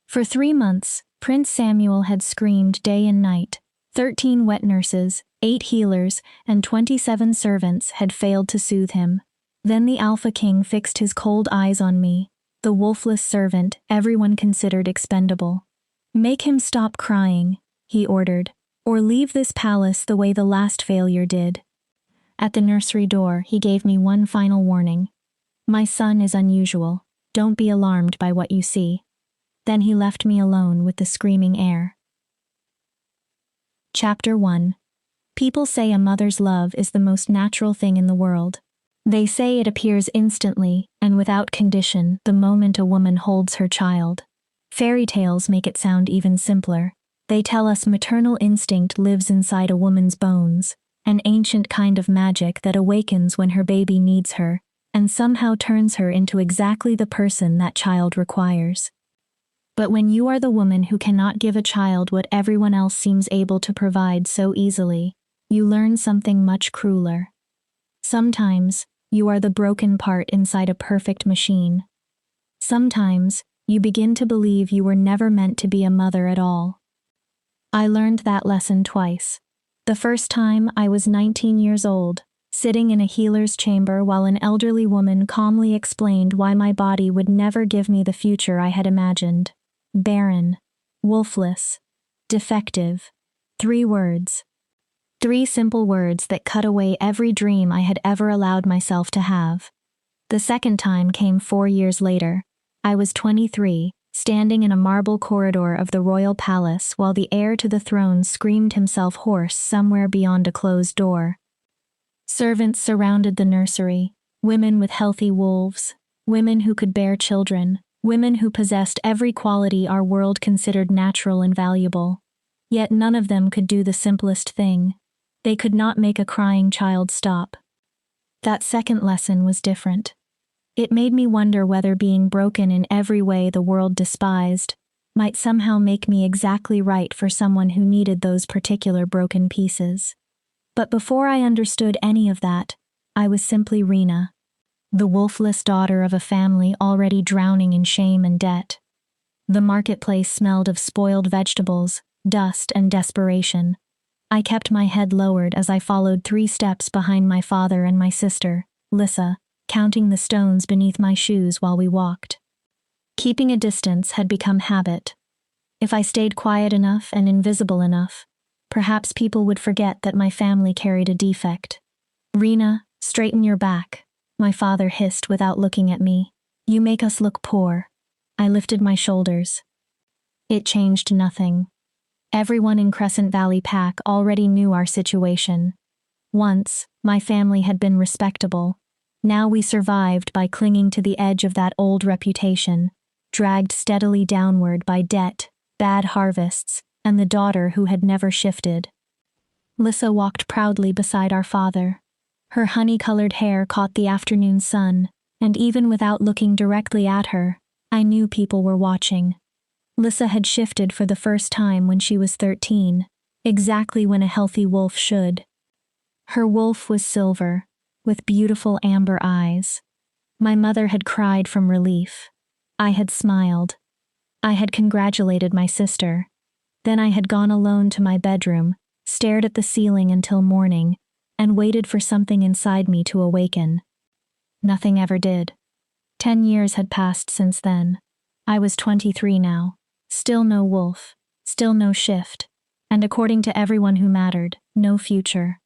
For 3 months, Prince Samuel had screamed day and night. 13 wet nurses, 8 healers, and 27 servants had failed to soothe him. Then the Alpha King fixed his cold eyes on me, the wolfless servant everyone considered expendable. "Make him stop crying," he ordered, "or leave this palace the way the last failure did." At the nursery door, he gave me one final warning. "My son is unusual. Don't be alarmed by what you see." Then he left me alone with the screaming heir. Chapter 1. People say a mother's love is the most natural thing in the world. They say it appears instantly and without condition the moment a woman holds her child. Fairy tales make it sound even simpler. They tell us maternal instinct lives inside a woman's bones, an ancient kind of magic that awakens when her baby needs her, and somehow turns her into exactly the person that child requires. But when you are the woman who cannot give a child what everyone else seems able to provide so easily, you learn something much crueler. Sometimes, you are the broken part inside a perfect machine. Sometimes, you begin to believe you were never meant to be a mother at all. I learned that lesson twice. The first time, I was 19 years old, sitting in a healer's chamber while an elderly woman calmly explained why my body would never give me the future I had imagined. Barren, wolfless, defective. 3 words. 3 simple words that cut away every dream I had ever allowed myself to have. The second time came 4 years later. I was 23, standing in a marble corridor of the royal palace while the heir to the throne screamed himself hoarse somewhere beyond a closed door. Servants surrounded the nursery, women with healthy wolves, women who could bear children, women who possessed every quality our world considered natural and valuable. Yet none of them could do the simplest thing. They could not make a crying child stop. That second lesson was different. It made me wonder whether being broken in every way the world despised might somehow make me exactly right for someone who needed those particular broken pieces. But before I understood any of that, I was simply Rena, the wolfless daughter of a family already drowning in shame and debt. The marketplace smelled of spoiled vegetables, dust, and desperation. I kept my head lowered as I followed 3 steps behind my father and my sister, Lissa, counting the stones beneath my shoes while we walked. Keeping a distance had become habit. If I stayed quiet enough and invisible enough, perhaps people would forget that my family carried a defect. "Rena, straighten your back," my father hissed without looking at me. "You make us look poor." I lifted my shoulders. It changed nothing. Everyone in Crescent Valley Pack already knew our situation. Once, my family had been respectable. Now we survived by clinging to the edge of that old reputation, dragged steadily downward by debt, bad harvests, and the daughter who had never shifted. Lissa walked proudly beside our father. Her honey-colored hair caught the afternoon sun, and even without looking directly at her, I knew people were watching. Lissa had shifted for the first time when she was 13, exactly when a healthy wolf should. Her wolf was silver, with beautiful amber eyes. My mother had cried from relief. I had smiled. I had congratulated my sister. Then I had gone alone to my bedroom, stared at the ceiling until morning, and waited for something inside me to awaken. Nothing ever did. 10 years had passed since then. I was 23 now. Still no wolf, still no shift, and according to everyone who mattered, no future.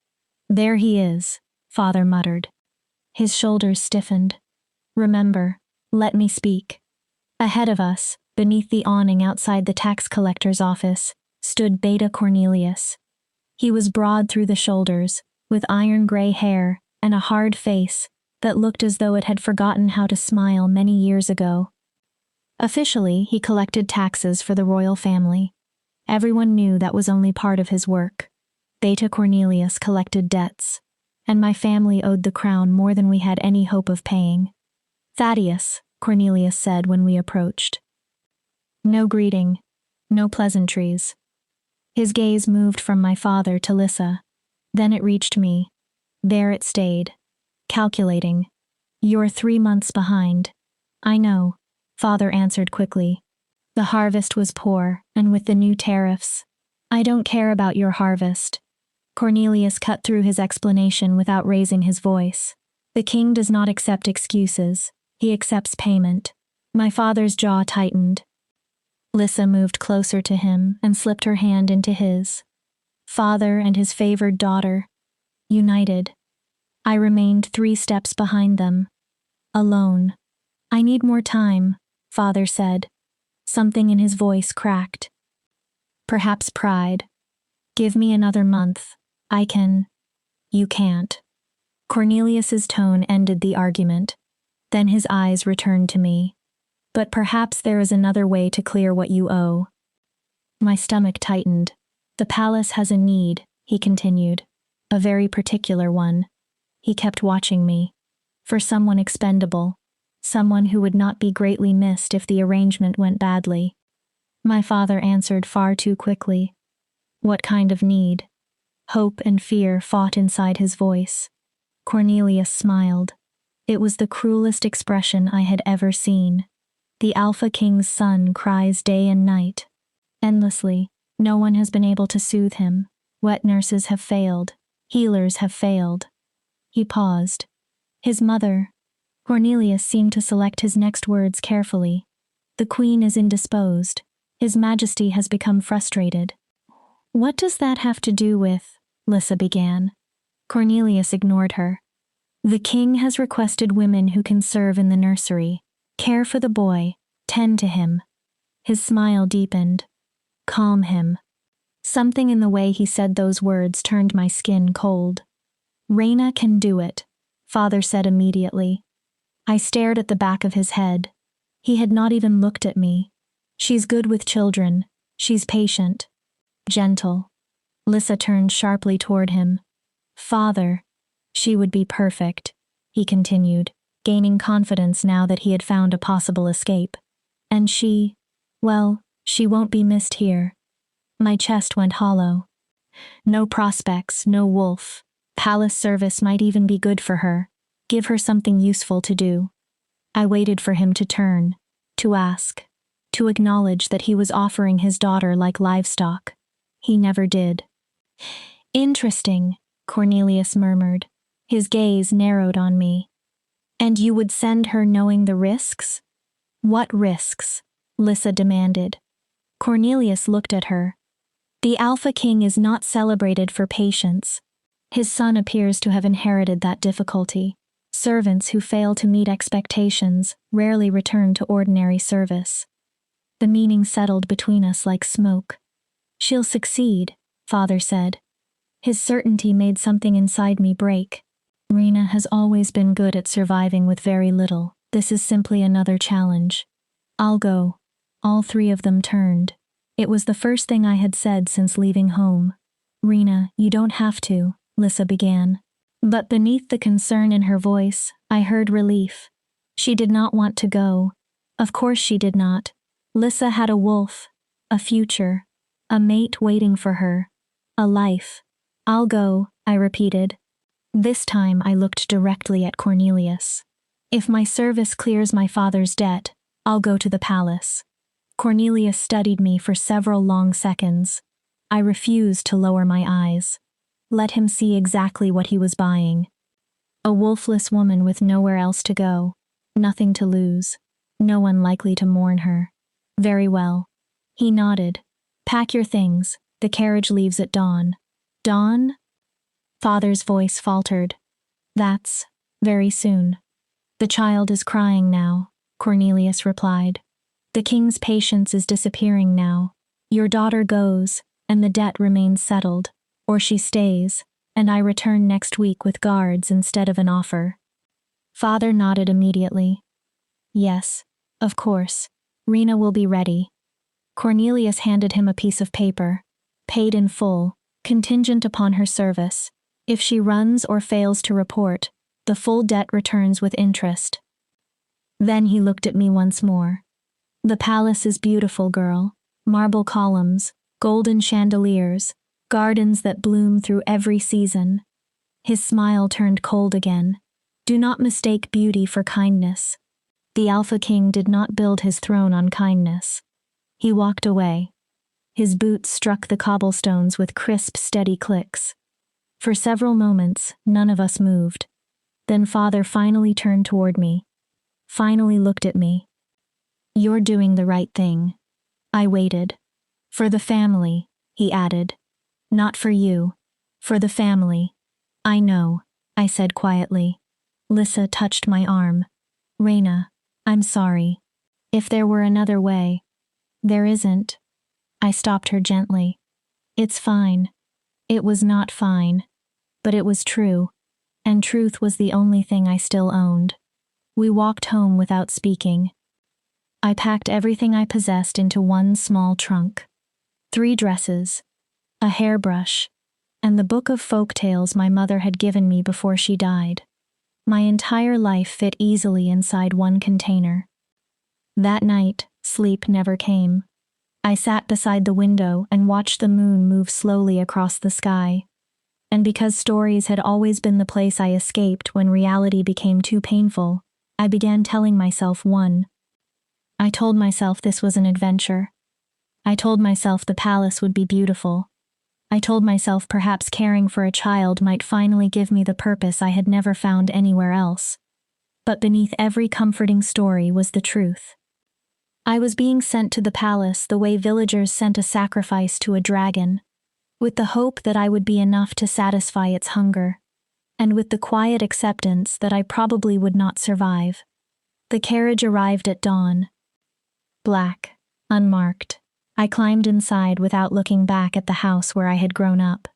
"There he is," Father muttered. His shoulders stiffened. "Remember, let me speak." Ahead of us, beneath the awning outside the tax collector's office, stood Beta Cornelius. He was broad through the shoulders, with iron-gray hair and a hard face that looked as though it had forgotten how to smile many years ago. Officially, he collected taxes for the royal family. Everyone knew that was only part of his work. Beta Cornelius collected debts, and my family owed the crown more than we had any hope of paying. "Thaddeus," Cornelius said when we approached. No greeting, no pleasantries. His gaze moved from my father to Lissa. Then it reached me. There it stayed, calculating. "You're 3 months behind." "I know," Father answered quickly. The harvest was poor, and with the new tariffs, I don't care about your harvest. Cornelius cut through his explanation without raising his voice. The king does not accept excuses, he accepts payment. My father's jaw tightened. Lissa moved closer to him and slipped her hand into his. Father and his favored daughter, united. I remained 3 steps behind them. Alone. I need more time, father said. Something in his voice cracked. Perhaps pride. Give me another month. I can. You can't. Cornelius's tone ended the argument. Then his eyes returned to me. But perhaps there is another way to clear what you owe. My stomach tightened. The palace has a need, he continued. A very particular one. He kept watching me. For someone expendable. Someone who would not be greatly missed if the arrangement went badly. My father answered far too quickly. What kind of need? Hope and fear fought inside his voice. Cornelius smiled. It was the cruelest expression I had ever seen. The Alpha King's son cries day and night. Endlessly. No one has been able to soothe him. Wet nurses have failed. Healers have failed. He paused. His mother. Cornelius seemed to select his next words carefully. The queen is indisposed. His Majesty has become frustrated. What does that have to do with? Lissa began. Cornelius ignored her. The king has requested women who can serve in the nursery, care for the boy, tend to him. His smile deepened. Calm him. Something in the way he said those words turned my skin cold. Reina can do it, father said immediately. I stared at the back of his head. He had not even looked at me. She's good with children. She's patient. Gentle. Lissa turned sharply toward him. Father. She would be perfect, he continued, gaining confidence now that he had found a possible escape. And she, well, she won't be missed here. My chest went hollow. No prospects, no wolf. Palace service might even be good for her. Give her something useful to do. I waited for him to turn, to ask, to acknowledge that he was offering his daughter like livestock. He never did. Interesting, Cornelius murmured. His gaze narrowed on me. And you would send her knowing the risks? What risks? Lissa demanded. Cornelius looked at her. The Alpha King is not celebrated for patience. His son appears to have inherited that difficulty. Servants who fail to meet expectations rarely return to ordinary service. The meaning settled between us like smoke. She'll succeed, father said. His certainty made something inside me break. Reina has always been good at surviving with very little. This is simply another challenge. I'll go. All 3 of them turned. It was the first thing I had said since leaving home. Reina, you don't have to, Lissa began. But beneath the concern in her voice, I heard relief. She did not want to go. Of course she did not. Lissa had a wolf, a future, a mate waiting for her, a life. I'll go, I repeated. This time I looked directly at Cornelius. If my service clears my father's debt, I'll go to the palace. Cornelius studied me for several long seconds. I refused to lower my eyes. Let him see exactly what he was buying. A wolfless woman with nowhere else to go, nothing to lose, no one likely to mourn her. Very well. He nodded. Pack your things, the carriage leaves at dawn. Dawn? Father's voice faltered. That's very soon. The child is crying now, Cornelius replied. The king's patience is disappearing now. Your daughter goes, and the debt remains settled. Or she stays, and I return next week with guards instead of an offer. Father nodded immediately. Yes, of course. Reina will be ready. Cornelius handed him a piece of paper. Paid in full, contingent upon her service. If she runs or fails to report, the full debt returns with interest. Then he looked at me once more. The palace is beautiful, girl. Marble columns, golden chandeliers, gardens that bloom through every season. His smile turned cold again. Do not mistake beauty for kindness. The Alpha King did not build his throne on kindness. He walked away. His boots struck the cobblestones with crisp, steady clicks. For several moments, none of us moved. Then Father finally turned toward me. Finally looked at me. "You're doing the right thing." I waited. "For the family," he added. "Not for you. For the family." "I know," I said quietly. Lissa touched my arm. "Reina, I'm sorry. If there were another way." "There isn't." I stopped her gently. "It's fine." It was not fine. But it was true. And truth was the only thing I still owned. We walked home without speaking. I packed everything I possessed into one small trunk. 3 dresses, a hairbrush, and the book of folk tales my mother had given me before she died. My entire life fit easily inside one container. That night, sleep never came. I sat beside the window and watched the moon move slowly across the sky. And because stories had always been the place I escaped when reality became too painful, I began telling myself one. I told myself this was an adventure. I told myself the palace would be beautiful. I told myself perhaps caring for a child might finally give me the purpose I had never found anywhere else. But beneath every comforting story was the truth. I was being sent to the palace the way villagers sent a sacrifice to a dragon, with the hope that I would be enough to satisfy its hunger, and with the quiet acceptance that I probably would not survive. The carriage arrived at dawn. Black, unmarked. I climbed inside without looking back at the house where I had grown up.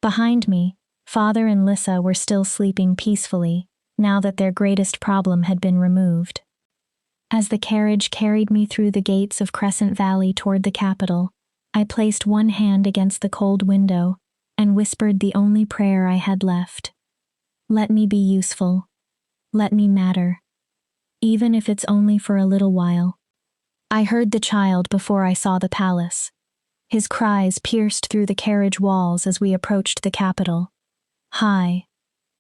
Behind me, Father and Lissa were still sleeping peacefully, now that their greatest problem had been removed. As the carriage carried me through the gates of Crescent Valley toward the capital, I placed one hand against the cold window and whispered the only prayer I had left. Let me be useful. Let me matter. Even if it's only for a little while. I heard the child before I saw the palace. His cries pierced through the carriage walls as we approached the capital. High,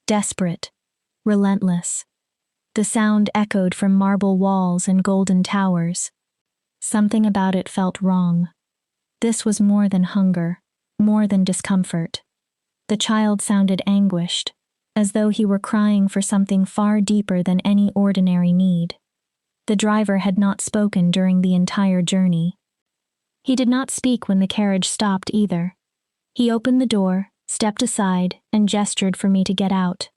desperate, relentless. The sound echoed from marble walls and golden towers. Something about it felt wrong. This was more than hunger, more than discomfort. The child sounded anguished, as though he were crying for something far deeper than any ordinary need. The driver had not spoken during the entire journey. He did not speak when the carriage stopped either. He opened the door, stepped aside, and gestured for me to get out.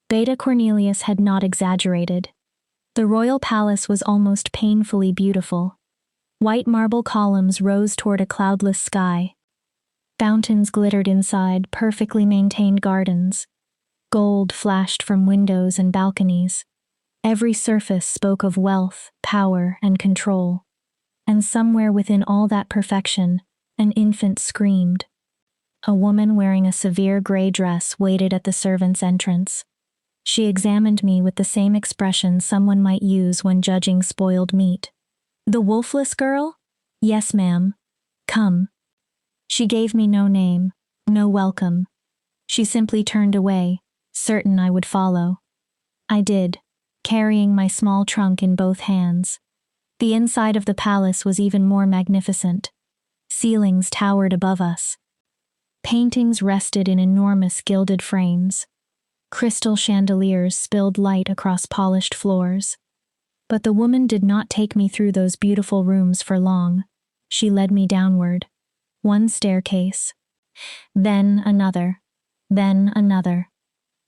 Beta Cornelius had not exaggerated. The royal palace was almost painfully beautiful. White marble columns rose toward a cloudless sky. Fountains glittered inside perfectly maintained gardens. Gold flashed from windows and balconies. Every surface spoke of wealth, power, and control. And somewhere within all that perfection, an infant screamed. A woman wearing a severe gray dress waited at the servants' entrance. She examined me with the same expression someone might use when judging spoiled meat. "The Wolfless girl?" "Yes, ma'am." "Come." She gave me no name, no welcome. She simply turned away, certain I would follow. I did, carrying my small trunk in both hands. The inside of the palace was even more magnificent. Ceilings towered above us. Paintings rested in enormous gilded frames. Crystal chandeliers spilled light across polished floors. But the woman did not take me through those beautiful rooms for long. She led me downward. One staircase. Then another. Then another.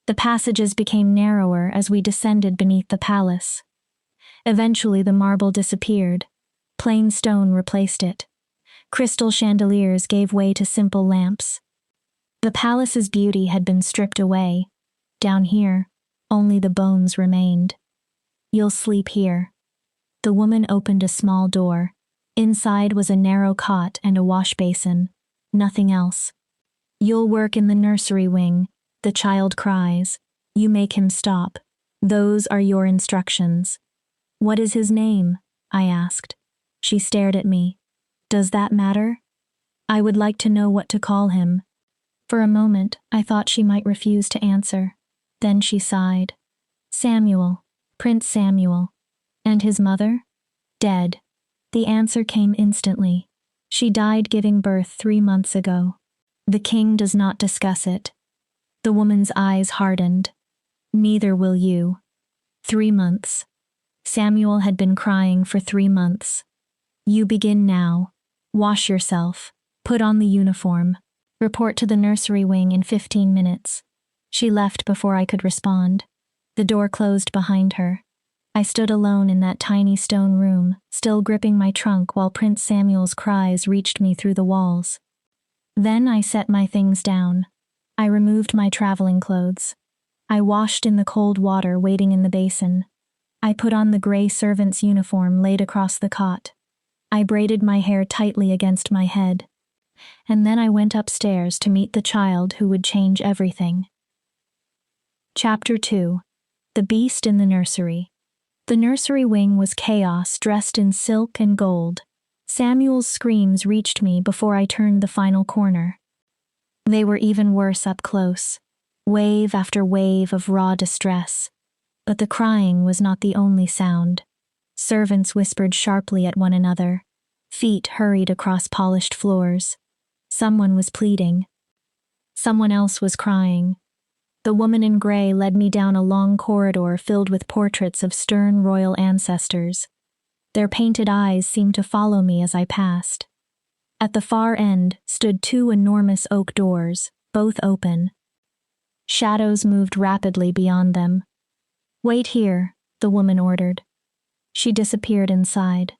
The passages became narrower as we descended beneath the palace. Eventually the marble disappeared. Plain stone replaced it. Crystal chandeliers gave way to simple lamps. The palace's beauty had been stripped away. Down here, only the bones remained. "You'll sleep here." The woman opened a small door. Inside was a narrow cot and a wash basin. Nothing else. "You'll work in the nursery wing," the child cries. "You make him stop. Those are your instructions." "What is his name?" I asked. She stared at me. "Does that matter?" "I would like to know what to call him." For a moment, I thought she might refuse to answer. Then she sighed. "Samuel, Prince Samuel." "And his mother?" "Dead." The answer came instantly. She died giving birth 3 months ago. The king does not discuss it. The woman's eyes hardened. Neither will you. 3 months. Samuel had been crying for 3 months. You begin now. Wash yourself. Put on the uniform. Report to the nursery wing in 15 minutes. She left before I could respond. The door closed behind her. I stood alone in that tiny stone room, still gripping my trunk while Prince Samuel's cries reached me through the walls. Then I set my things down. I removed my traveling clothes. I washed in the cold water waiting in the basin. I put on the gray servant's uniform laid across the cot. I braided my hair tightly against my head. And then I went upstairs to meet the child who would change everything. Chapter 2. The Beast in the Nursery. The nursery wing was chaos dressed in silk and gold. Samuel's screams reached me before I turned the final corner. They were even worse up close. Wave after wave of raw distress. But the crying was not the only sound. Servants whispered sharply at one another. Feet hurried across polished floors. Someone was pleading. Someone else was crying. The woman in gray led me down a long corridor filled with portraits of stern royal ancestors. Their painted eyes seemed to follow me as I passed. At the far end stood 2 enormous oak doors, both open. Shadows moved rapidly beyond them. Wait here, the woman ordered. She disappeared inside.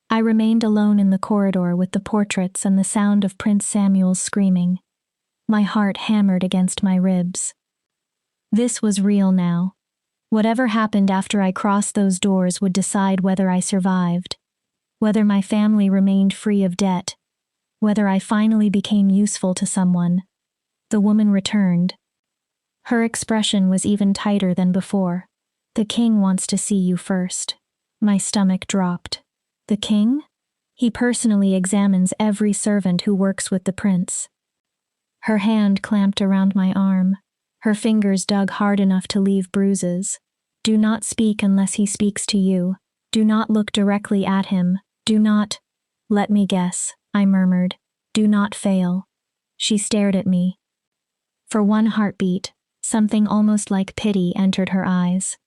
I remained alone in the corridor with the portraits and the sound of Prince Samuel's screaming. My heart hammered against my ribs. This was real now. Whatever happened after I crossed those doors would decide whether I survived, whether my family remained free of debt, whether I finally became useful to someone. The woman returned. Her expression was even tighter than before. The king wants to see you first. My stomach dropped. The king? He personally examines every servant who works with the prince. Her hand clamped around my arm. Her fingers dug hard enough to leave bruises. Do not speak unless he speaks to you. Do not look directly at him. Do not— Let me guess, I murmured. Do not fail. She stared at me. For one heartbeat, something almost like pity entered her eyes.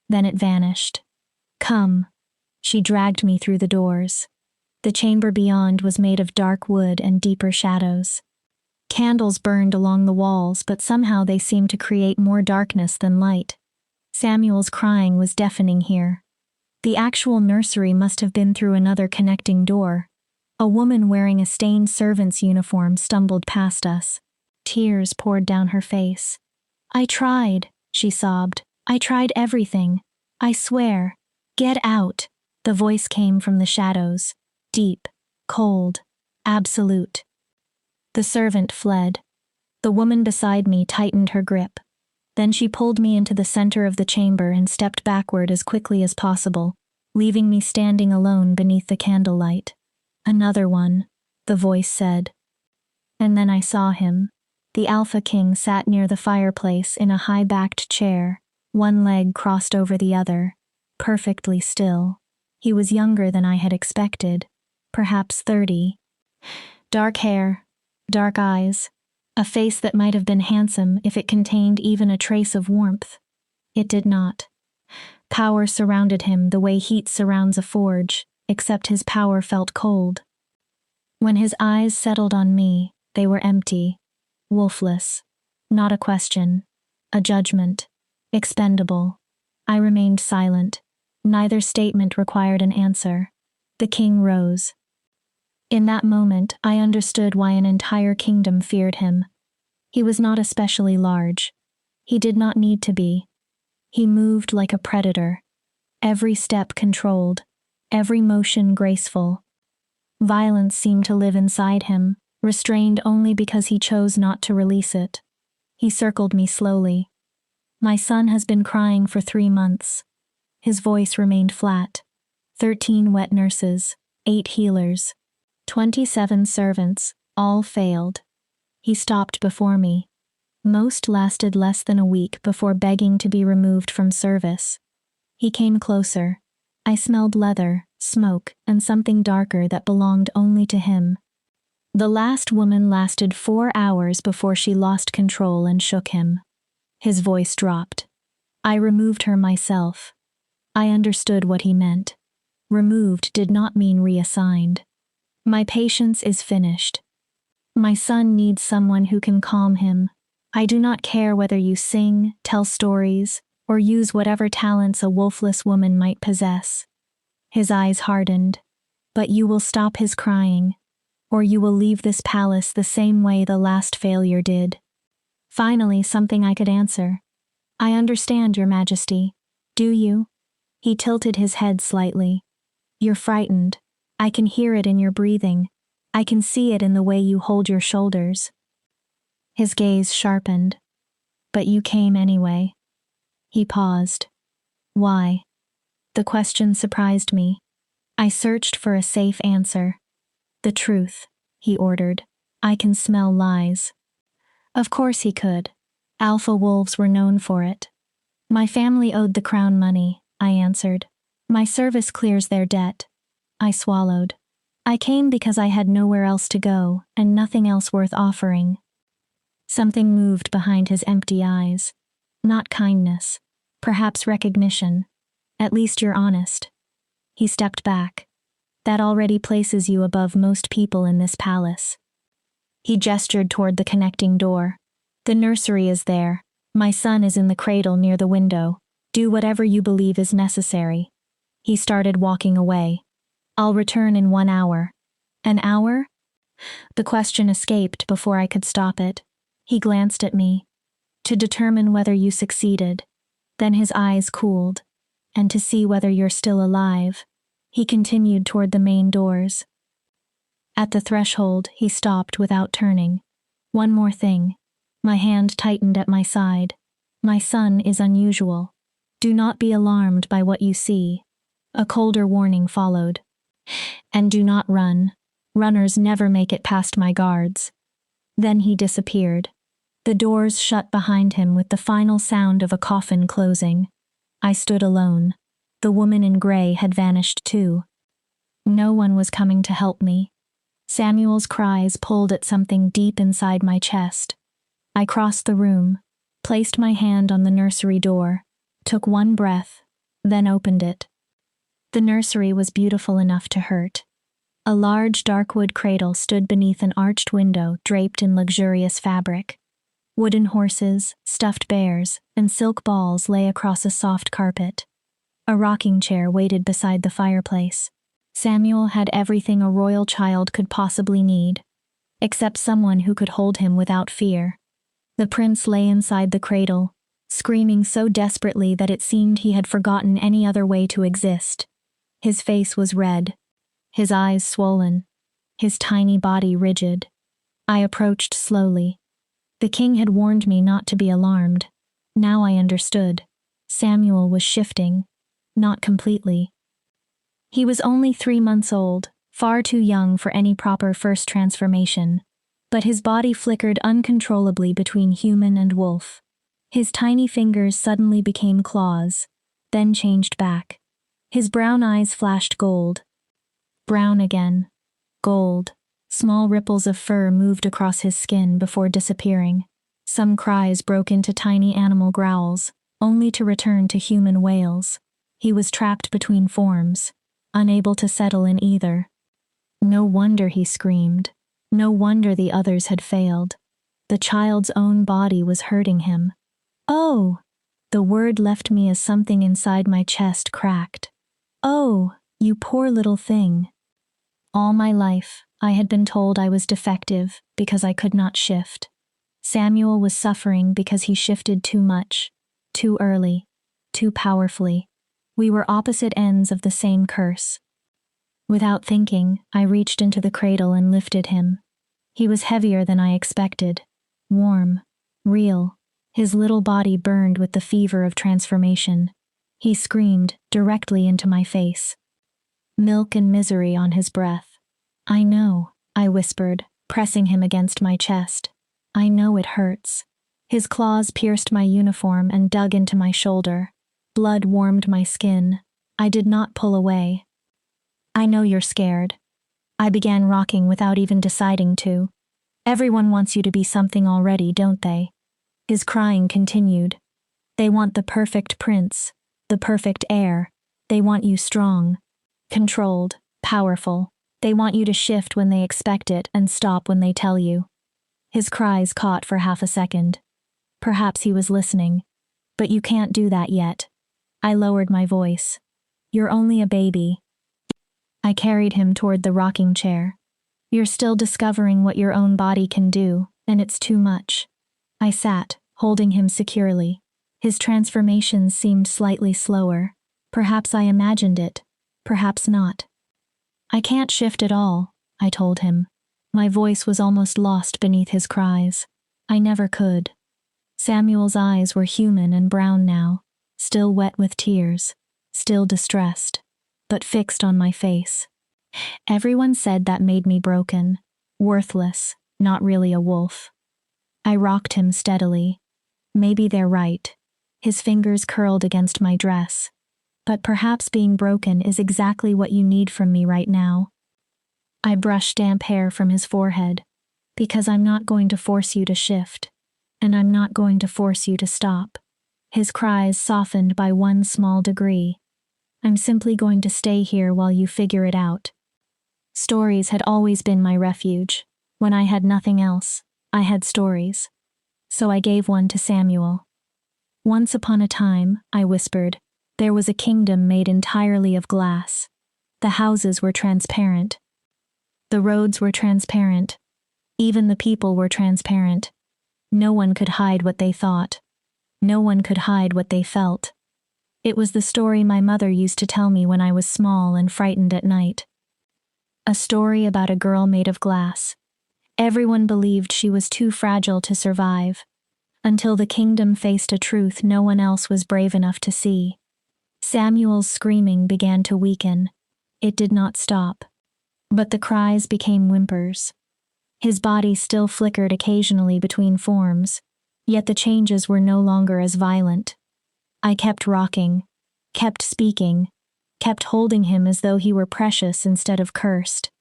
Then it vanished. Come. She dragged me through the doors. The chamber beyond was made of dark wood and deeper shadows. Candles burned along the walls, but somehow they seemed to create more darkness than light. Samuel's crying was deafening here. The actual nursery must have been through another connecting door. A woman wearing a stained servant's uniform stumbled past us. Tears poured down her face. I tried, she sobbed. I tried everything. I swear. Get out. The voice came from the shadows. Deep, cold, absolute. The servant fled. The woman beside me tightened her grip. Then she pulled me into the center of the chamber and stepped backward as quickly as possible, leaving me standing alone beneath the candlelight. Another one, the voice said. And then I saw him. The Alpha King sat near the fireplace in a high-backed chair, one leg crossed over the other, perfectly still. He was younger than I had expected, perhaps 30. Dark hair, dark eyes, a face that might have been handsome if it contained even a trace of warmth. It did not. Power surrounded him the way heat surrounds a forge, except his power felt cold. When his eyes settled on me, they were empty, wolfless. Not a question, a judgment, expendable. I remained silent. Neither statement required an answer. The king rose. In that moment, I understood why an entire kingdom feared him. He was not especially large. He did not need to be. He moved like a predator. Every step controlled, every motion graceful. Violence seemed to live inside him, restrained only because he chose not to release it. He circled me slowly. My son has been crying for 3 months. His voice remained flat. 13 wet nurses, 8 healers, 27 servants, all failed. He stopped before me. Most lasted less than a week before begging to be removed from service. He came closer. I smelled leather, smoke, and something darker that belonged only to him. The last woman lasted 4 hours before she lost control and shook him. His voice dropped. I removed her myself. I understood what he meant. Removed did not mean reassigned. My patience is finished. My son needs someone who can calm him. I do not care whether you sing, tell stories, or use whatever talents a wolfless woman might possess. His eyes hardened. But you will stop his crying, or you will leave this palace the same way the last failure did. Finally, something I could answer. I understand, Your Majesty. Do you? He tilted his head slightly. You're frightened. I can hear it in your breathing. I can see it in the way you hold your shoulders. His gaze sharpened. But you came anyway. He paused. Why? The question surprised me. I searched for a safe answer. The truth, he ordered. I can smell lies. Of course he could. Alpha wolves were known for it. My family owed the crown money, I answered. My service clears their debt. I swallowed. I came because I had nowhere else to go, and nothing else worth offering. Something moved behind his empty eyes. Not kindness. Perhaps recognition. At least you're honest. He stepped back. That already places you above most people in this palace. He gestured toward the connecting door. The nursery is there. My son is in the cradle near the window. Do whatever you believe is necessary. He started walking away. I'll return in 1 hour. An hour? The question escaped before I could stop it. He glanced at me. To determine whether you succeeded. Then his eyes cooled. And to see whether you're still alive. He continued toward the main doors. At the threshold, he stopped without turning. One more thing. My hand tightened at my side. My son is unusual. Do not be alarmed by what you see. A colder warning followed. And do not run. Runners never make it past my guards. Then he disappeared. The doors shut behind him with the final sound of a coffin closing. I stood alone. The woman in gray had vanished too. No one was coming to help me. Samuel's cries pulled at something deep inside my chest. I crossed the room, placed my hand on the nursery door, took one breath, then opened it. The nursery was beautiful enough to hurt. A large dark wood cradle stood beneath an arched window draped in luxurious fabric. Wooden horses, stuffed bears, and silk balls lay across a soft carpet. A rocking chair waited beside the fireplace. Samuel had everything a royal child could possibly need, except someone who could hold him without fear. The prince lay inside the cradle, screaming so desperately that it seemed he had forgotten any other way to exist. His face was red, his eyes swollen, his tiny body rigid. I approached slowly. The king had warned me not to be alarmed. Now I understood. Samuel was shifting, not completely. He was only 3 months old, far too young for any proper first transformation, but his body flickered uncontrollably between human and wolf. His tiny fingers suddenly became claws, then changed back. His brown eyes flashed gold. Brown again. Gold. Small ripples of fur moved across his skin before disappearing. Some cries broke into tiny animal growls, only to return to human wails. He was trapped between forms, unable to settle in either. No wonder he screamed. No wonder the others had failed. The child's own body was hurting him. Oh! The word left me as something inside my chest cracked. Oh, you poor little thing. All my life, I had been told I was defective because I could not shift. Samuel was suffering because he shifted too much, too early, too powerfully. We were opposite ends of the same curse. Without thinking, I reached into the cradle and lifted him. He was heavier than I expected. Warm. Real. His little body burned with the fever of transformation. He screamed directly into my face. Milk and misery on his breath. I know, I whispered, pressing him against my chest. I know it hurts. His claws pierced my uniform and dug into my shoulder. Blood warmed my skin. I did not pull away. I know you're scared. I began rocking without even deciding to. Everyone wants you to be something already, don't they? His crying continued. They want the perfect prince, the perfect heir. They want you strong, controlled, powerful. They want you to shift when they expect it and stop when they tell you. His cries caught for half a second. Perhaps he was listening. But you can't do that yet. I lowered my voice. You're only a baby. I carried him toward the rocking chair. You're still discovering what your own body can do, and it's too much. I sat, holding him securely. His transformations seemed slightly slower. Perhaps I imagined it. Perhaps not. I can't shift at all, I told him. My voice was almost lost beneath his cries. I never could. Samuel's eyes were human and brown now, still wet with tears, still distressed, but fixed on my face. Everyone said that made me broken, worthless, not really a wolf. I rocked him steadily. Maybe they're right. His fingers curled against my dress. But perhaps being broken is exactly what you need from me right now. I brushed damp hair from his forehead, because I'm not going to force you to shift, and I'm not going to force you to stop. His cries softened by one small degree. I'm simply going to stay here while you figure it out. Stories had always been my refuge. When I had nothing else, I had stories. So I gave one to Samuel. Once upon a time, I whispered, there was a kingdom made entirely of glass. The houses were transparent. The roads were transparent. Even the people were transparent. No one could hide what they thought. No one could hide what they felt. It was the story my mother used to tell me when I was small and frightened at night. A story about a girl made of glass. Everyone believed she was too fragile to survive, until the kingdom faced a truth no one else was brave enough to see. Samuel's screaming began to weaken. It did not stop. But the cries became whimpers. His body still flickered occasionally between forms, yet the changes were no longer as violent. I kept rocking, kept speaking, kept holding him as though he were precious instead of cursed.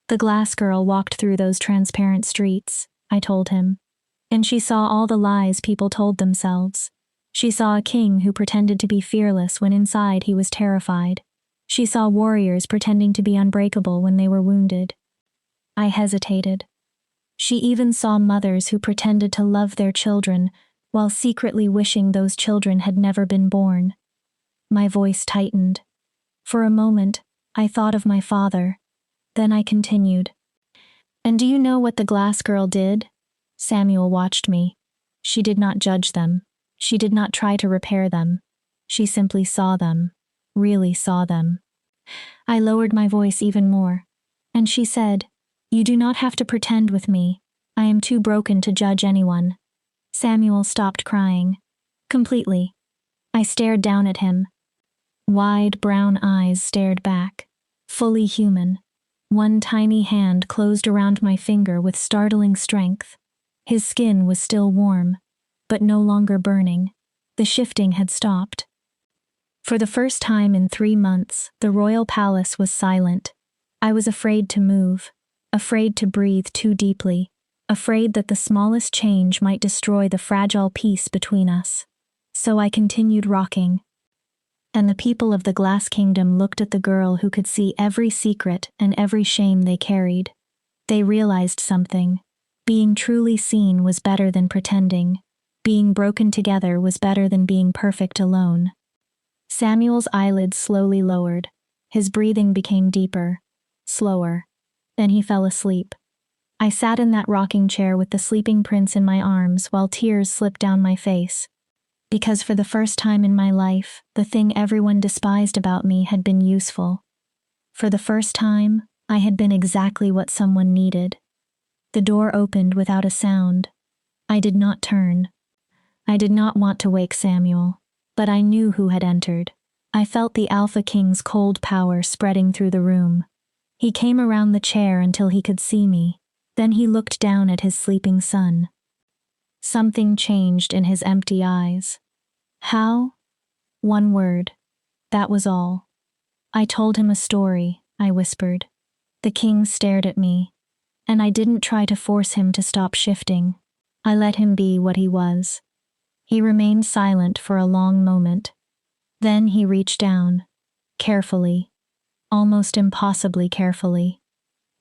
The glass girl walked through those transparent streets, I told him, and she saw all the lies people told themselves. She saw a king who pretended to be fearless when inside he was terrified. She saw warriors pretending to be unbreakable when they were wounded. I hesitated. She even saw mothers who pretended to love their children while secretly wishing those children had never been born. My voice tightened. For a moment, I thought of my father. Then I continued. And do you know what the glass girl did? Samuel watched me. She did not judge them. She did not try to repair them. She simply saw them, really saw them. I lowered my voice even more, and she said, you do not have to pretend with me. I am too broken to judge anyone. Samuel stopped crying. Completely. I stared down at him. Wide brown eyes stared back, fully human. One tiny hand closed around my finger with startling strength. His skin was still warm, but no longer burning. The shifting had stopped. For the first time in 3 months, the royal palace was silent. I was afraid to move, afraid to breathe too deeply, afraid that the smallest change might destroy the fragile peace between us. So I continued rocking. And the people of the Glass Kingdom looked at the girl who could see every secret and every shame they carried. They realized something. Being truly seen was better than pretending. Being broken together was better than being perfect alone. Samuel's eyelids slowly lowered. His breathing became deeper, slower. Then he fell asleep. I sat in that rocking chair with the sleeping prince in my arms while tears slipped down my face. Because for the first time in my life, the thing everyone despised about me had been useful. For the first time, I had been exactly what someone needed. The door opened without a sound. I did not turn. I did not want to wake Samuel, but I knew who had entered. I felt the Alpha King's cold power spreading through the room. He came around the chair until he could see me. Then he looked down at his sleeping son. Something changed in his empty eyes. How? One word. That was all. I told him a story. I whispered. The king stared at me, and I didn't try to force him to stop shifting. I let him be what he was. He remained silent for a long moment. Then he reached down, carefully, almost impossibly carefully.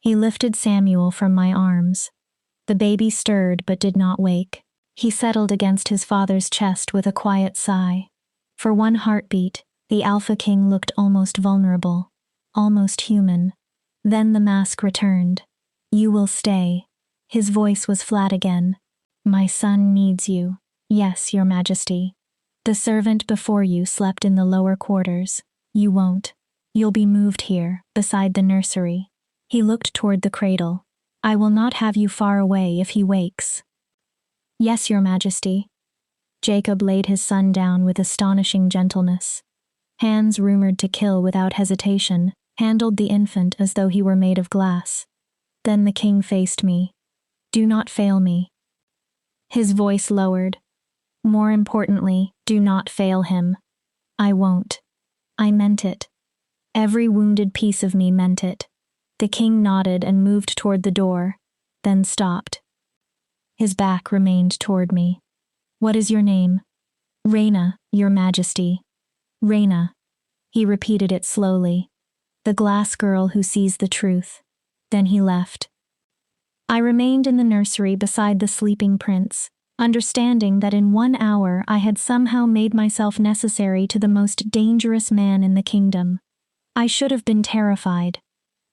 He lifted Samuel from my arms. The baby stirred but did not wake. He settled against his father's chest with a quiet sigh. For one heartbeat, the Alpha King looked almost vulnerable, almost human. Then the mask returned. You will stay. His voice was flat again. My son needs you. Yes, Your Majesty. The servant before you slept in the lower quarters. You won't. You'll be moved here, beside the nursery. He looked toward the cradle. I will not have you far away if he wakes. Yes, Your Majesty. Jacob laid his son down with astonishing gentleness. Hands rumored to kill without hesitation, handled the infant as though he were made of glass. Then the king faced me. Do not fail me. His voice lowered. More importantly, do not fail him. I won't. I meant it. Every wounded piece of me meant it. The king nodded and moved toward the door, then stopped. His back remained toward me. What is your name? Reina, Your Majesty. Reina. He repeated it slowly. The glass girl who sees the truth. Then he left. I remained in the nursery beside the sleeping prince, understanding that in 1 hour I had somehow made myself necessary to the most dangerous man in the kingdom. I should have been terrified.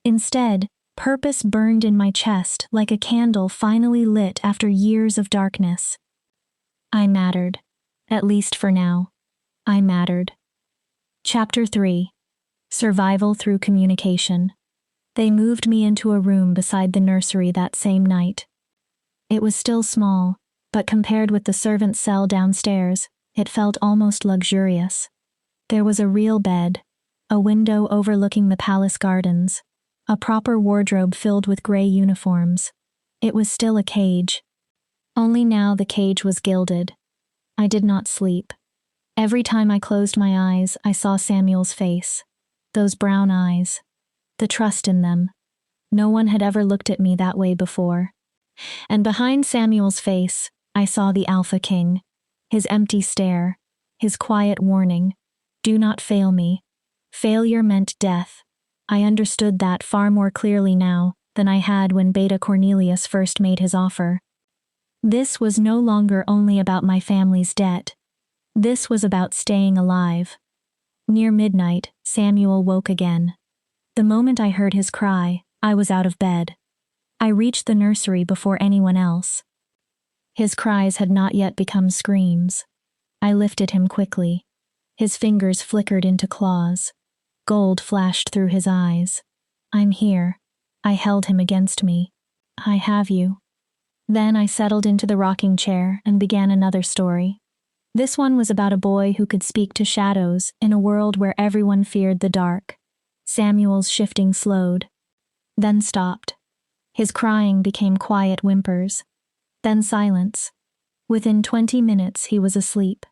Instead, purpose burned in my chest like a candle finally lit after years of darkness. I mattered. At least for now. I mattered. Chapter 3. Survival through communication. They moved me into a room beside the nursery that same night. It was still small, but compared with the servant's cell downstairs, it felt almost luxurious. There was a real bed, a window overlooking the palace gardens, a proper wardrobe filled with gray uniforms. It was still a cage. Only now the cage was gilded. I did not sleep. Every time I closed my eyes, I saw Samuel's face. Those brown eyes. The trust in them. No one had ever looked at me that way before. And behind Samuel's face, I saw the Alpha King. His empty stare. His quiet warning. Do not fail me. Failure meant death. I understood that far more clearly now than I had when Beta Cornelius first made his offer. This was no longer only about my family's debt. This was about staying alive. Near midnight, Samuel woke again. The moment I heard his cry, I was out of bed. I reached the nursery before anyone else. His cries had not yet become screams. I lifted him quickly. His fingers flickered into claws. Gold flashed through his eyes. I'm here. I held him against me. I have you. Then I settled into the rocking chair and began another story. This one was about a boy who could speak to shadows in a world where everyone feared the dark. Samuel's shifting slowed, then stopped. His crying became quiet whimpers, then silence. Within 20 minutes he was asleep.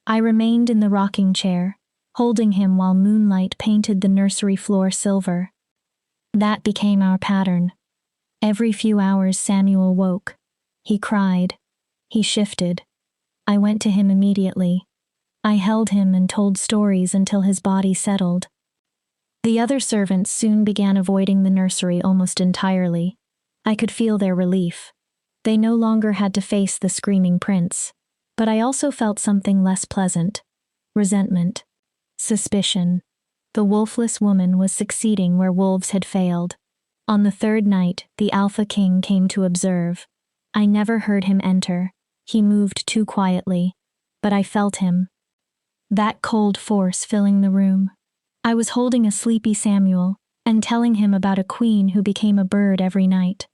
I remained in the rocking chair, holding him while moonlight painted the nursery floor silver. That became our pattern. Every few hours Samuel woke. He cried. He shifted. I went to him immediately. I held him and told stories until his body settled. The other servants soon began avoiding the nursery almost entirely. I could feel their relief. They no longer had to face the screaming prince. But I also felt something less pleasant. Resentment. Suspicion. The wolfless woman was succeeding where wolves had failed. On the third night, the Alpha King came to observe. I never heard him enter. He moved too quietly. But I felt him. That cold force filling the room. I was holding a sleepy Samuel and telling him about a queen who became a bird every night.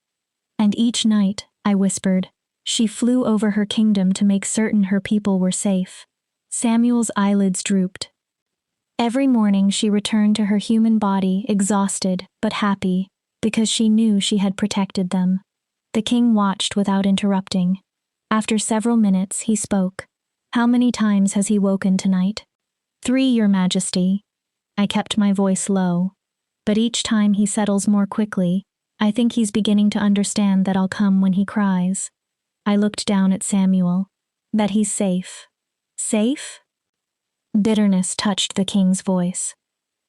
And each night, I whispered, she flew over her kingdom to make certain her people were safe. Samuel's eyelids drooped. Every morning she returned to her human body exhausted but happy because she knew she had protected them. The king watched without interrupting. After several minutes, he spoke. How many times has he woken tonight? 3, Your Majesty. I kept my voice low. But each time he settles more quickly. I think he's beginning to understand that I'll come when he cries. I looked down at Samuel. That he's safe. Safe? Bitterness touched the king's voice.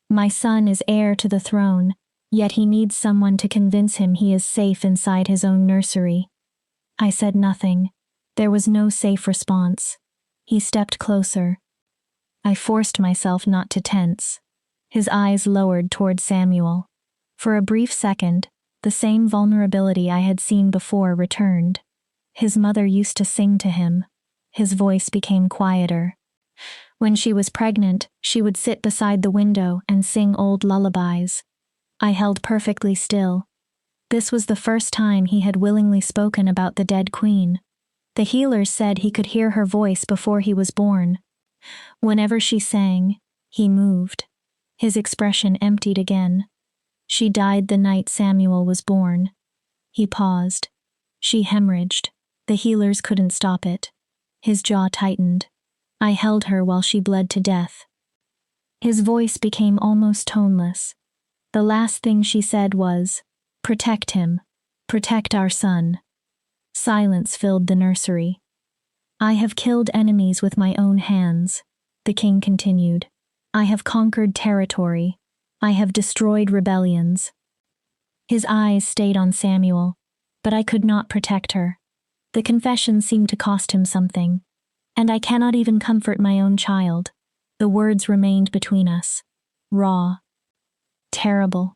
My son is heir to the throne, yet he needs someone to convince him he is safe inside his own nursery. I said nothing. There was no safe response. He stepped closer. I forced myself not to tense. His eyes lowered toward Samuel. For a brief second, the same vulnerability I had seen before returned. His mother used to sing to him. His voice became quieter. When she was pregnant, she would sit beside the window and sing old lullabies. I held perfectly still. This was the first time he had willingly spoken about the dead queen. The healers said he could hear her voice before he was born. Whenever she sang, he moved. His expression emptied again. She died the night Samuel was born. He paused. She hemorrhaged. The healers couldn't stop it. His jaw tightened. I held her while she bled to death. His voice became almost toneless. The last thing she said was, "Protect him. Protect our son." Silence filled the nursery. I have killed enemies with my own hands, the king continued. I have conquered territory. I have destroyed rebellions. His eyes stayed on Samuel, but I could not protect her. The confession seemed to cost him something. And I cannot even comfort my own child. The words remained between us. Raw. Terrible.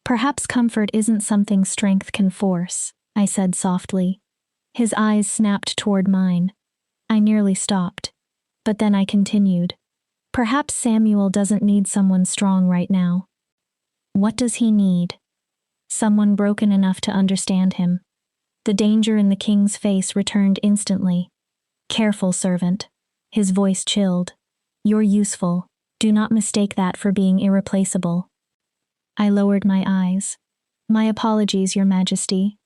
Perhaps comfort isn't something strength can force, I said softly. His eyes snapped toward mine. I nearly stopped. But then I continued. Perhaps Samuel doesn't need someone strong right now. What does he need? Someone broken enough to understand him. The danger in the king's face returned instantly. Careful, servant. His voice chilled. You're useful. Do not mistake that for being irreplaceable. I lowered my eyes. My apologies, Your Majesty.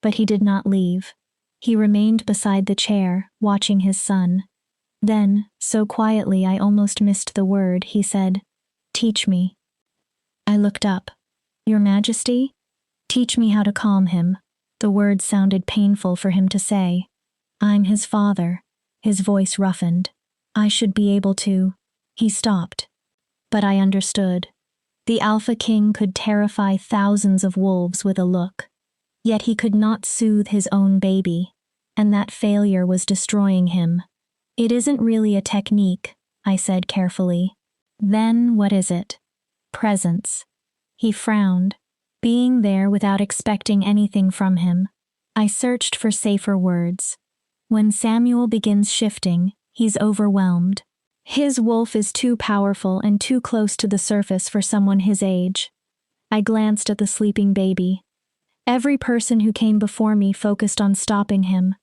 But he did not leave. He remained beside the chair, watching his son. Then, so quietly I almost missed the word, he said, "Teach me." I looked up. Your Majesty? Teach me how to calm him. The words sounded painful for him to say. I'm his father. His voice roughened. I should be able to. He stopped. But I understood. The Alpha King could terrify thousands of wolves with a look. Yet he could not soothe his own baby. And that failure was destroying him. It isn't really a technique, I said carefully. Then what is it? Presence. He frowned. Being there without expecting anything from him. I searched for safer words. When Samuel begins shifting, he's overwhelmed. His wolf is too powerful and too close to the surface for someone his age. I glanced at the sleeping baby. Every person who came before me focused on stopping him.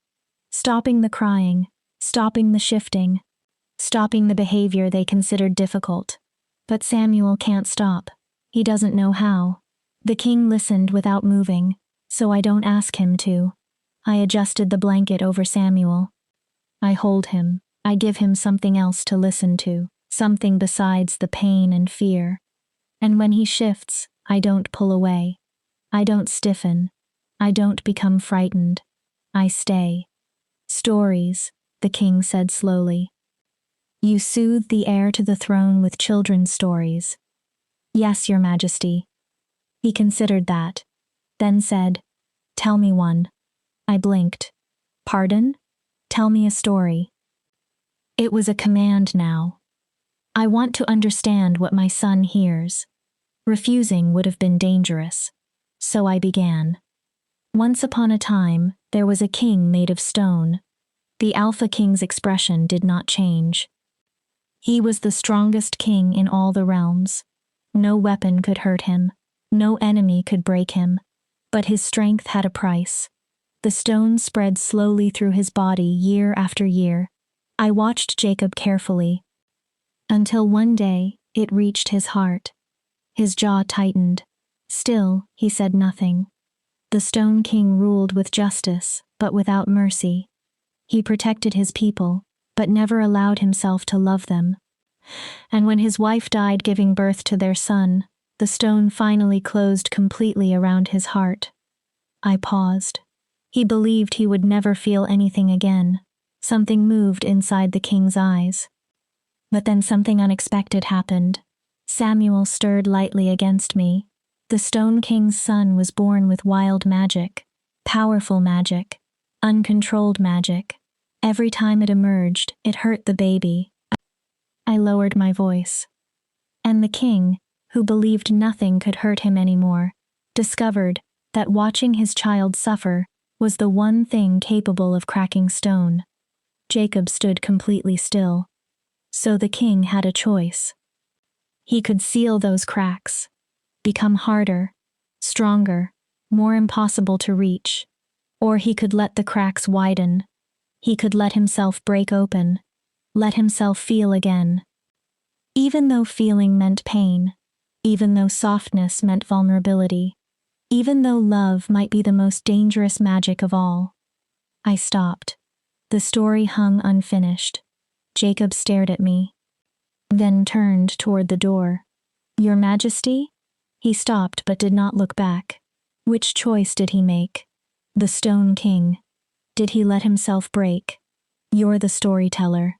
Stopping the crying, stopping the shifting, stopping the behavior they considered difficult. But Samuel can't stop. He doesn't know how. The king listened without moving, so I don't ask him to. I adjusted the blanket over Samuel. I hold him. I give him something else to listen to, something besides the pain and fear. And when he shifts, I don't pull away. I don't stiffen. I don't become frightened. I stay. Stories, the king said slowly. You soothe the heir to the throne with children's stories. Yes, Your Majesty. He considered that, then said, Tell me one. I blinked. Pardon? Tell me a story. It was a command now. I want to understand what my son hears. Refusing would have been dangerous. So I began. Once upon a time, there was a king made of stone. The Alpha King's expression did not change. He was the strongest king in all the realms. No weapon could hurt him. No enemy could break him. But his strength had a price. The stone spread slowly through his body year after year. I watched Jacob carefully. Until one day, it reached his heart. His jaw tightened. Still, he said nothing. The Stone King ruled with justice, but without mercy. He protected his people, but never allowed himself to love them. And when his wife died giving birth to their son, The stone finally closed completely around his heart. I paused. He believed he would never feel anything again. Something moved inside the king's eyes. But then something unexpected happened. Samuel stirred lightly against me. The Stone King's son was born with wild magic, powerful magic, uncontrolled magic. Every time it emerged, it hurt the baby. I lowered my voice. And the king, who believed nothing could hurt him anymore, discovered that watching his child suffer was the one thing capable of cracking stone. Jacob stood completely still. So the king had a choice. He could seal those cracks, become harder, stronger, more impossible to reach, or he could let the cracks widen. He could let himself break open, let himself feel again. Even though feeling meant pain, even though softness meant vulnerability, even though love might be the most dangerous magic of all. I stopped. The story hung unfinished. Jacob stared at me, then turned toward the door. Your Majesty? He stopped but did not look back. Which choice did he make? The Stone King. Did he let himself break? You're the storyteller.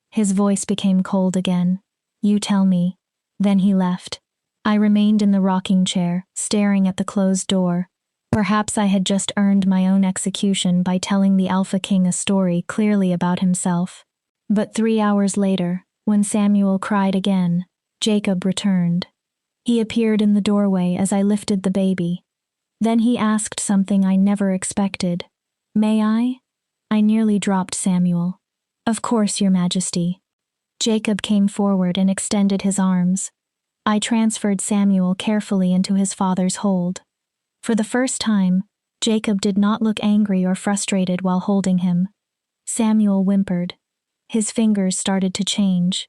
His voice became cold again. You tell me. Then he left. I remained in the rocking chair, staring at the closed door. Perhaps I had just earned my own execution by telling the Alpha King a story clearly about himself. But 3 hours later, when Samuel cried again, Jacob returned. He appeared in the doorway as I lifted the baby. Then he asked something I never expected. May I? I nearly dropped Samuel. Of course, Your Majesty. Jacob came forward and extended his arms. I transferred Samuel carefully into his father's hold. For the first time, Jacob did not look angry or frustrated while holding him. Samuel whimpered. His fingers started to change.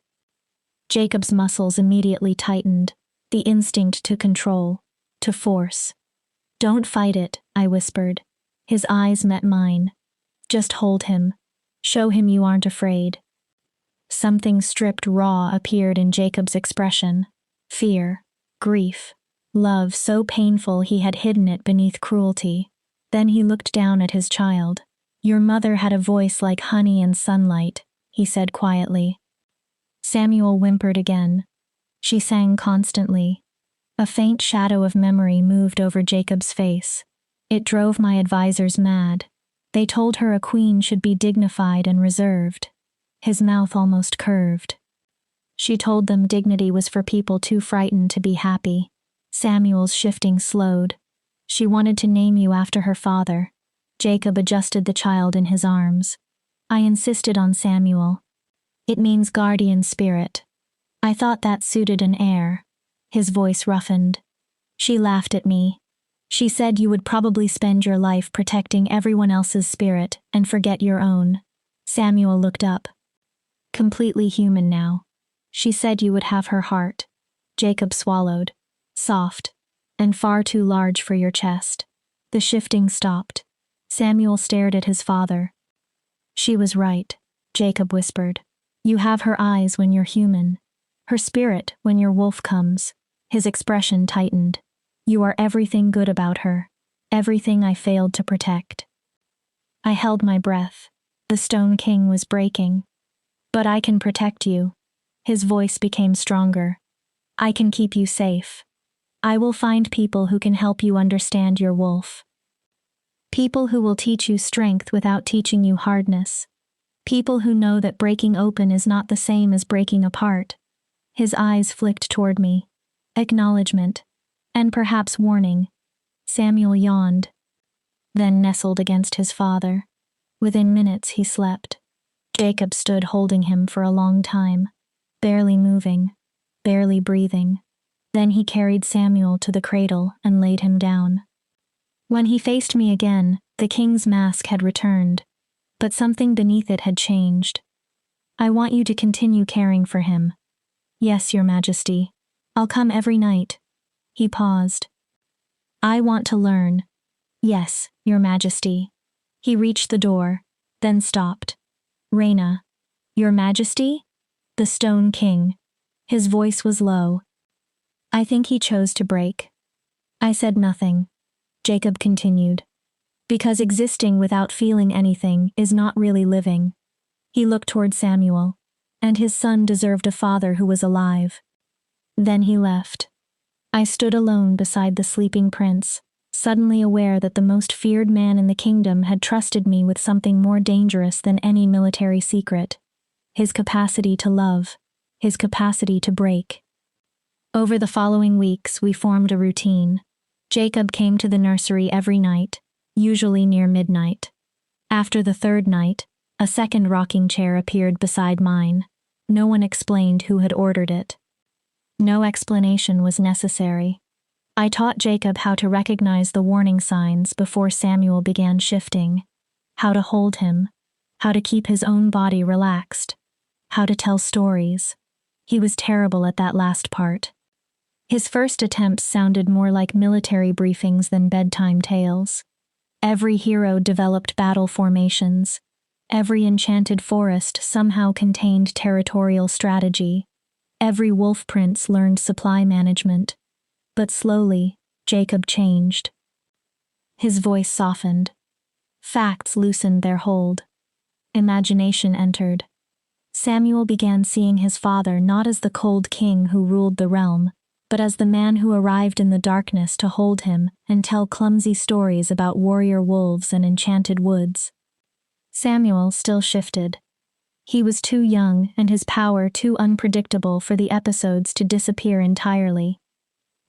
Jacob's muscles immediately tightened, the instinct to control, to force. Don't fight it, I whispered. His eyes met mine. Just hold him. Show him you aren't afraid. Something stripped raw appeared in Jacob's expression. Fear, grief, love so painful he had hidden it beneath cruelty. Then he looked down at his child. Your mother had a voice like honey and sunlight, he said quietly. Samuel whimpered again. She sang constantly. A faint shadow of memory moved over Jacob's face. It drove my advisors mad. They told her a queen should be dignified and reserved. His mouth almost curved. She told them dignity was for people too frightened to be happy. Samuel's shifting slowed. She wanted to name you after her father. Jacob adjusted the child in his arms. I insisted on Samuel. It means guardian spirit. I thought that suited an heir. His voice roughened. She laughed at me. She said you would probably spend your life protecting everyone else's spirit and forget your own. Samuel looked up. Completely human now. She said you would have her heart. Jacob swallowed. Soft. And far too large for your chest. The shifting stopped. Samuel stared at his father. She was right, Jacob whispered. You have her eyes when you're human. Her spirit when your wolf comes. His expression tightened. You are everything good about her. Everything I failed to protect. I held my breath. The Stone King was breaking. But I can protect you. His voice became stronger. I can keep you safe. I will find people who can help you understand your wolf. People who will teach you strength without teaching you hardness. People who know that breaking open is not the same as breaking apart. His eyes flicked toward me. Acknowledgement. And perhaps warning. Samuel yawned. Then nestled against his father. Within minutes he slept. Jacob stood holding him for a long time. Barely moving. Barely breathing. Then he carried Samuel to the cradle and laid him down. When he faced me again, the king's mask had returned, but something beneath it had changed. I want you to continue caring for him. Yes, Your Majesty. I'll come every night. He paused. I want to learn. Yes, Your Majesty. He reached the door, then stopped. Reina. Your Majesty? The Stone King. His voice was low. I think he chose to break. I said nothing. Jacob continued. Because existing without feeling anything is not really living. He looked toward Samuel, and his son deserved a father who was alive. Then he left. I stood alone beside the sleeping prince, suddenly aware that the most feared man in the kingdom had trusted me with something more dangerous than any military secret. His capacity to love, his capacity to break. Over the following weeks, we formed a routine. Jacob came to the nursery every night, usually near midnight. After the third night, a second rocking chair appeared beside mine. No one explained who had ordered it. No explanation was necessary. I taught Jacob how to recognize the warning signs before Samuel began shifting, how to hold him, how to keep his own body relaxed, how to tell stories. He was terrible at that last part. His first attempts sounded more like military briefings than bedtime tales. Every hero developed battle formations. Every enchanted forest somehow contained territorial strategy. Every wolf prince learned supply management. But slowly, Jacob changed. His voice softened. Facts loosened their hold. Imagination entered. Samuel began seeing his father not as the cold king who ruled the realm, but as the man who arrived in the darkness to hold him and tell clumsy stories about warrior wolves and enchanted woods. Samuel still shifted. He was too young and his power too unpredictable for the episodes to disappear entirely.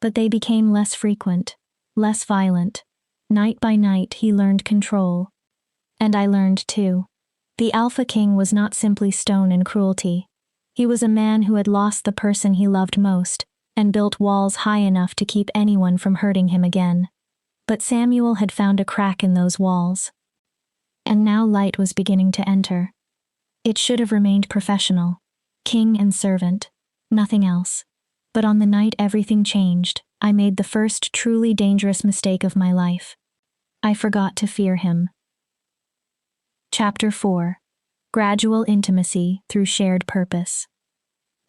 But they became less frequent, less violent. Night by night he learned control. And I learned too. The Alpha King was not simply stone and cruelty. He was a man who had lost the person he loved most, and built walls high enough to keep anyone from hurting him again. But Samuel had found a crack in those walls. And now light was beginning to enter. It should have remained professional. King and servant. Nothing else. But on the night everything changed, I made the first truly dangerous mistake of my life. I forgot to fear him. Chapter 4. Gradual Intimacy Through Shared Purpose.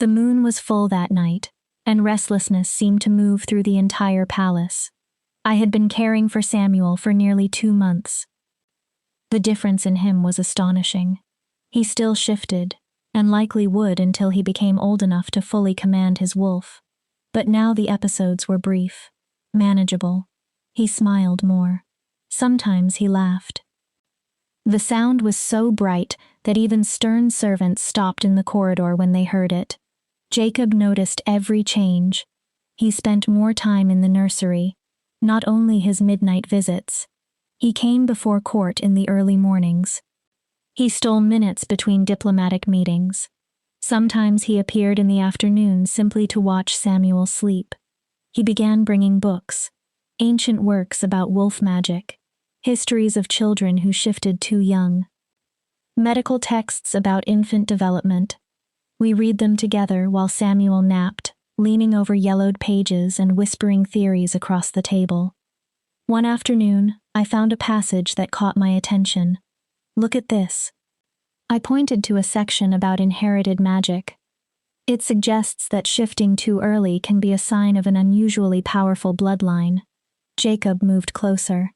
The moon was full that night, and restlessness seemed to move through the entire palace. I had been caring for Samuel for nearly 2 months. The difference in him was astonishing. He still shifted, and likely would until he became old enough to fully command his wolf. But now the episodes were brief, manageable. He smiled more. Sometimes he laughed. The sound was so bright that even stern servants stopped in the corridor when they heard it. Jacob noticed every change. He spent more time in the nursery, not only his midnight visits. He came before court in the early mornings. He stole minutes between diplomatic meetings. Sometimes he appeared in the afternoon simply to watch Samuel sleep. He began bringing books, ancient works about wolf magic, histories of children who shifted too young, medical texts about infant development. We read them together while Samuel napped, leaning over yellowed pages and whispering theories across the table. One afternoon, I found a passage that caught my attention. Look at this. I pointed to a section about inherited magic. It suggests that shifting too early can be a sign of an unusually powerful bloodline. Jacob moved closer.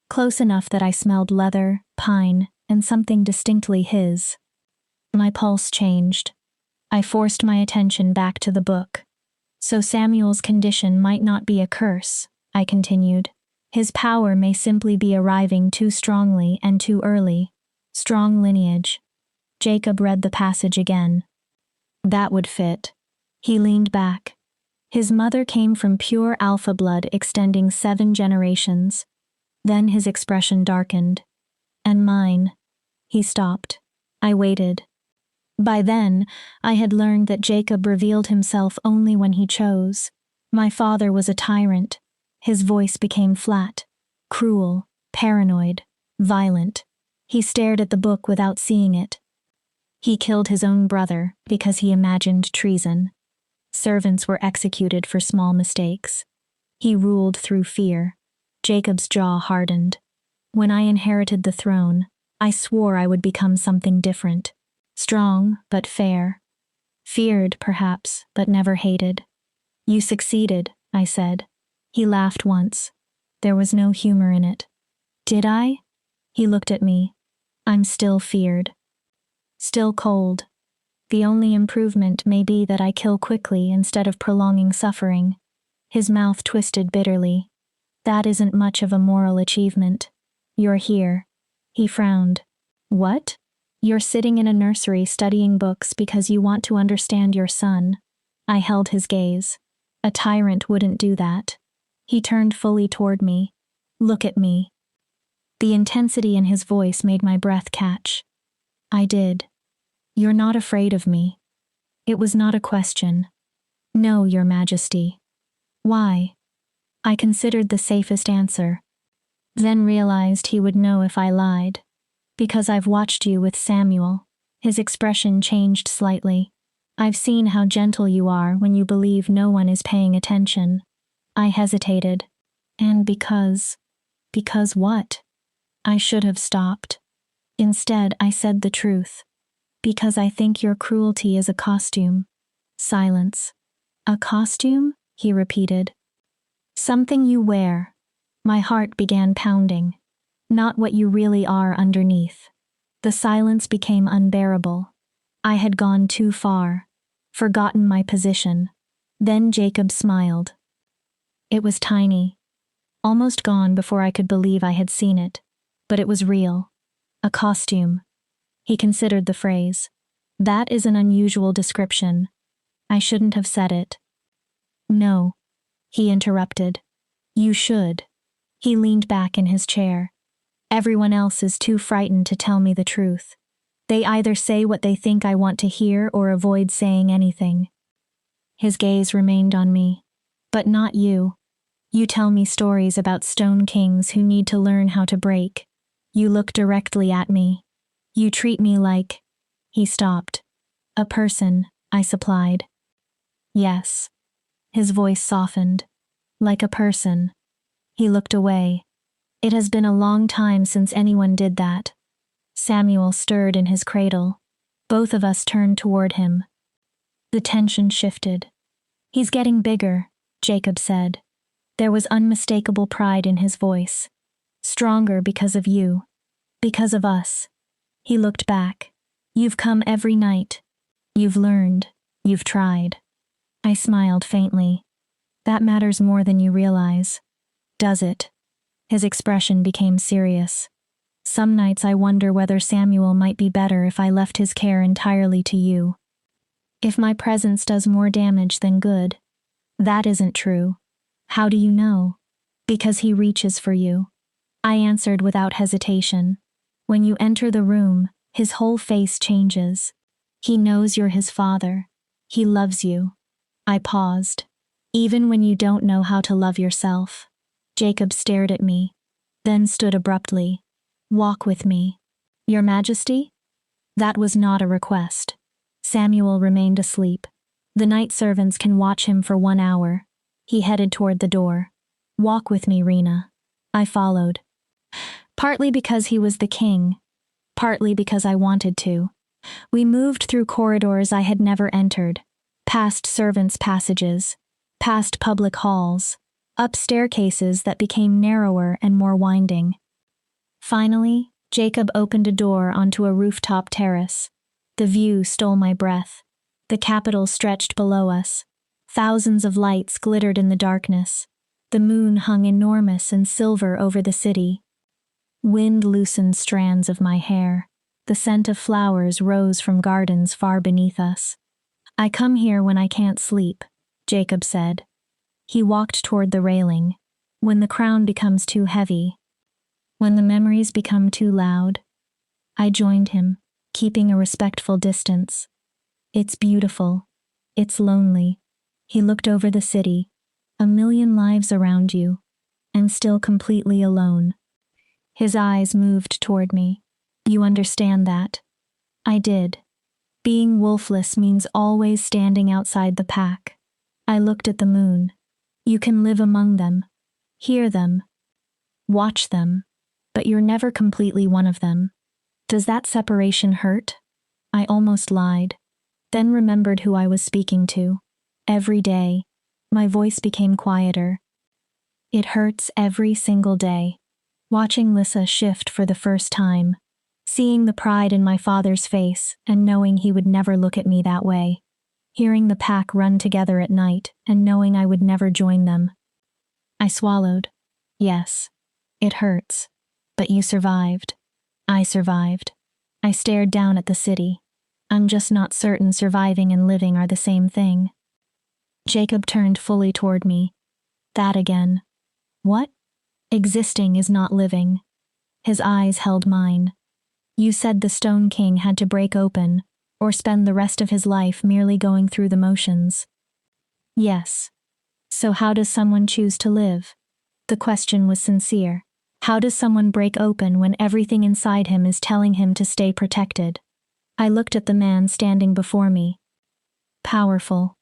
Close enough that I smelled leather, pine, and something distinctly his. My pulse changed. I forced my attention back to the book. So Samuel's condition might not be a curse, I continued. His power may simply be arriving too strongly and too early. Strong lineage. Jacob read the passage again. That would fit. He leaned back. His mother came from pure alpha blood extending 7 generations. Then his expression darkened. And mine. He stopped. I waited. By then, I had learned that Jacob revealed himself only when he chose. My father was a tyrant. His voice became flat, cruel, paranoid, violent. He stared at the book without seeing it. He killed his own brother because he imagined treason. Servants were executed for small mistakes. He ruled through fear. Jacob's jaw hardened. When I inherited the throne, I swore I would become something different. Strong, but fair. Feared, perhaps, but never hated. You succeeded, I said. He laughed once. There was no humor in it. Did I? He looked at me. I'm still feared. Still cold. The only improvement may be that I kill quickly instead of prolonging suffering. His mouth twisted bitterly. That isn't much of a moral achievement. You're here. He frowned. What? You're sitting in a nursery studying books because you want to understand your son. I held his gaze. A tyrant wouldn't do that. He turned fully toward me. Look at me. The intensity in his voice made my breath catch. I did. You're not afraid of me. It was not a question. No, Your Majesty. Why? I considered the safest answer. Then realized he would know if I lied. Because I've watched you with Samuel. His expression changed slightly. I've seen how gentle you are when you believe no one is paying attention. I hesitated. And because what? I should have stopped. Instead, I said the truth. Because I think your cruelty is a costume. Silence. A costume? He repeated. Something you wear. My heart began pounding. Not what you really are underneath. The silence became unbearable. I had gone too far. Forgotten my position. Then Jacob smiled. It was tiny. Almost gone before I could believe I had seen it. But it was real. A costume. He considered the phrase. That is an unusual description. I shouldn't have said it. No. He interrupted. You should. He leaned back in his chair. Everyone else is too frightened to tell me the truth. They either say what they think I want to hear or avoid saying anything. His gaze remained on me. But not you. You tell me stories about stone kings who need to learn how to break. You look directly at me. You treat me like... He stopped. A person, I supplied. Yes. His voice softened. Like a person. He looked away. It has been a long time since anyone did that. Samuel stirred in his cradle. Both of us turned toward him. The tension shifted. He's getting bigger, Jacob said. There was unmistakable pride in his voice. Stronger because of you. Because of us. He looked back. You've come every night. You've learned. You've tried. I smiled faintly. That matters more than you realize. Does it? His expression became serious. Some nights I wonder whether Samuel might be better if I left his care entirely to you. If my presence does more damage than good. That isn't true. How do you know? Because he reaches for you. I answered without hesitation. When you enter the room, his whole face changes. He knows you're his father. He loves you. I paused. Even when you don't know how to love yourself. Jacob stared at me, then stood abruptly. Walk with me. Your Majesty? That was not a request. Samuel remained asleep. The night servants can watch him for 1 hour. He headed toward the door. Walk with me, Rena. I followed. Partly because he was the king. Partly because I wanted to. We moved through corridors I had never entered. Past servants' passages. Past public halls. Up staircases that became narrower and more winding. Finally, Jacob opened a door onto a rooftop terrace. The view stole my breath. The capital stretched below us. Thousands of lights glittered in the darkness. The moon hung enormous and silver over the city. Wind loosened strands of my hair. The scent of flowers rose from gardens far beneath us. I come here when I can't sleep, Jacob said. He walked toward the railing. When the crown becomes too heavy. When the memories become too loud. I joined him, keeping a respectful distance. It's beautiful. It's lonely. He looked over the city. 1,000,000 lives around you. And still completely alone. His eyes moved toward me. You understand that? I did. Being wolfless means always standing outside the pack. I looked at the moon. You can live among them. Hear them. Watch them. But you're never completely one of them. Does that separation hurt? I almost lied. Then remembered who I was speaking to. Every day. My voice became quieter. It hurts every single day. Watching Lissa shift for the first time. Seeing the pride in my father's face and knowing he would never look at me that way. Hearing the pack run together at night and knowing I would never join them. I swallowed. Yes. It hurts. But you survived. I survived. I stared down at the city. I'm just not certain surviving and living are the same thing. Jacob turned fully toward me. That again. What? Existing is not living. His eyes held mine. You said the Stone King had to break open, or spend the rest of his life merely going through the motions. Yes. So how does someone choose to live? The question was sincere. How does someone break open when everything inside him is telling him to stay protected? I looked at the man standing before me. Powerful.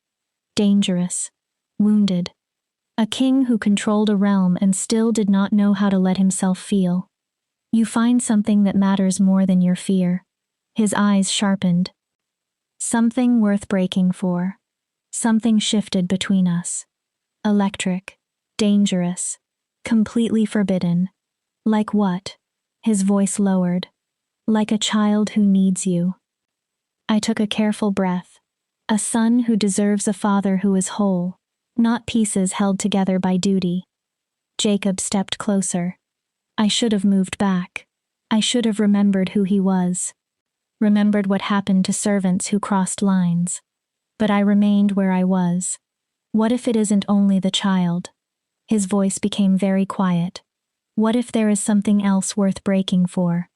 Dangerous. Wounded. A king who controlled a realm and still did not know how to let himself feel. You find something that matters more than your fear. His eyes sharpened. Something worth breaking for. Something shifted between us. Electric. Dangerous. Completely forbidden. Like what? His voice lowered. Like a child who needs you. I took a careful breath. A son who deserves a father who is whole, not pieces held together by duty. Jacob stepped closer. I should have moved back. I should have remembered who he was. Remembered what happened to servants who crossed lines. But I remained where I was. What if it isn't only the child? His voice became very quiet. What if there is something else worth breaking for?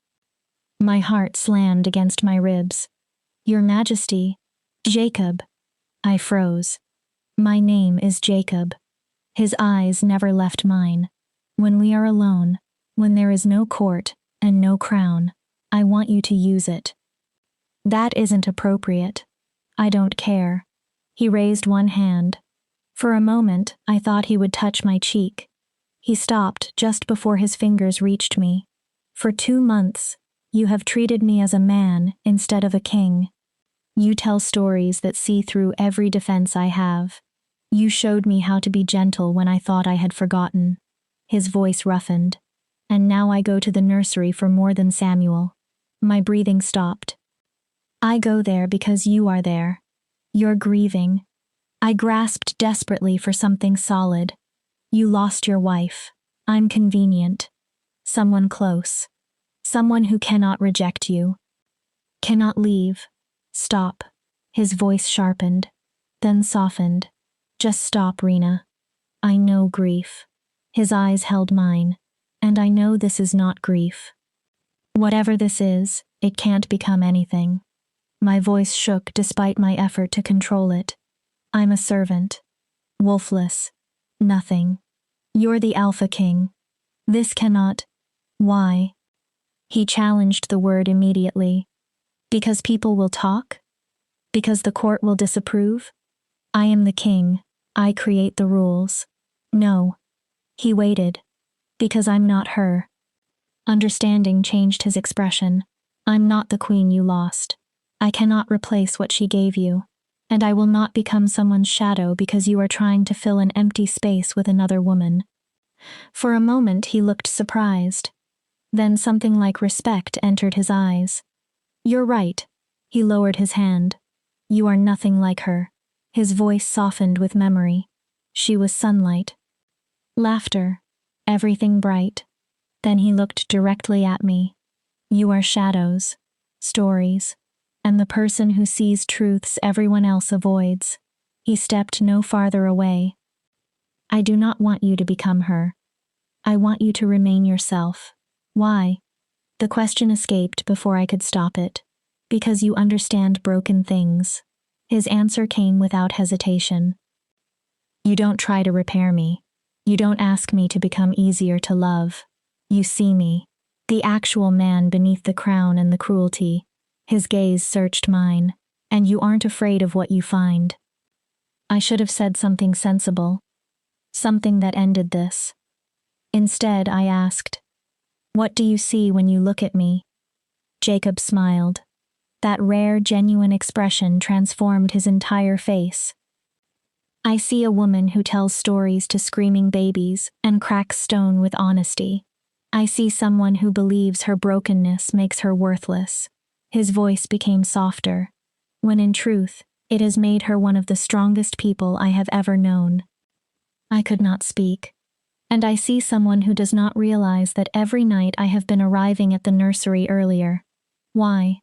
My heart slammed against my ribs. Your Majesty, Jacob. I froze. My name is Jacob. His eyes never left mine. When we are alone, when there is no court and no crown, I want you to use it. That isn't appropriate. I don't care. He raised one hand. For a moment, I thought he would touch my cheek. He stopped just before his fingers reached me. For 2 months, you have treated me as a man instead of a king. You tell stories that see through every defense I have. You showed me how to be gentle when I thought I had forgotten. His voice roughened. And now I go to the nursery for more than Samuel. My breathing stopped. I go there because you are there. You're grieving. I grasped desperately for something solid. You lost your wife. I'm convenient. Someone close. Someone who cannot reject you. Cannot leave. Stop. His voice sharpened, then softened. Just stop, Rena. I know grief. His eyes held mine, and I know this is not grief. Whatever this is, it can't become anything. My voice shook despite my effort to control it. I'm a servant. Wolfless. Nothing. You're the Alpha King. This cannot. Why? He challenged the word immediately. Because people will talk? Because the court will disapprove? I am the king. I create the rules. No. He waited. Because I'm not her. Understanding changed his expression. I'm not the queen you lost. I cannot replace what she gave you. And I will not become someone's shadow because you are trying to fill an empty space with another woman. For a moment he looked surprised. Then something like respect entered his eyes. You're right. He lowered his hand. You are nothing like her. His voice softened with memory. She was sunlight. Laughter. Everything bright. Then he looked directly at me. You are shadows. Stories. And the person who sees truths everyone else avoids. He stepped no farther away. I do not want you to become her. I want you to remain yourself. Why? The question escaped before I could stop it. Because you understand broken things. His answer came without hesitation. You don't try to repair me. You don't ask me to become easier to love. You see me, the actual man beneath the crown and the cruelty. His gaze searched mine, and you aren't afraid of what you find. I should have said something sensible. Something that ended this. Instead, I asked, what do you see when you look at me? Jacob smiled. That rare, genuine expression transformed his entire face. I see a woman who tells stories to screaming babies and cracks stone with honesty. I see someone who believes her brokenness makes her worthless. His voice became softer, when in truth, it has made her one of the strongest people I have ever known. I could not speak. And I see someone who does not realize that every night I have been arriving at the nursery earlier. Why?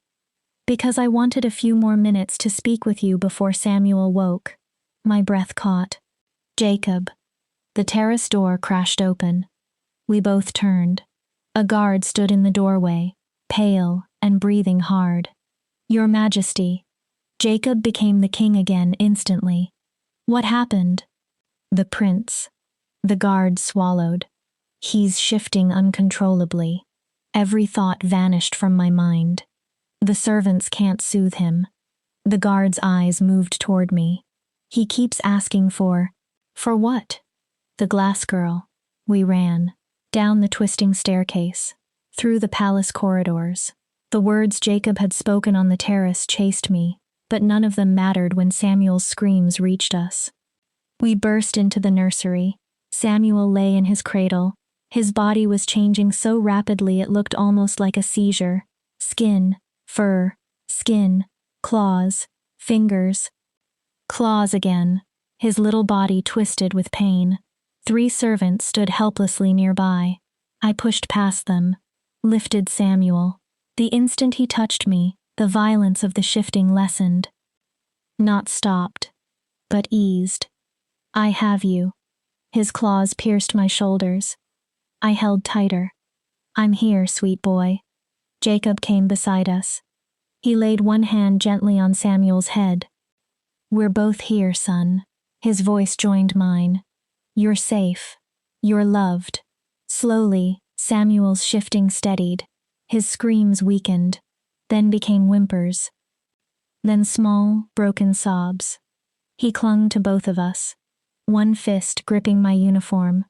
Because I wanted a few more minutes to speak with you before Samuel woke. My breath caught. Jacob. The terrace door crashed open. We both turned. A guard stood in the doorway, pale and breathing hard. Your Majesty. Jacob became the king again instantly. What happened? The prince. The guard swallowed. He's shifting uncontrollably. Every thought vanished from my mind. The servants can't soothe him. The guard's eyes moved toward me. He keeps asking for what? The glass girl. We ran. Down the twisting staircase. Through the palace corridors. The words Jacob had spoken on the terrace chased me, but none of them mattered when Samuel's screams reached us. We burst into the nursery. Samuel lay in his cradle. His body was changing so rapidly it looked almost like a seizure. Skin, fur, skin, claws, fingers. Claws again. His little body twisted with pain. 3 servants stood helplessly nearby. I pushed past them, lifted Samuel. The instant he touched me, the violence of the shifting lessened. Not stopped, but eased. I have you. His claws pierced my shoulders. I held tighter. I'm here, sweet boy. Jacob came beside us. He laid one hand gently on Samuel's head. We're both here, son. His voice joined mine. You're safe. You're loved. Slowly, Samuel's shifting steadied. His screams weakened, then became whimpers. Then small, broken sobs. He clung to both of us. One fist gripping my uniform,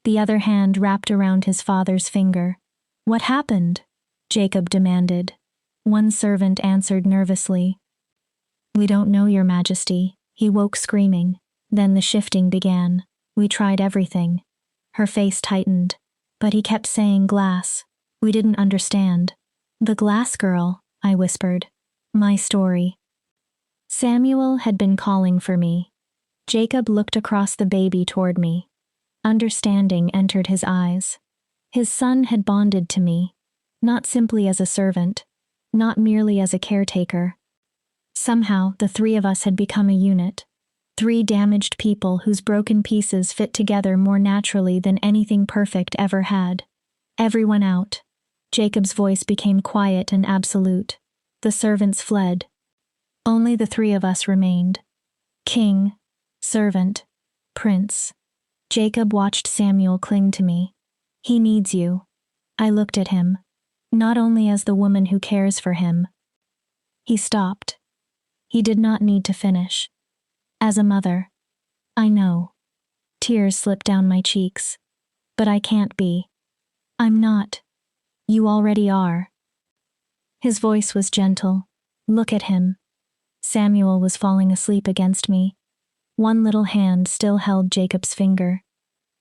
the other hand wrapped around his father's finger. What happened? Jacob demanded. One servant answered nervously. We don't know, Your Majesty. He woke screaming. Then the shifting began. We tried everything. Her face tightened. But he kept saying glass. We didn't understand. The glass girl, I whispered. My story. Samuel had been calling for me. Jacob looked across the baby toward me. Understanding entered his eyes. His son had bonded to me, not simply as a servant, not merely as a caretaker. Somehow, the 3 of us had become a unit. 3 damaged people whose broken pieces fit together more naturally than anything perfect ever had. Everyone out. Jacob's voice became quiet and absolute. The servants fled. Only the 3 of us remained. King, servant, prince. Jacob watched Samuel cling to me. He needs you. I looked at him, not only as the woman who cares for him. He stopped. He did not need to finish. As a mother. I know. Tears slipped down my cheeks. But I can't be. I'm not. You already are. His voice was gentle. Look at him. Samuel was falling asleep against me. One little hand still held Jacob's finger.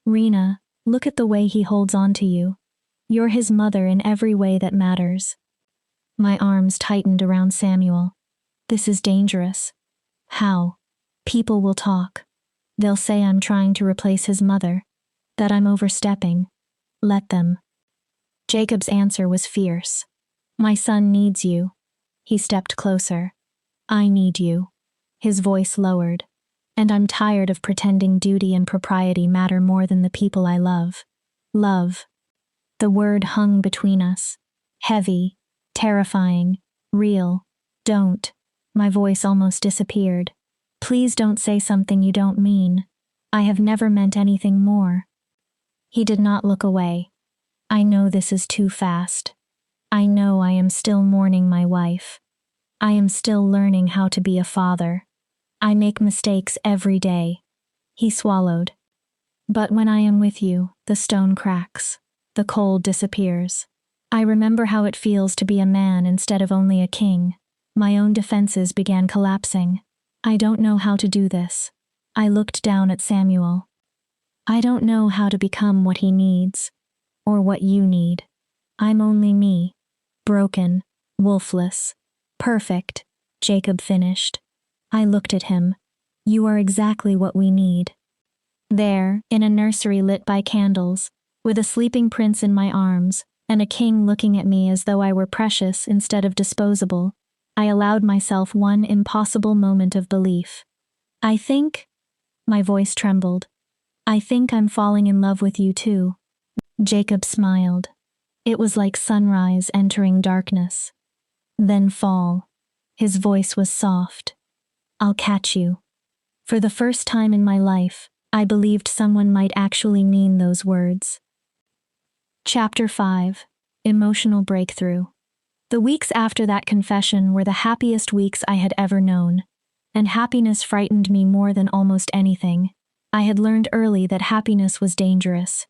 Rena, look at the way he holds on to you. You're his mother in every way that matters. My arms tightened around Samuel. This is dangerous. How? People will talk. They'll say I'm trying to replace his mother, that I'm overstepping. Let them. Jacob's answer was fierce. My son needs you. He stepped closer. I need you. His voice lowered. And I'm tired of pretending duty and propriety matter more than the people I love. Love. The word hung between us. Heavy, terrifying, real. Don't. My voice almost disappeared. Please don't say something you don't mean. I have never meant anything more. He did not look away. I know this is too fast. I know I am still mourning my wife. I am still learning how to be a father. I make mistakes every day. He swallowed. But when I am with you, the stone cracks. The cold disappears. I remember how it feels to be a man instead of only a king. My own defenses began collapsing. I don't know how to do this. I looked down at Samuel. I don't know how to become what he needs, or what you need. I'm only me. Broken, wolfless, perfect, Jacob finished. I looked at him. You are exactly what we need. There, in a nursery lit by candles, with a sleeping prince in my arms, and a king looking at me as though I were precious instead of disposable, I allowed myself one impossible moment of belief. I think, my voice trembled, I think I'm falling in love with you too. Jacob smiled. It was like sunrise entering darkness. Then fall. His voice was soft. I'll catch you. For the first time in my life, I believed someone might actually mean those words. Chapter 5. Emotional Breakthrough. The weeks after that confession were the happiest weeks I had ever known, and happiness frightened me more than almost anything. I had learned early that happiness was dangerous.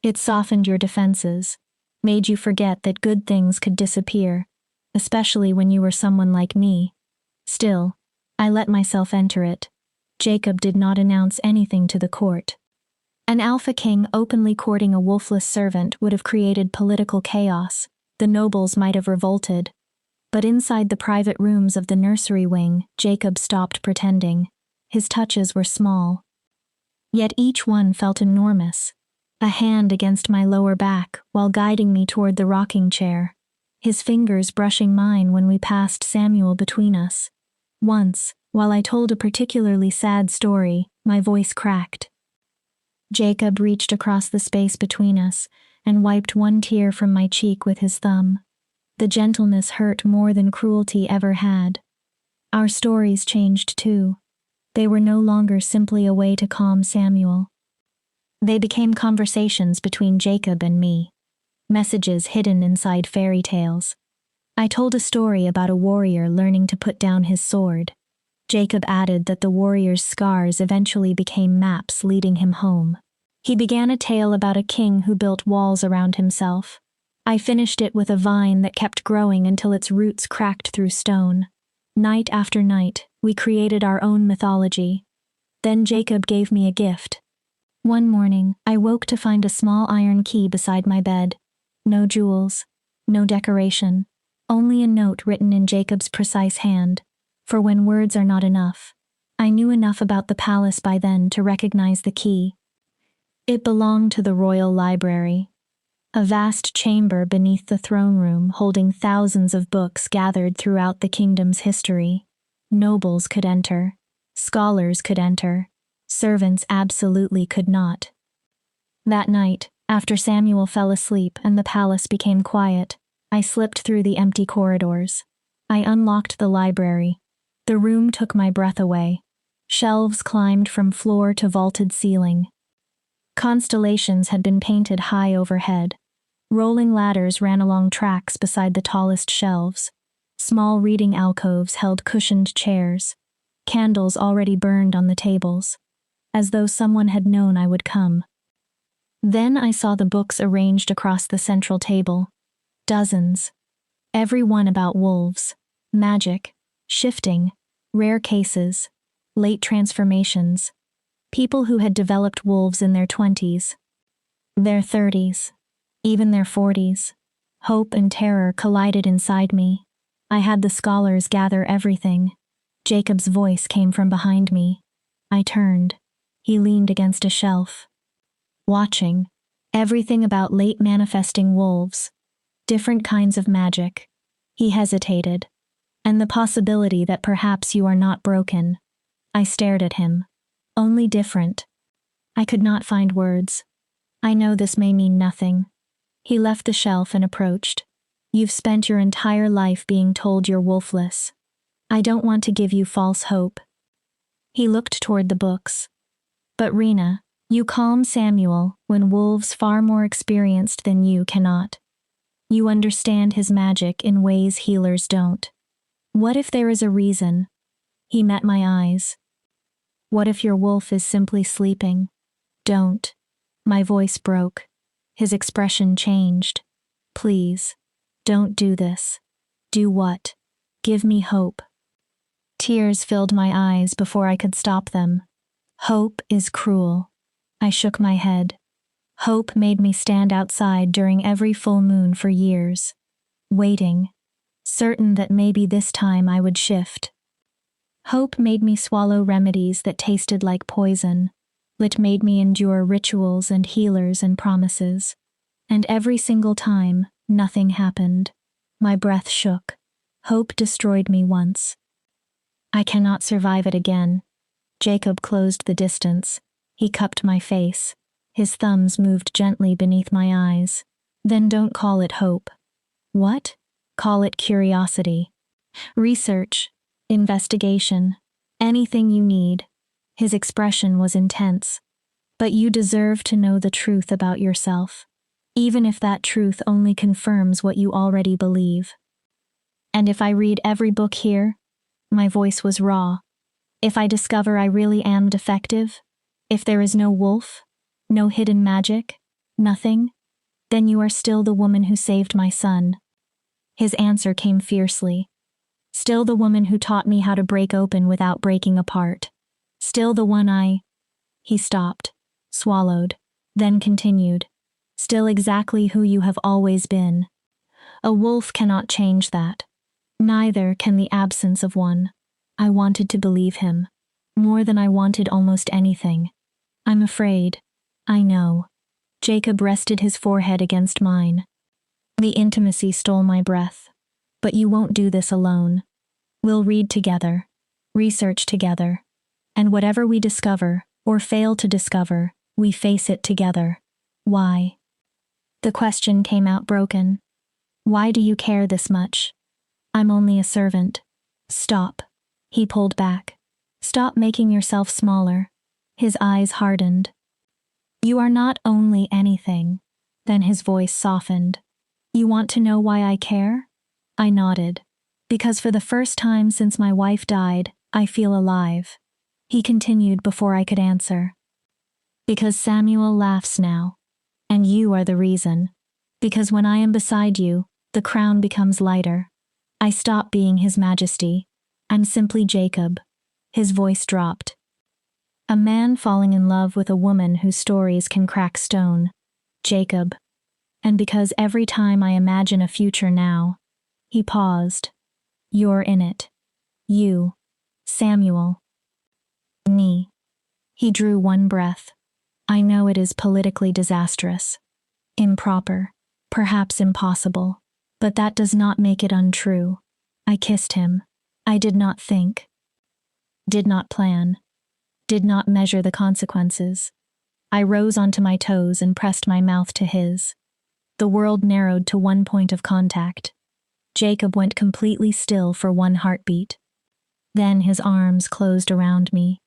It softened your defenses, made you forget that good things could disappear, especially when you were someone like me. Still, I let myself enter it. Jacob did not announce anything to the court. An alpha king openly courting a wolfless servant would have created political chaos. The nobles might have revolted. But inside the private rooms of the nursery wing, Jacob stopped pretending. His touches were small. Yet each one felt enormous. A hand against my lower back while guiding me toward the rocking chair. His fingers brushing mine when we passed Samuel between us. Once, while I told a particularly sad story, my voice cracked. Jacob reached across the space between us and wiped one tear from my cheek with his thumb. The gentleness hurt more than cruelty ever had. Our stories changed too. They were no longer simply a way to calm Samuel. They became conversations between Jacob and me, messages hidden inside fairy tales. I told a story about a warrior learning to put down his sword. Jacob added that the warrior's scars eventually became maps leading him home. He began a tale about a king who built walls around himself. I finished it with a vine that kept growing until its roots cracked through stone. Night after night, we created our own mythology. Then Jacob gave me a gift. One morning, I woke to find a small iron key beside my bed. No jewels, no decoration, only a note written in Jacob's precise hand. For when words are not enough, I knew enough about the palace by then to recognize the key. It belonged to the royal library, a vast chamber beneath the throne room holding thousands of books gathered throughout the kingdom's history. Nobles could enter, scholars could enter, servants absolutely could not. That night, after Samuel fell asleep and the palace became quiet, I slipped through the empty corridors. I unlocked the library. The room took my breath away. Shelves climbed from floor to vaulted ceiling. Constellations had been painted high overhead. Rolling ladders ran along tracks beside the tallest shelves. Small reading alcoves held cushioned chairs. Candles already burned on the tables, as though someone had known I would come. Then I saw the books arranged across the central table. Dozens. Every one about wolves, magic, shifting, rare cases, late transformations. People who had developed wolves in their 20s, their 30s, even their 40s. Hope and terror collided inside me. I had the scholars gather everything. Jacob's voice came from behind me. I turned. He leaned against a shelf. Watching. Everything about late manifesting wolves. Different kinds of magic. He hesitated. And the possibility that perhaps you are not broken. I stared at him. Only different. I could not find words. I know this may mean nothing. He left the shelf and approached. You've spent your entire life being told you're wolfless. I don't want to give you false hope. He looked toward the books. But Rena, you calm Samuel when wolves far more experienced than you cannot. You understand his magic in ways healers don't. What if there is a reason? He met my eyes. What if your wolf is simply sleeping? Don't. My voice broke. His expression changed. Please, don't do this. Do what? Give me hope. Tears filled my eyes before I could stop them. Hope is cruel. I shook my head. Hope made me stand outside during every full moon for years, waiting, certain that maybe this time I would shift. Hope made me swallow remedies that tasted like poison. It made me endure rituals and healers and promises. And every single time, nothing happened. My breath shook. Hope destroyed me once. I cannot survive it again. Jacob closed the distance. He cupped my face. His thumbs moved gently beneath my eyes. Then don't call it hope. What? Call it curiosity. Research. Investigation. Anything you need. His expression was intense. But you deserve to know the truth about yourself, even if that truth only confirms what you already believe. And if I read every book here, my voice was raw. If I discover I really am defective, if there is no wolf, no hidden magic, nothing, then you are still the woman who saved my son. His answer came fiercely. Still the woman who taught me how to break open without breaking apart. Still the one He stopped, swallowed, then continued. Still exactly who you have always been. A wolf cannot change that. Neither can the absence of one. I wanted to believe him, more than I wanted almost anything. I'm afraid. I know. Jacob rested his forehead against mine. The intimacy stole my breath. But you won't do this alone. We'll read together, research together, and whatever we discover, or fail to discover, we face it together. Why? The question came out broken. Why do you care this much? I'm only a servant. Stop. He pulled back. Stop making yourself smaller. His eyes hardened. You are not only anything. Then his voice softened. You want to know why I care? I nodded. Because for the first time since my wife died, I feel alive. He continued before I could answer. Because Samuel laughs now. And you are the reason. Because when I am beside you, the crown becomes lighter. I stop being His Majesty. I'm simply Jacob. His voice dropped. A man falling in love with a woman whose stories can crack stone. Jacob. And because every time I imagine a future now, he paused. You're in it. You. Samuel. Me. He drew one breath. I know it is politically disastrous. Improper. Perhaps impossible. But that does not make it untrue. I kissed him. I did not think. Did not plan. Did not measure the consequences. I rose onto my toes and pressed my mouth to his. The world narrowed to one point of contact. Jacob went completely still for one heartbeat. Then his arms closed around me.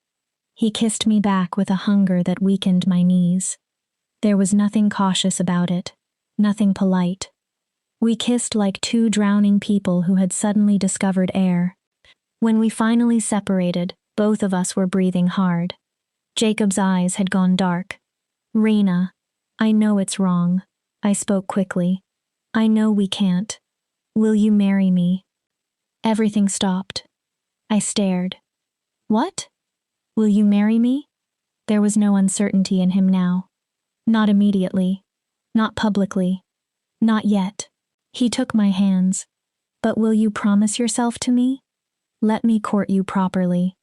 He kissed me back with a hunger that weakened my knees. There was nothing cautious about it, nothing polite. We kissed like two drowning people who had suddenly discovered air. When we finally separated, both of us were breathing hard. Jacob's eyes had gone dark. Raina, I know it's wrong. I spoke quickly. I know we can't. Will you marry me? Everything stopped. I stared. What? Will you marry me? There was no uncertainty in him now. Not immediately. Not publicly. Not yet. He took my hands. But will you promise yourself to me? Let me court you properly.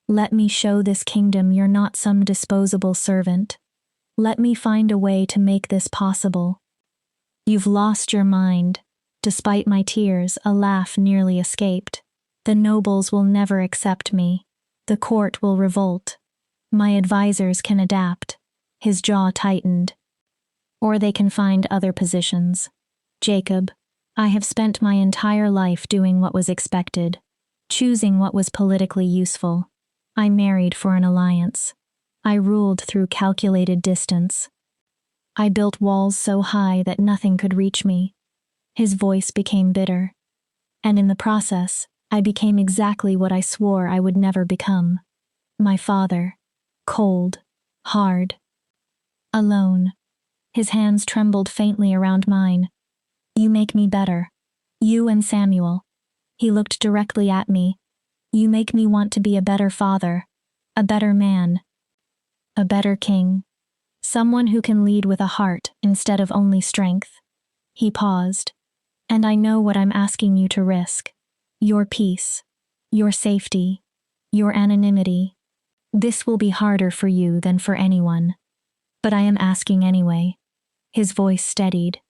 Let me show this kingdom you're not some disposable servant. Let me find a way to make this possible. You've lost your mind. Despite my tears, a laugh nearly escaped. The nobles will never accept me. The court will revolt. My advisors can adapt. His jaw tightened. Or they can find other positions. Jacob, I have spent my entire life doing what was expected, choosing what was politically useful. I married for an alliance. I ruled through calculated distance. I built walls so high that nothing could reach me. His voice became bitter. And in the process, I became exactly what I swore I would never become. My father. Cold. Hard. Alone. His hands trembled faintly around mine. You make me better. You and Samuel. He looked directly at me. You make me want to be a better father. A better man. A better king. Someone who can lead with a heart instead of only strength. He paused. And I know what I'm asking you to risk. Your peace. Your safety. Your anonymity. This will be harder for you than for anyone. But I am asking anyway. His voice steadied.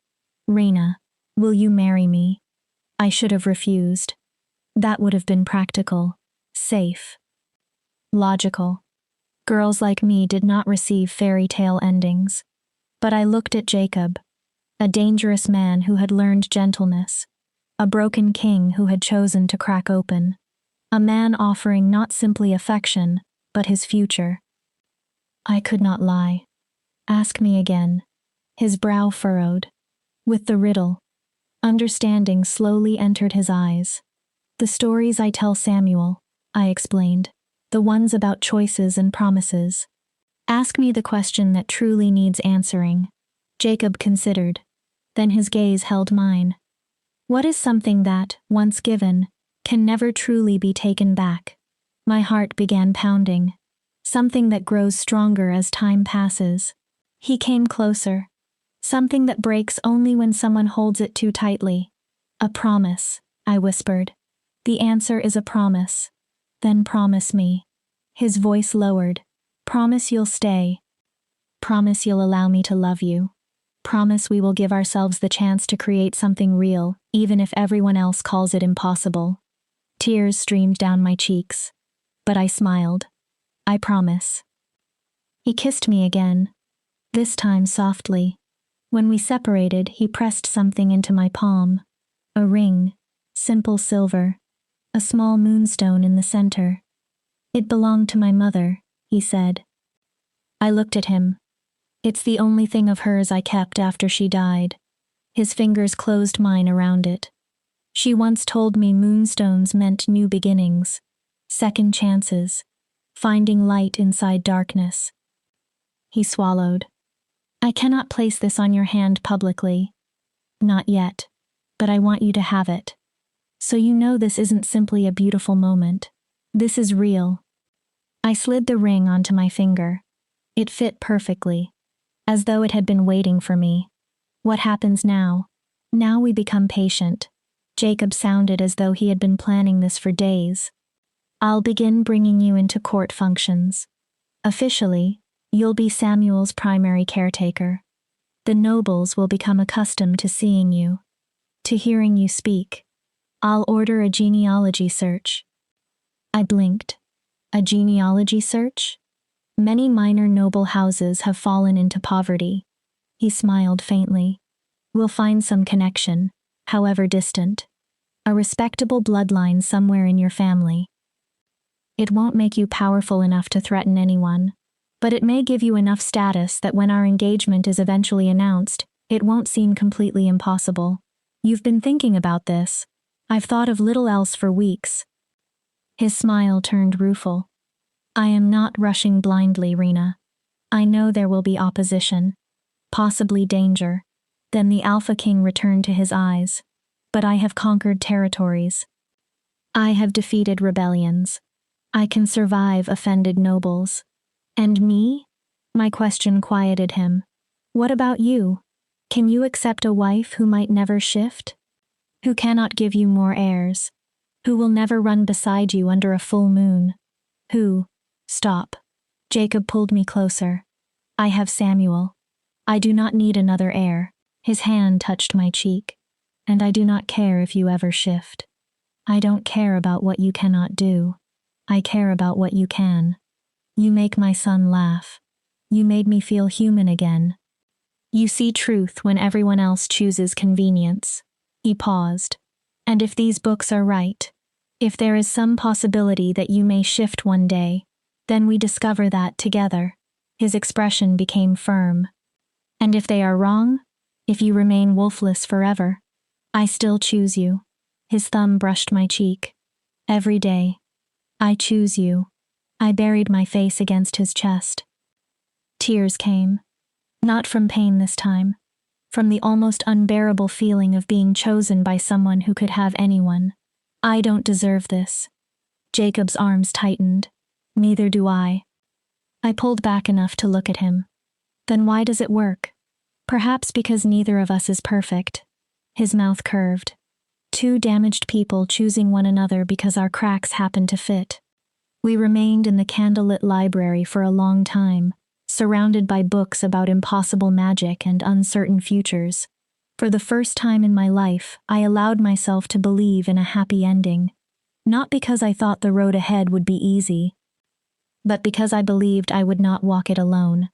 Reina, will you marry me? I should have refused. That would have been practical, safe, logical. Girls like me did not receive fairy tale endings. But I looked at Jacob, a dangerous man who had learned gentleness, a broken king who had chosen to crack open, a man offering not simply affection, but his future. I could not lie. Ask me again. His brow furrowed. With the riddle, understanding slowly entered his eyes. The stories I tell Samuel, I explained, the ones about choices and promises. Ask me the question that truly needs answering. Jacob considered. Then his gaze held mine. What is something that, once given, can never truly be taken back? My heart began pounding. Something that grows stronger as time passes. He came closer. Something that breaks only when someone holds it too tightly. A promise, I whispered. The answer is a promise. Then promise me. His voice lowered. Promise you'll stay. Promise you'll allow me to love you. Promise we will give ourselves the chance to create something real, even if everyone else calls it impossible. Tears streamed down my cheeks. But I smiled. I promise. He kissed me again. This time softly. When we separated, he pressed something into my palm. A ring, simple silver, a small moonstone in the center. It belonged to my mother, he said. I looked at him. It's the only thing of hers I kept after she died. His fingers closed mine around it. She once told me moonstones meant new beginnings, second chances, finding light inside darkness. He swallowed. I cannot place this on your hand publicly. Not yet, but I want you to have it. So you know this isn't simply a beautiful moment. This is real. I slid the ring onto my finger. It fit perfectly, as though it had been waiting for me. What happens now? Now we become patient. Jacob sounded as though he had been planning this for days. I'll begin bringing you into court functions. Officially, you'll be Samuel's primary caretaker. The nobles will become accustomed to seeing you, to hearing you speak. I'll order a genealogy search. I blinked. A genealogy search? Many minor noble houses have fallen into poverty. He smiled faintly. We'll find some connection, however distant. A respectable bloodline somewhere in your family. It won't make you powerful enough to threaten anyone, but it may give you enough status that when our engagement is eventually announced, it won't seem completely impossible. You've been thinking about this. I've thought of little else for weeks. His smile turned rueful. I am not rushing blindly, Reina. I know there will be opposition, possibly danger. Then the Alpha King returned to his eyes. But I have conquered territories. I have defeated rebellions. I can survive offended nobles. And me? My question quieted him. What about you? Can you accept a wife who might never shift? Who cannot give you more heirs? Who will never run beside you under a full moon? Who? Stop. Jacob pulled me closer. I have Samuel. I do not need another heir. His hand touched my cheek. And I do not care if you ever shift. I don't care about what you cannot do. I care about what you can. You make my son laugh. You made me feel human again. You see truth when everyone else chooses convenience. He paused. And if these books are right, if there is some possibility that you may shift one day, then we discover that together. His expression became firm. And if they are wrong, if you remain wolfless forever, I still choose you. His thumb brushed my cheek. Every day. I choose you. I buried my face against his chest. Tears came. Not from pain this time. From the almost unbearable feeling of being chosen by someone who could have anyone. I don't deserve this. Jacob's arms tightened. Neither do I. I pulled back enough to look at him. Then why does it work? Perhaps because neither of us is perfect. His mouth curved. Two damaged people choosing one another because our cracks happened to fit. We remained in the candlelit library for a long time, surrounded by books about impossible magic and uncertain futures. For the first time in my life, I allowed myself to believe in a happy ending. Not because I thought the road ahead would be easy, but because I believed I would not walk it alone.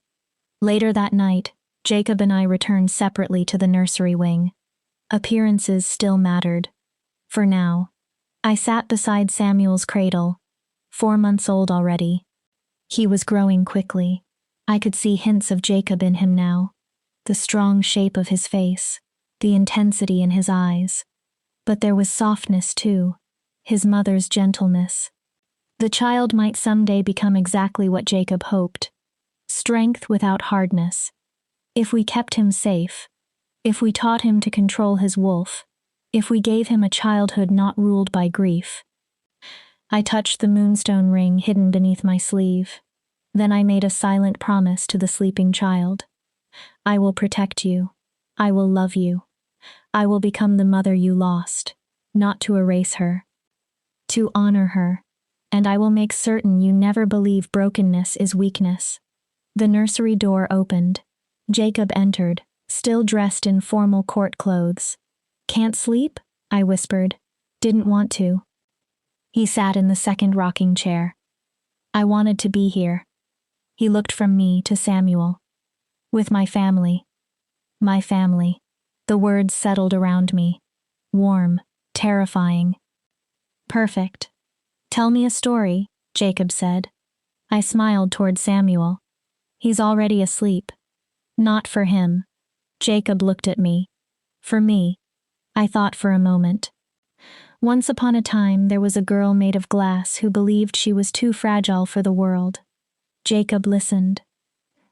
Later that night, Jacob and I returned separately to the nursery wing. Appearances still mattered. For now. I sat beside Samuel's cradle, 4 months old already. He was growing quickly. I could see hints of Jacob in him now. The strong shape of his face, the intensity in his eyes. But there was softness too, his mother's gentleness. The child might someday become exactly what Jacob hoped. Strength without hardness. If we kept him safe, if we taught him to control his wolf, if we gave him a childhood not ruled by grief. I touched the moonstone ring hidden beneath my sleeve. Then I made a silent promise to the sleeping child. I will protect you. I will love you. I will become the mother you lost, not to erase her, to honor her, and I will make certain you never believe brokenness is weakness. The nursery door opened. Jacob entered, still dressed in formal court clothes. "Can't sleep?" I whispered. "Didn't want to." He sat in the second rocking chair. "I wanted to be here." He looked from me to Samuel. "With my family." My family. The words settled around me. Warm, terrifying. "Perfect. Tell me a story," Jacob said. I smiled toward Samuel. "He's already asleep." "Not for him." Jacob looked at me. "For me." I thought for a moment. Once upon a time there was a girl made of glass who believed she was too fragile for the world. Jacob listened.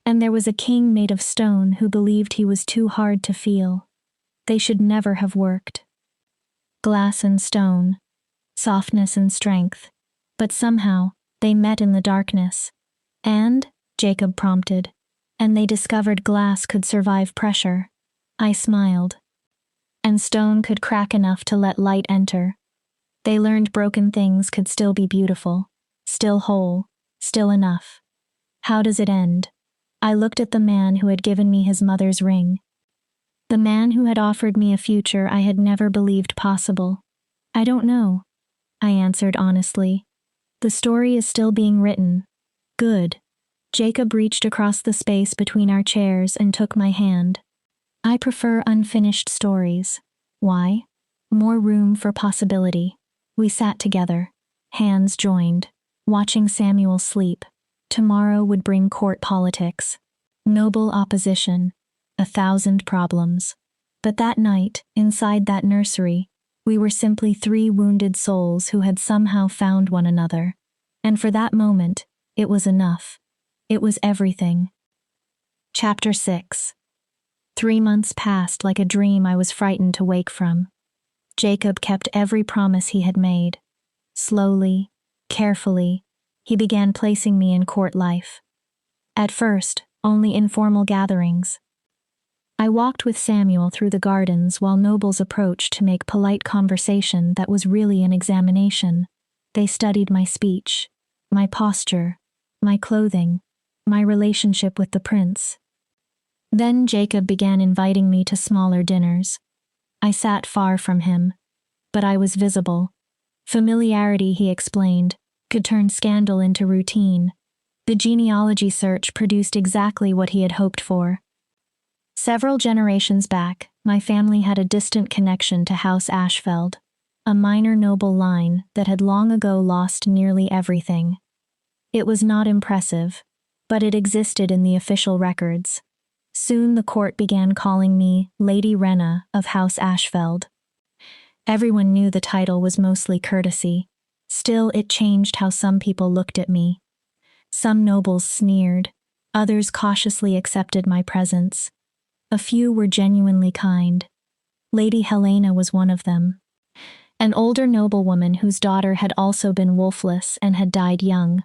And there was a king made of stone who believed he was too hard to feel. They should never have worked. Glass and stone. Softness and strength. But somehow, they met in the darkness. And, Jacob prompted, and they discovered glass could survive pressure. I smiled. And stone could crack enough to let light enter. They learned broken things could still be beautiful, still whole, still enough. How does it end? I looked at the man who had given me his mother's ring. The man who had offered me a future I had never believed possible. "I don't know," I answered honestly. "The story is still being written." "Good." Jacob reached across the space between our chairs and took my hand. "I prefer unfinished stories." "Why?" "More room for possibility." We sat together, hands joined, watching Samuel sleep. Tomorrow would bring court politics, noble opposition, 1,000 problems. But that night, inside that nursery, we were simply 3 wounded souls who had somehow found one another. And for that moment, it was enough. It was everything. Chapter 6. 3 months passed like a dream I was frightened to wake from. Jacob kept every promise he had made. Slowly, carefully, he began placing me in court life. At first, only informal gatherings. I walked with Samuel through the gardens while nobles approached to make polite conversation that was really an examination. They studied my speech, my posture, my clothing, my relationship with the prince. Then Jacob began inviting me to smaller dinners. I sat far from him, but I was visible. Familiarity, he explained, could turn scandal into routine. The genealogy search produced exactly what he had hoped for. Several generations back, my family had a distant connection to House Ashfeld, a minor noble line that had long ago lost nearly everything. It was not impressive, but it existed in the official records. Soon the court began calling me Lady Rena of House Ashfeld. Everyone knew the title was mostly courtesy. Still, it changed how some people looked at me. Some nobles sneered, others cautiously accepted my presence. A few were genuinely kind. Lady Helena was one of them. An older noblewoman whose daughter had also been wolfless and had died young.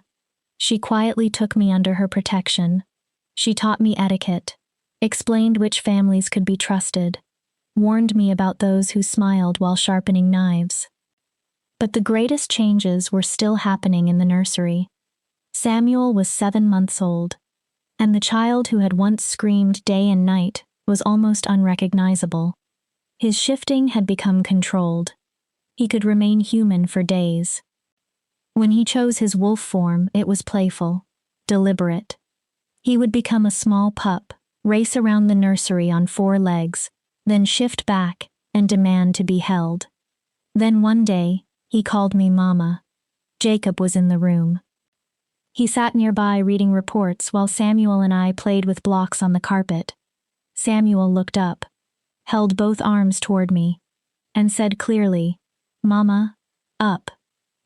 She quietly took me under her protection. She taught me etiquette, explained which families could be trusted, warned me about those who smiled while sharpening knives. But the greatest changes were still happening in the nursery. Samuel was 7 months old, and the child who had once screamed day and night was almost unrecognizable. His shifting had become controlled. He could remain human for days. When he chose his wolf form, it was playful, deliberate. He would become a small pup, race around the nursery on 4 legs, then shift back and demand to be held. Then one day, he called me Mama. Jacob was in the room. He sat nearby reading reports while Samuel and I played with blocks on the carpet. Samuel looked up, held both arms toward me, and said clearly, "Mama, up."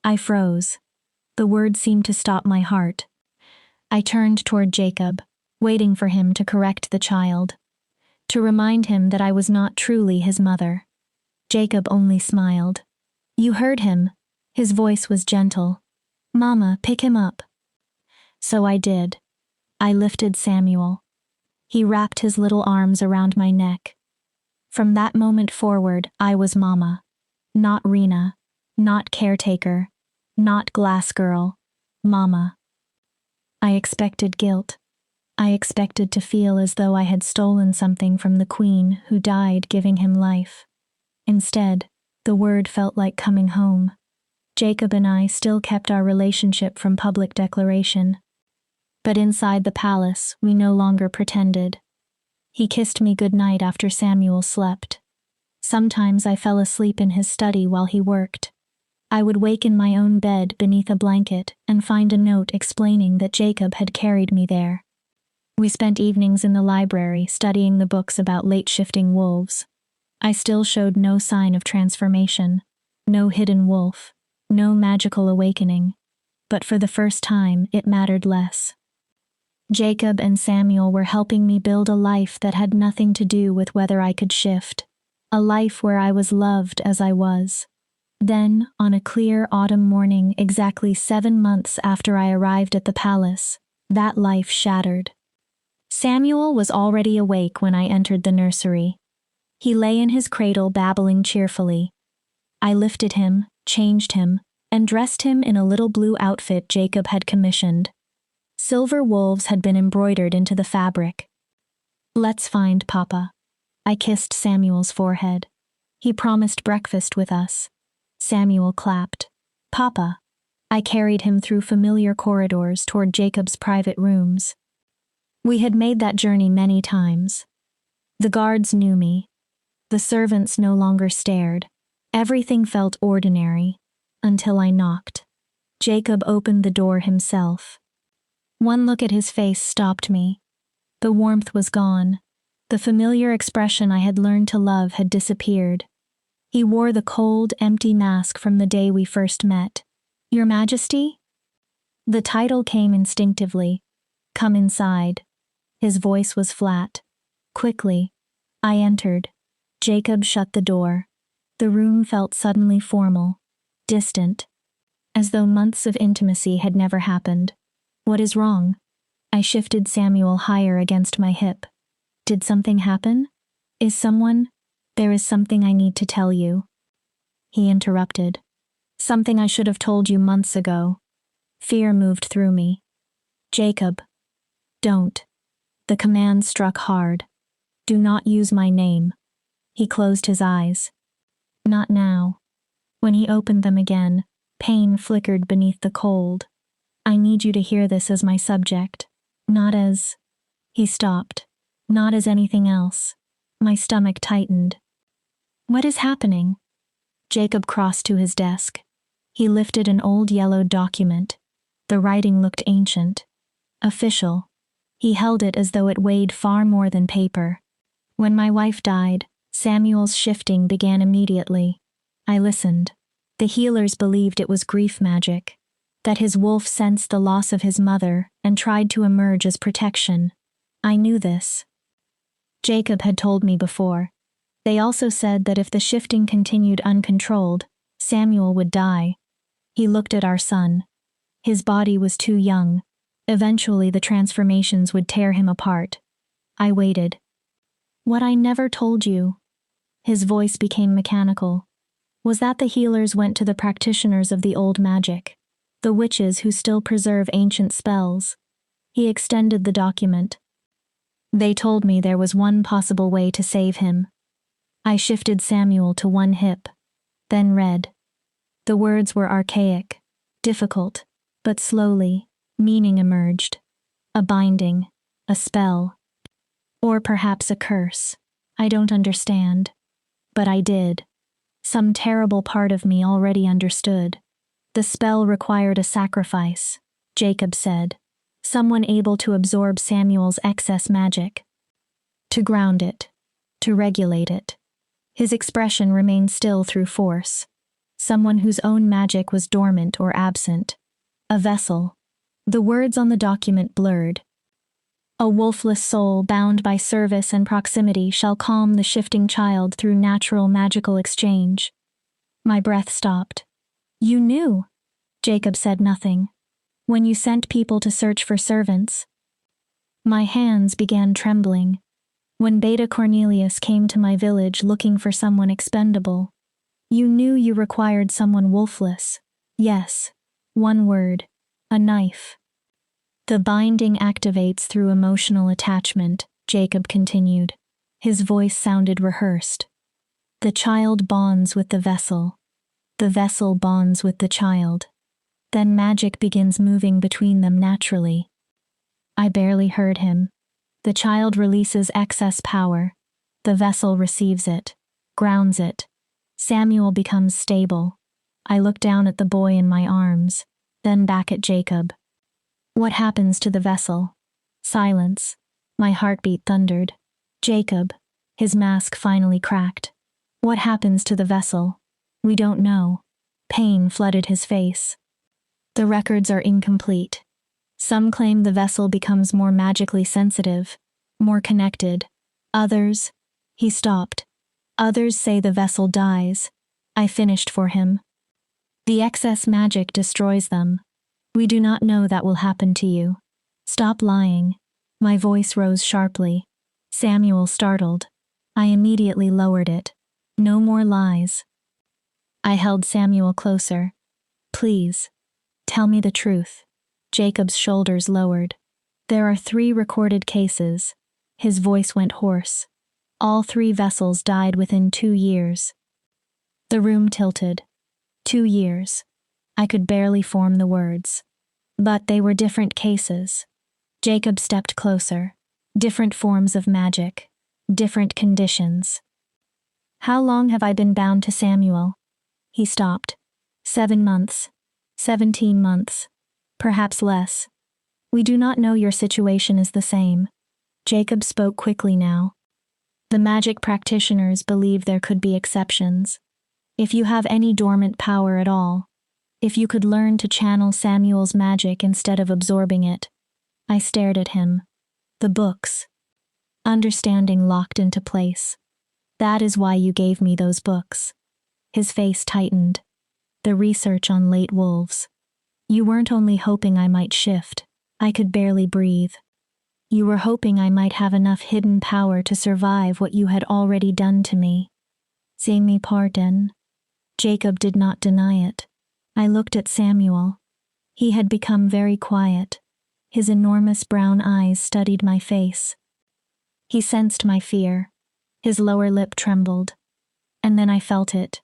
I froze. The word seemed to stop my heart. I turned toward Jacob, waiting for him to correct the child, to remind him that I was not truly his mother. Jacob only smiled. "You heard him." His voice was gentle. "Mama, pick him up." So I did. I lifted Samuel. He wrapped his little arms around my neck. From that moment forward, I was Mama. Not Rena, not caretaker, not glass girl, Mama. I expected guilt. I expected to feel as though I had stolen something from the queen who died giving him life. Instead, the word felt like coming home. Jacob and I still kept our relationship from public declaration. But inside the palace, we no longer pretended. He kissed me goodnight after Samuel slept. Sometimes I fell asleep in his study while he worked. I would wake in my own bed beneath a blanket and find a note explaining that Jacob had carried me there. We spent evenings in the library studying the books about late-shifting wolves. I still showed no sign of transformation, no hidden wolf, no magical awakening. But for the first time, it mattered less. Jacob and Samuel were helping me build a life that had nothing to do with whether I could shift, a life where I was loved as I was. Then, on a clear autumn morning exactly 7 months after I arrived at the palace, that life shattered. Samuel was already awake when I entered the nursery. He lay in his cradle babbling cheerfully. I lifted him, changed him, and dressed him in a little blue outfit Jacob had commissioned. Silver wolves had been embroidered into the fabric. "Let's find Papa." I kissed Samuel's forehead. He promised breakfast with us. Samuel clapped. "Papa." I carried him through familiar corridors toward Jacob's private rooms. We had made that journey many times. The guards knew me. The servants no longer stared. Everything felt ordinary, until I knocked. Jacob opened the door himself. One look at his face stopped me. The warmth was gone. The familiar expression I had learned to love had disappeared. He wore the cold, empty mask from the day we first met. "Your Majesty?" The title came instinctively. "Come inside." His voice was flat. Quickly, I entered. Jacob shut the door. The room felt suddenly formal, distant, as though months of intimacy had never happened. "What is wrong?" I shifted Samuel higher against my hip. "Did something happen? There is something I need to tell you." He interrupted. "Something I should have told you months ago." Fear moved through me. "Jacob, don't." The command struck hard. "Do not use my name." He closed his eyes. "Not now." When he opened them again, pain flickered beneath the cold. "I need you to hear this as my subject, not as..." He stopped. "Not as anything else." My stomach tightened. "What is happening?" Jacob crossed to his desk. He lifted an old yellowed document. The writing looked ancient. Official. He held it as though it weighed far more than paper. "When my wife died, Samuel's shifting began immediately." I listened. The healers believed it was grief magic, that his wolf sensed the loss of his mother and tried to emerge as protection. I knew this. Jacob had told me before. They also said that if the shifting continued uncontrolled, Samuel would die. He looked at our son. His body was too young. Eventually the transformations would tear him apart. I waited. What I never told you. His voice became mechanical. Was that the healers went to the practitioners of the old magic, the witches who still preserve ancient spells. He extended the document. They told me there was one possible way to save him. I shifted Samuel to one hip, then read. The words were archaic, difficult, but slowly, meaning emerged. A binding, a spell, or perhaps a curse. I don't understand. But I did. Some terrible part of me already understood. The spell required a sacrifice, Jacob said. Someone able to absorb Samuel's excess magic. To ground it. To regulate it. His expression remained still through force. Someone whose own magic was dormant or absent. A vessel. The words on the document blurred. A wolfless soul bound by service and proximity shall calm the shifting child through natural magical exchange. My breath stopped. You knew. Jacob said nothing. When you sent people to search for servants. My hands began trembling. When Beta Cornelius came to my village looking for someone expendable. You knew you required someone wolfless. Yes. One word. A knife. The binding activates through emotional attachment, Jacob continued. His voice sounded rehearsed. The child bonds with the vessel. The vessel bonds with the child. Then magic begins moving between them naturally. I barely heard him. The child releases excess power. The vessel receives it, grounds it. Samuel becomes stable. I look down at the boy in my arms, then back at Jacob. What happens to the vessel? Silence. My heartbeat thundered. Jacob. His mask finally cracked. What happens to the vessel? We don't know. Pain flooded his face. The records are incomplete. Some claim the vessel becomes more magically sensitive, more connected. Others. He stopped. Others say the vessel dies. I finished for him. The excess magic destroys them. We do not know that will happen to you. Stop lying. My voice rose sharply. Samuel startled. I immediately lowered it. No more lies. I held Samuel closer. Please. Tell me the truth. Jacob's shoulders lowered. There are 3 recorded cases. His voice went hoarse. All 3 vessels died within 2 years. The room tilted. 2 years. I could barely form the words. But they were different cases. Jacob stepped closer. Different forms of magic. Different conditions. How long have I been bound to Samuel? He stopped. 7 months. 17 months. Perhaps less. We do not know your situation is the same. Jacob spoke quickly now. The magic practitioners believe there could be exceptions. If you have any dormant power at all. If you could learn to channel Samuel's magic instead of absorbing it. I stared at him. The books. Understanding locked into place. That is why you gave me those books. His face tightened. The research on late wolves. You weren't only hoping I might shift. I could barely breathe. You were hoping I might have enough hidden power to survive what you had already done to me. Seeing me pardon. Jacob did not deny it. I looked at Samuel. He had become very quiet. His enormous brown eyes studied my face. He sensed my fear. His lower lip trembled. And then I felt it.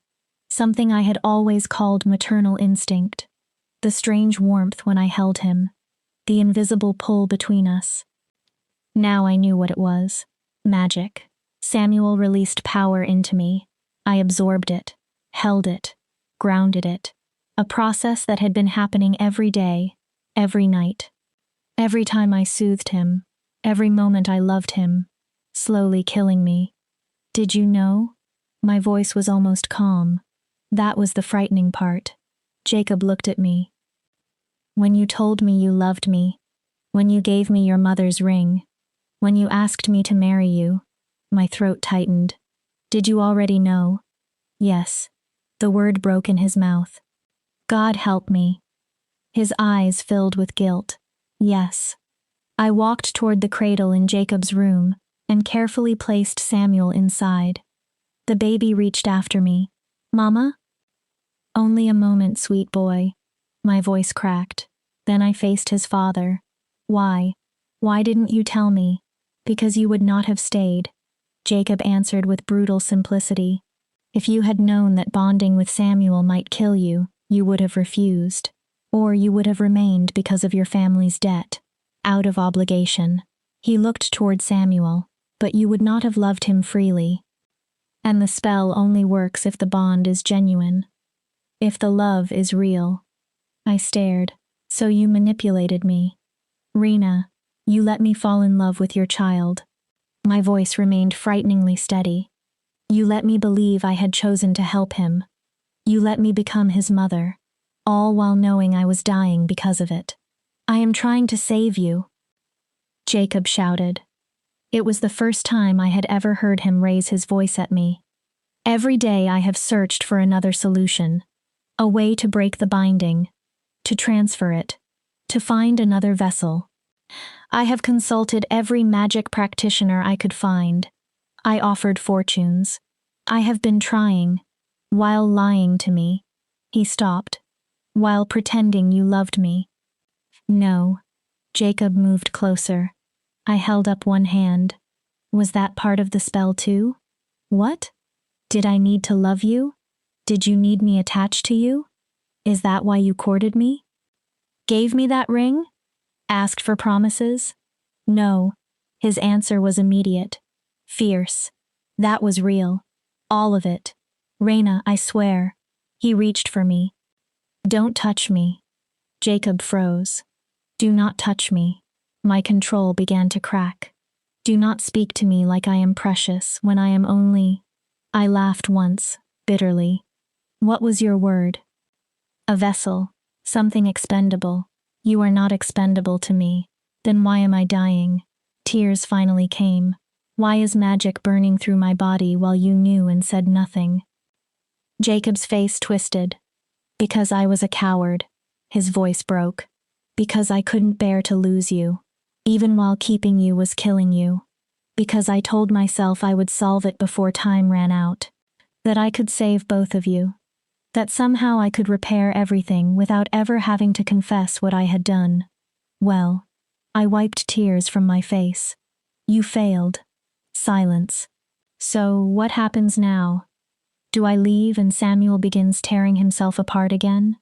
Something I had always called maternal instinct. The strange warmth when I held him. The invisible pull between us. Now I knew what it was. Magic. Samuel released power into me. I absorbed it, held it, grounded it. A process that had been happening every day, every night. Every time I soothed him, every moment I loved him, slowly killing me. Did you know? My voice was almost calm. That was the frightening part. Jacob looked at me. When you told me you loved me, when you gave me your mother's ring, when you asked me to marry you, my throat tightened. Did you already know? Yes. The word broke in his mouth. God help me. His eyes filled with guilt. Yes. I walked toward the cradle in Jacob's room and carefully placed Samuel inside. The baby reached after me. Mama? Only a moment, sweet boy. My voice cracked. Then I faced his father. Why? Why didn't you tell me? Because you would not have stayed. Jacob answered with brutal simplicity. If you had known that bonding with Samuel might kill you, you would have refused. Or you would have remained because of your family's debt. Out of obligation. He looked toward Samuel, but you would not have loved him freely. And the spell only works if the bond is genuine. If the love is real. I stared. So you manipulated me. Rena, you let me fall in love with your child. My voice remained frighteningly steady. You let me believe I had chosen to help him. You let me become his mother. All while knowing I was dying because of it. I am trying to save you. Jacob shouted. It was the first time I had ever heard him raise his voice at me. Every day I have searched for another solution. A way to break the binding. To transfer it. To find another vessel. I have consulted every magic practitioner I could find. I offered fortunes. I have been trying. While lying to me. He stopped. While pretending you loved me. No. Jacob moved closer. I held up one hand. Was that part of the spell too? What? Did I need to love you? Did you need me attached to you? Is that why you courted me? Gave me that ring? Asked for promises? No. His answer was immediate. Fierce. That was real. All of it. Rena, I swear. He reached for me. Don't touch me. Jacob froze. Do not touch me. My control began to crack. Do not speak to me like I am precious when I am only... I laughed once, bitterly. What was your word? A vessel. Something expendable. You are not expendable to me. Then why am I dying? Tears finally came. Why is magic burning through my body while you knew and said nothing? Jacob's face twisted. Because I was a coward. His voice broke. Because I couldn't bear to lose you. Even while keeping you was killing you. Because I told myself I would solve it before time ran out. That I could save both of you. That somehow I could repair everything without ever having to confess what I had done. Well, I wiped tears from my face. You failed. Silence. So, what happens now? Do I leave and Samuel begins tearing himself apart again?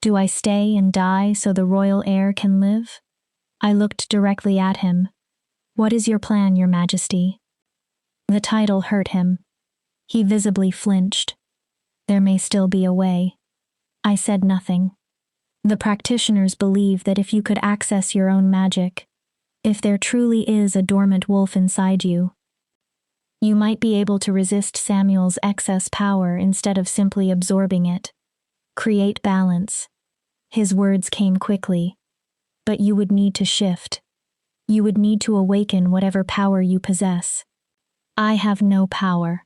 Do I stay and die so the royal heir can live? I looked directly at him. What is your plan, Your Majesty? The title hurt him. He visibly flinched. There may still be a way. I said nothing. The practitioners believe that if you could access your own magic, if there truly is a dormant wolf inside you, you might be able to resist Samuel's excess power instead of simply absorbing it. Create balance. His words came quickly. But you would need to shift. You would need to awaken whatever power you possess. I have no power.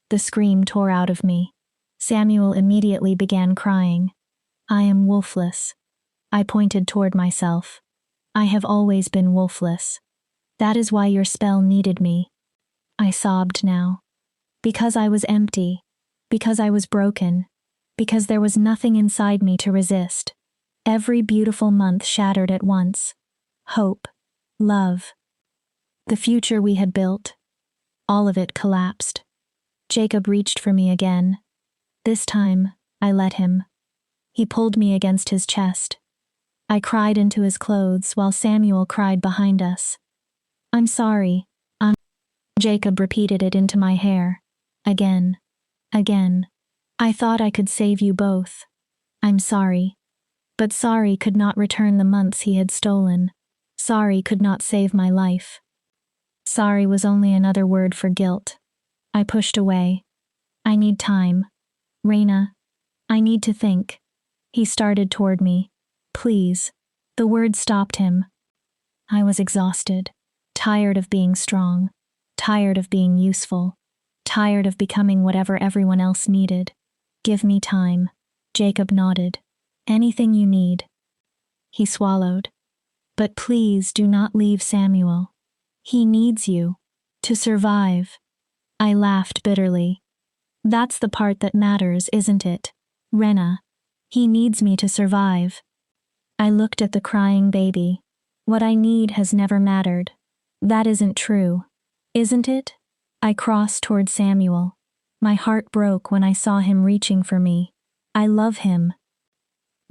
The scream tore out of me. Samuel immediately began crying. I am wolfless. I pointed toward myself. I have always been wolfless. That is why your spell needed me. I sobbed now. Because I was empty. Because I was broken. Because there was nothing inside me to resist. Every beautiful month shattered at once. Hope. Love. The future we had built. All of it collapsed. Jacob reached for me again. This time, I let him. He pulled me against his chest. I cried into his clothes while Samuel cried behind us. I'm sorry. Jacob repeated it into my hair. Again. Again. I thought I could save you both. I'm sorry. But sorry could not return the months he had stolen. Sorry could not save my life. Sorry was only another word for guilt. I pushed away. I need time. Rena, I need to think. He started toward me. Please. The word stopped him. I was exhausted. Tired of being strong. Tired of being useful. Tired of becoming whatever everyone else needed. Give me time. Jacob nodded. Anything you need. He swallowed. But please do not leave Samuel. He needs you. To survive. I laughed bitterly. That's the part that matters, isn't it? Rena. He needs me to survive. I looked at the crying baby. What I need has never mattered. That isn't true. Isn't it? I crossed toward Samuel. My heart broke when I saw him reaching for me. I love him.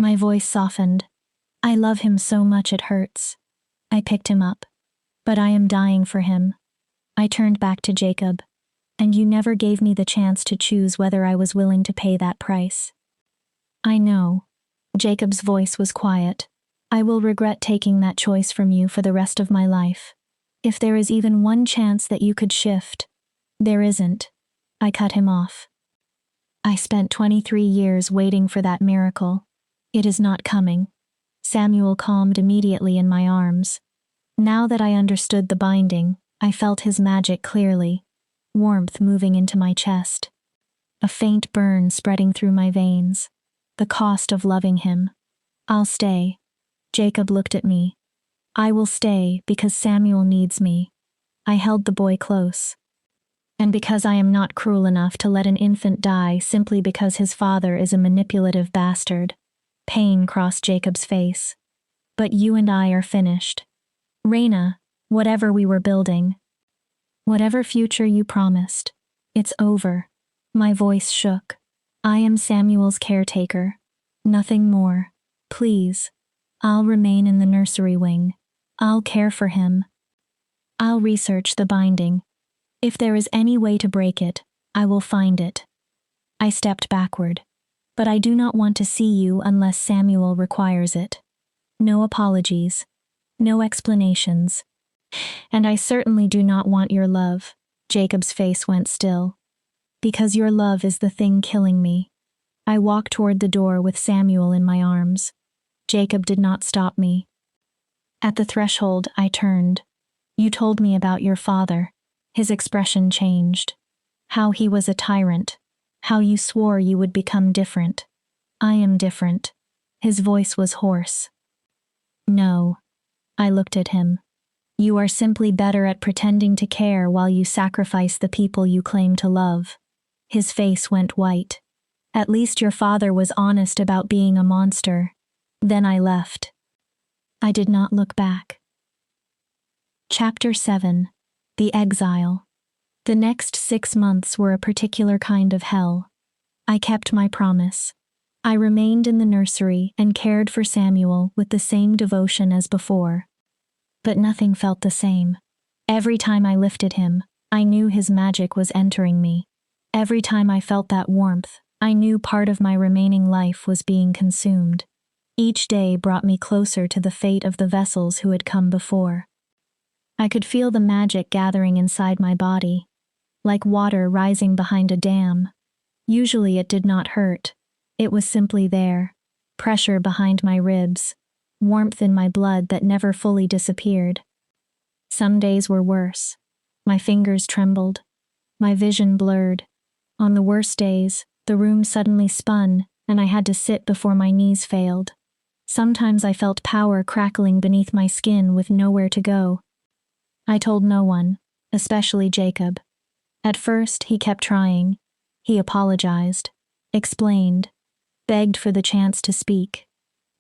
My voice softened. I love him so much it hurts. I picked him up. But I am dying for him. I turned back to Jacob. And you never gave me the chance to choose whether I was willing to pay that price. I know. Jacob's voice was quiet. I will regret taking that choice from you for the rest of my life. If there is even one chance that you could shift. There isn't. I cut him off. I spent 23 years waiting for that miracle. It is not coming. Samuel calmed immediately in my arms. Now that I understood the binding, I felt his magic clearly. Warmth moving into my chest. A faint burn spreading through my veins. The cost of loving him. I'll stay. Jacob looked at me. I will stay because Samuel needs me. I held the boy close. And because I am not cruel enough to let an infant die simply because his father is a manipulative bastard. Pain crossed Jacob's face. But you and I are finished. Rena, whatever we were building. Whatever future you promised. It's over. My voice shook. I am Samuel's caretaker. Nothing more. Please. I'll remain in the nursery wing. I'll care for him. I'll research the binding. If there is any way to break it, I will find it. I stepped backward. But I do not want to see you unless Samuel requires it. No apologies. No explanations. And I certainly do not want your love. Jacob's face went still. Because your love is the thing killing me. I walked toward the door with Samuel in my arms. Jacob did not stop me. At the threshold, I turned. You told me about your father. His expression changed. How he was a tyrant. How you swore you would become different. I am different. His voice was hoarse. No. I looked at him. You are simply better at pretending to care while you sacrifice the people you claim to love. His face went white. At least your father was honest about being a monster. Then I left. I did not look back. Chapter 7. The Exile. The next 6 months were a particular kind of hell. I kept my promise. I remained in the nursery and cared for Samuel with the same devotion as before. But nothing felt the same. Every time I lifted him, I knew his magic was entering me. Every time I felt that warmth, I knew part of my remaining life was being consumed. Each day brought me closer to the fate of the vessels who had come before. I could feel the magic gathering inside my body, like water rising behind a dam. Usually it did not hurt. It was simply there, pressure behind my ribs, warmth in my blood that never fully disappeared. Some days were worse. My fingers trembled. My vision blurred. On the worst days, the room suddenly spun, and I had to sit before my knees failed. Sometimes I felt power crackling beneath my skin with nowhere to go. I told no one, especially Jacob. At first, he kept trying. He apologized, explained, begged for the chance to speak.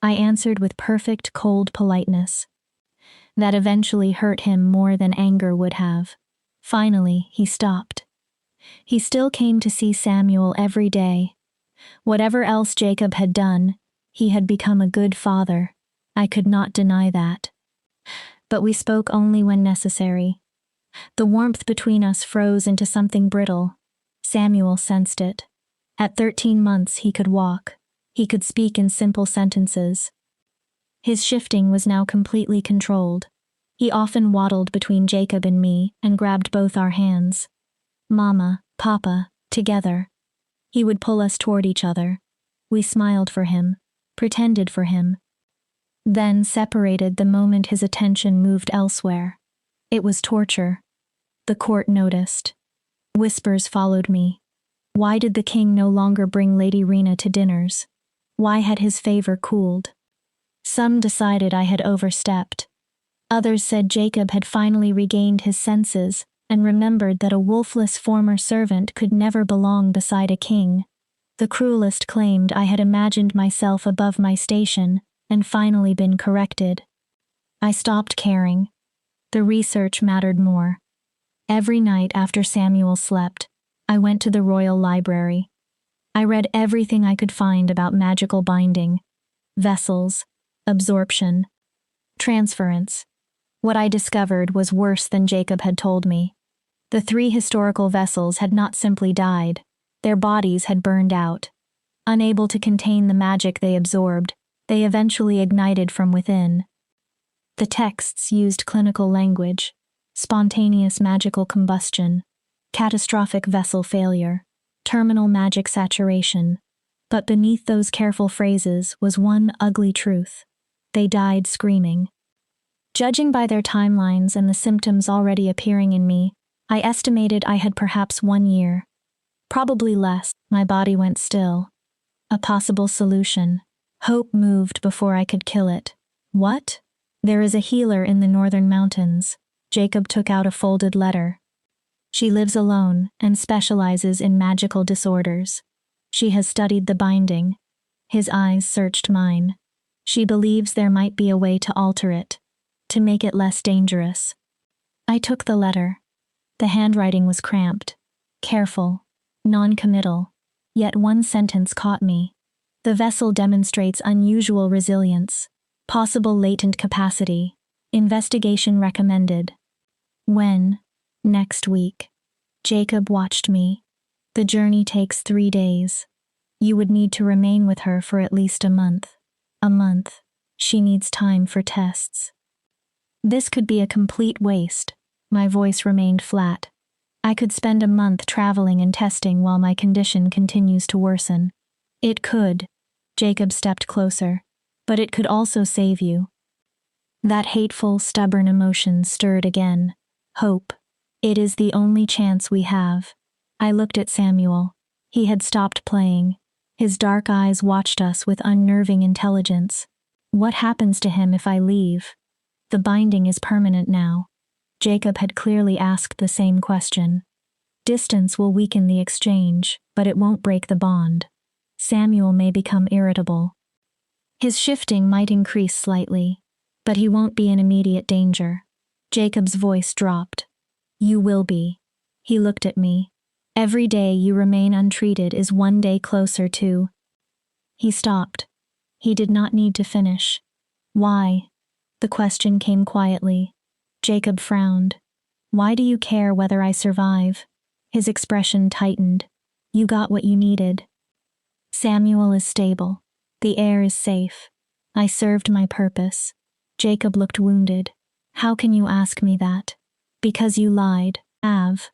I answered with perfect, cold politeness. That eventually hurt him more than anger would have. Finally, he stopped. He still came to see Samuel every day. Whatever else Jacob had done, he had become a good father. I could not deny that. But we spoke only when necessary. The warmth between us froze into something brittle. Samuel sensed it. At 13 months he could walk. He could speak in simple sentences. His shifting was now completely controlled. He often waddled between Jacob and me and grabbed both our hands. Mama, Papa, together. He would pull us toward each other. We smiled for him, pretended for him. Then separated the moment his attention moved elsewhere. It was torture. The court noticed. Whispers followed me. Why did the king no longer bring Lady Rena to dinners? Why had his favor cooled? Some decided I had overstepped. Others said Jacob had finally regained his senses and remembered that a wolfless former servant could never belong beside a king. The cruelest claimed I had imagined myself above my station and finally been corrected. I stopped caring. The research mattered more. Every night after Samuel slept, I went to the royal library. I read everything I could find about magical binding, vessels, absorption, transference. What I discovered was worse than Jacob had told me. The 3 historical vessels had not simply died, their bodies had burned out. Unable to contain the magic they absorbed, they eventually ignited from within. The texts used clinical language, spontaneous magical combustion, catastrophic vessel failure, terminal magic saturation. But beneath those careful phrases was one ugly truth. They died screaming. Judging by their timelines and the symptoms already appearing in me, I estimated I had perhaps 1 year. Probably less. My body went still. A possible solution. Hope moved before I could kill it. What? There is a healer in the northern mountains. Jacob took out a folded letter. She lives alone and specializes in magical disorders. She has studied the binding. His eyes searched mine. She believes there might be a way to alter it, to make it less dangerous. I took the letter. The handwriting was cramped, careful, non-committal, yet one sentence caught me. The vessel demonstrates unusual resilience, possible latent capacity, investigation recommended. When? Next week. Jacob watched me. The journey takes 3 days. You would need to remain with her for at least a month. A month. She needs time for tests. This could be a complete waste. My voice remained flat. I could spend a month traveling and testing while my condition continues to worsen. It could. Jacob stepped closer. But it could also save you. That hateful, stubborn emotion stirred again. Hope. It is the only chance we have. I looked at Samuel. He had stopped playing. His dark eyes watched us with unnerving intelligence. What happens to him if I leave? The binding is permanent now. Jacob had clearly asked the same question. Distance will weaken the exchange, but it won't break the bond. Samuel may become irritable. His shifting might increase slightly, but he won't be in immediate danger. Jacob's voice dropped. You will be. He looked at me. Every day you remain untreated is 1 day closer to... He stopped. He did not need to finish. Why? The question came quietly. Jacob frowned. Why do you care whether I survive? His expression tightened. You got what you needed. Samuel is stable. The heir is safe. I served my purpose. Jacob looked wounded. How can you ask me that? Because you lied, Av.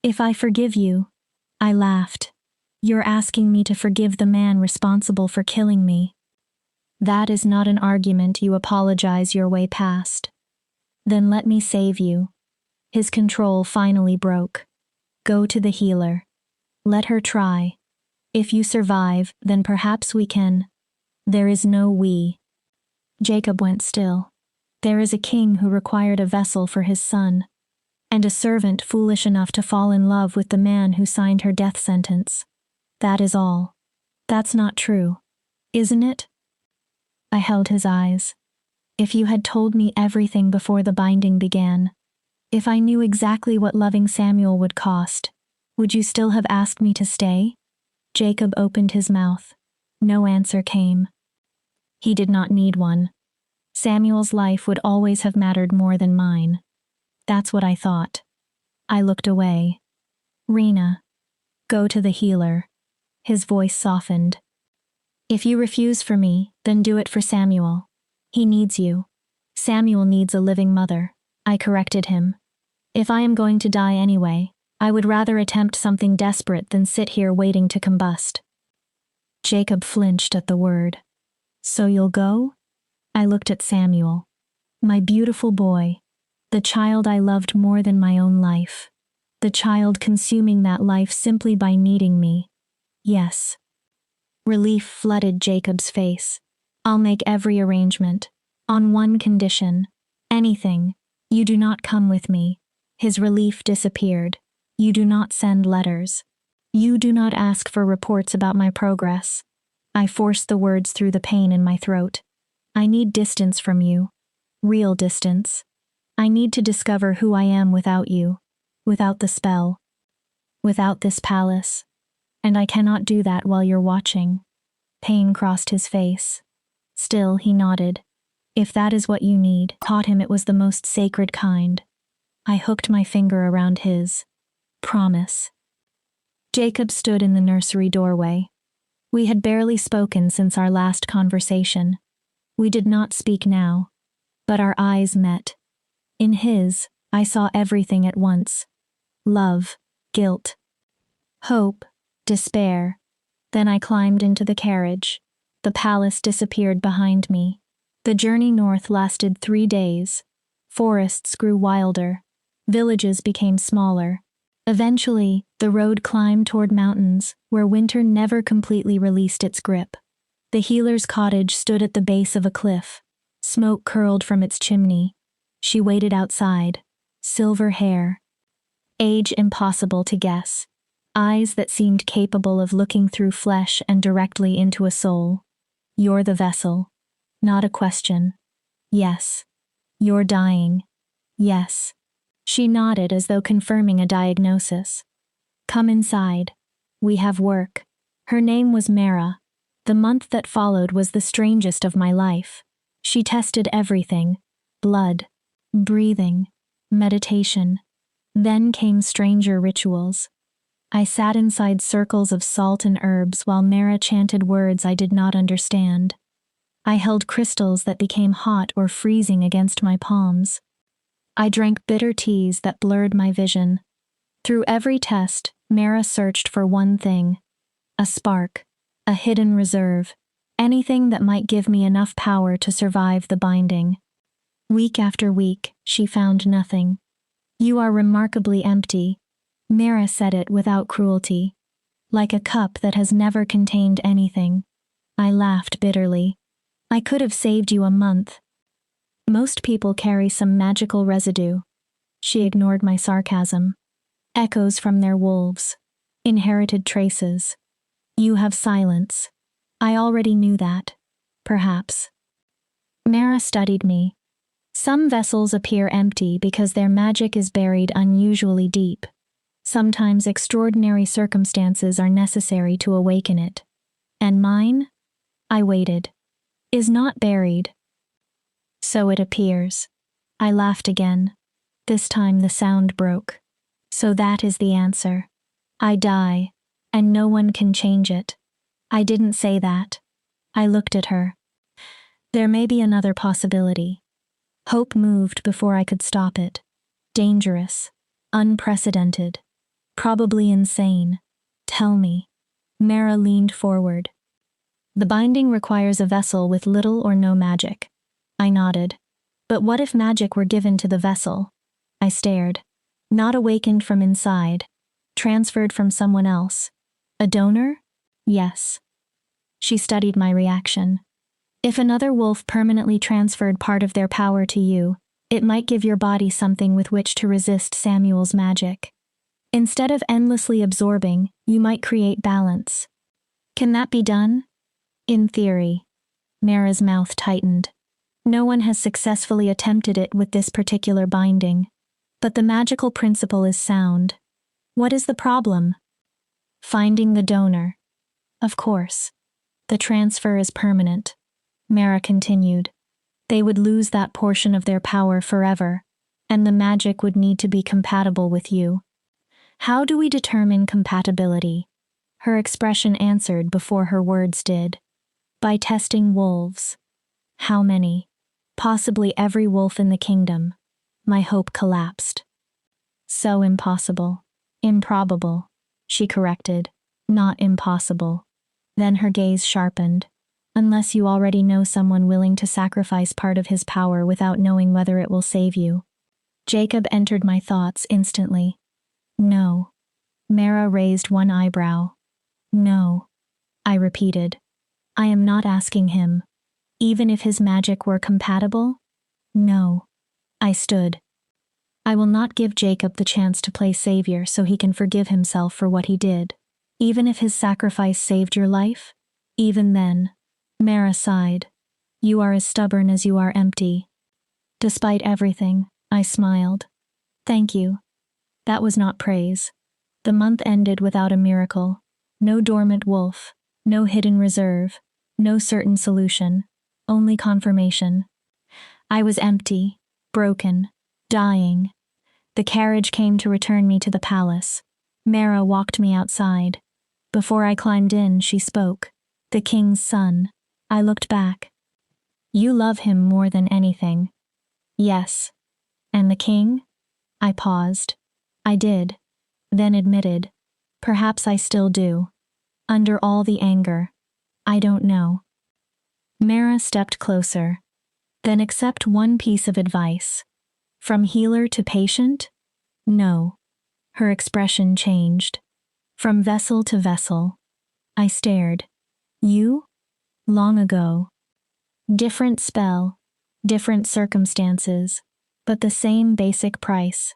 If I forgive you, I laughed. You're asking me to forgive the man responsible for killing me. That is not an argument you apologize your way past. Then let me save you. His control finally broke. Go to the healer. Let her try. If you survive, then perhaps we can. There is no we. Jacob went still. There is a king who required a vessel for his son, and a servant foolish enough to fall in love with the man who signed her death sentence. That is all. That's not true, isn't it? I held his eyes. If you had told me everything before the binding began, if I knew exactly what loving Samuel would cost, would you still have asked me to stay? Jacob opened his mouth. No answer came. He did not need one. Samuel's life would always have mattered more than mine. That's what I thought. I looked away. Rena, go to the healer. His voice softened. If you refuse for me, then do it for Samuel. He needs you. Samuel needs a living mother. I corrected him. If I am going to die anyway, I would rather attempt something desperate than sit here waiting to combust. Jacob flinched at the word. So you'll go? I looked at Samuel. My beautiful boy. The child I loved more than my own life. The child consuming that life simply by needing me. Yes. Relief flooded Jacob's face. I'll make every arrangement. On one condition. Anything. You do not come with me. His relief disappeared. You do not send letters. You do not ask for reports about my progress. I forced the words through the pain in my throat. I need distance from you. Real distance. I need to discover who I am without you. Without the spell. Without this palace. And I cannot do that while you're watching. Pain crossed his face. Still, he nodded. If that is what you need, taught him it was the most sacred kind. I hooked my finger around his. Promise. Jacob stood in the nursery doorway. We had barely spoken since our last conversation. We did not speak now, but our eyes met. In his, I saw everything at once. Love, guilt, hope, despair. Then I climbed into the carriage. The palace disappeared behind me. The journey north lasted 3 days. Forests grew wilder. Villages became smaller. Eventually, the road climbed toward mountains, where winter never completely released its grip. The healer's cottage stood at the base of a cliff. Smoke curled from its chimney. She waited outside. Silver hair. Age impossible to guess. Eyes that seemed capable of looking through flesh and directly into a soul. You're the vessel. Not a question. Yes. You're dying. Yes. She nodded as though confirming a diagnosis. Come inside. We have work. Her name was Mara. The month that followed was the strangest of my life. She tested everything. Blood. Breathing. Meditation. Then came stranger rituals. I sat inside circles of salt and herbs while Mara chanted words I did not understand. I held crystals that became hot or freezing against my palms. I drank bitter teas that blurred my vision. Through every test, Mara searched for one thing. A spark. A hidden reserve. Anything that might give me enough power to survive the binding. Week after week, she found nothing. You are remarkably empty. Mara said it without cruelty. Like a cup that has never contained anything. I laughed bitterly. I could have saved you a month. Most people carry some magical residue. She ignored my sarcasm. Echoes from their wolves. Inherited traces. You have silence. I already knew that. Perhaps. Mara studied me. Some vessels appear empty because their magic is buried unusually deep. Sometimes extraordinary circumstances are necessary to awaken it. And mine? I waited. Is not buried. So it appears. I laughed again. This time the sound broke. So that is the answer. I die, and no one can change it. I didn't say that. I looked at her. There may be another possibility. Hope moved before I could stop it. Dangerous. Unprecedented. Probably insane. Tell me. Mara leaned forward. The binding requires a vessel with little or no magic. I nodded. But what if magic were given to the vessel? I stared. Not awakened from inside. Transferred from someone else. A donor? Yes. She studied my reaction. If another wolf permanently transferred part of their power to you, it might give your body something with which to resist Samuel's magic. Instead of endlessly absorbing, you might create balance. Can that be done? In theory. Mara's mouth tightened. No one has successfully attempted it with this particular binding. But the magical principle is sound. What is the problem? Finding the donor. Of course. The transfer is permanent. Mara continued. They would lose that portion of their power forever, and the magic would need to be compatible with you. How do we determine compatibility? Her expression answered before her words did. By testing wolves. How many? Possibly every wolf in the kingdom. My hope collapsed. So impossible. Improbable. She corrected. Not impossible. Then her gaze sharpened. Unless you already know someone willing to sacrifice part of his power without knowing whether it will save you. Jacob entered my thoughts instantly. No. Mara raised one eyebrow. No. I repeated. I am not asking him. Even if his magic were compatible? No. I stood. I will not give Jacob the chance to play savior so he can forgive himself for what he did. Even if his sacrifice saved your life? Even then. Mara sighed. You are as stubborn as you are empty. Despite everything, I smiled. Thank you. That was not praise. The month ended without a miracle. No dormant wolf, no hidden reserve, no certain solution, only confirmation. I was empty, broken, dying. The carriage came to return me to the palace. Mara walked me outside. Before I climbed in, she spoke. The king's son. I looked back. You love him more than anything. Yes. And the king? I paused. I did. Then admitted. Perhaps I still do. Under all the anger. I don't know. Mara stepped closer. Then accept one piece of advice. From healer to patient? No. Her expression changed. From vessel to vessel. I stared. You? Long ago. Different spell. Different circumstances. But the same basic price.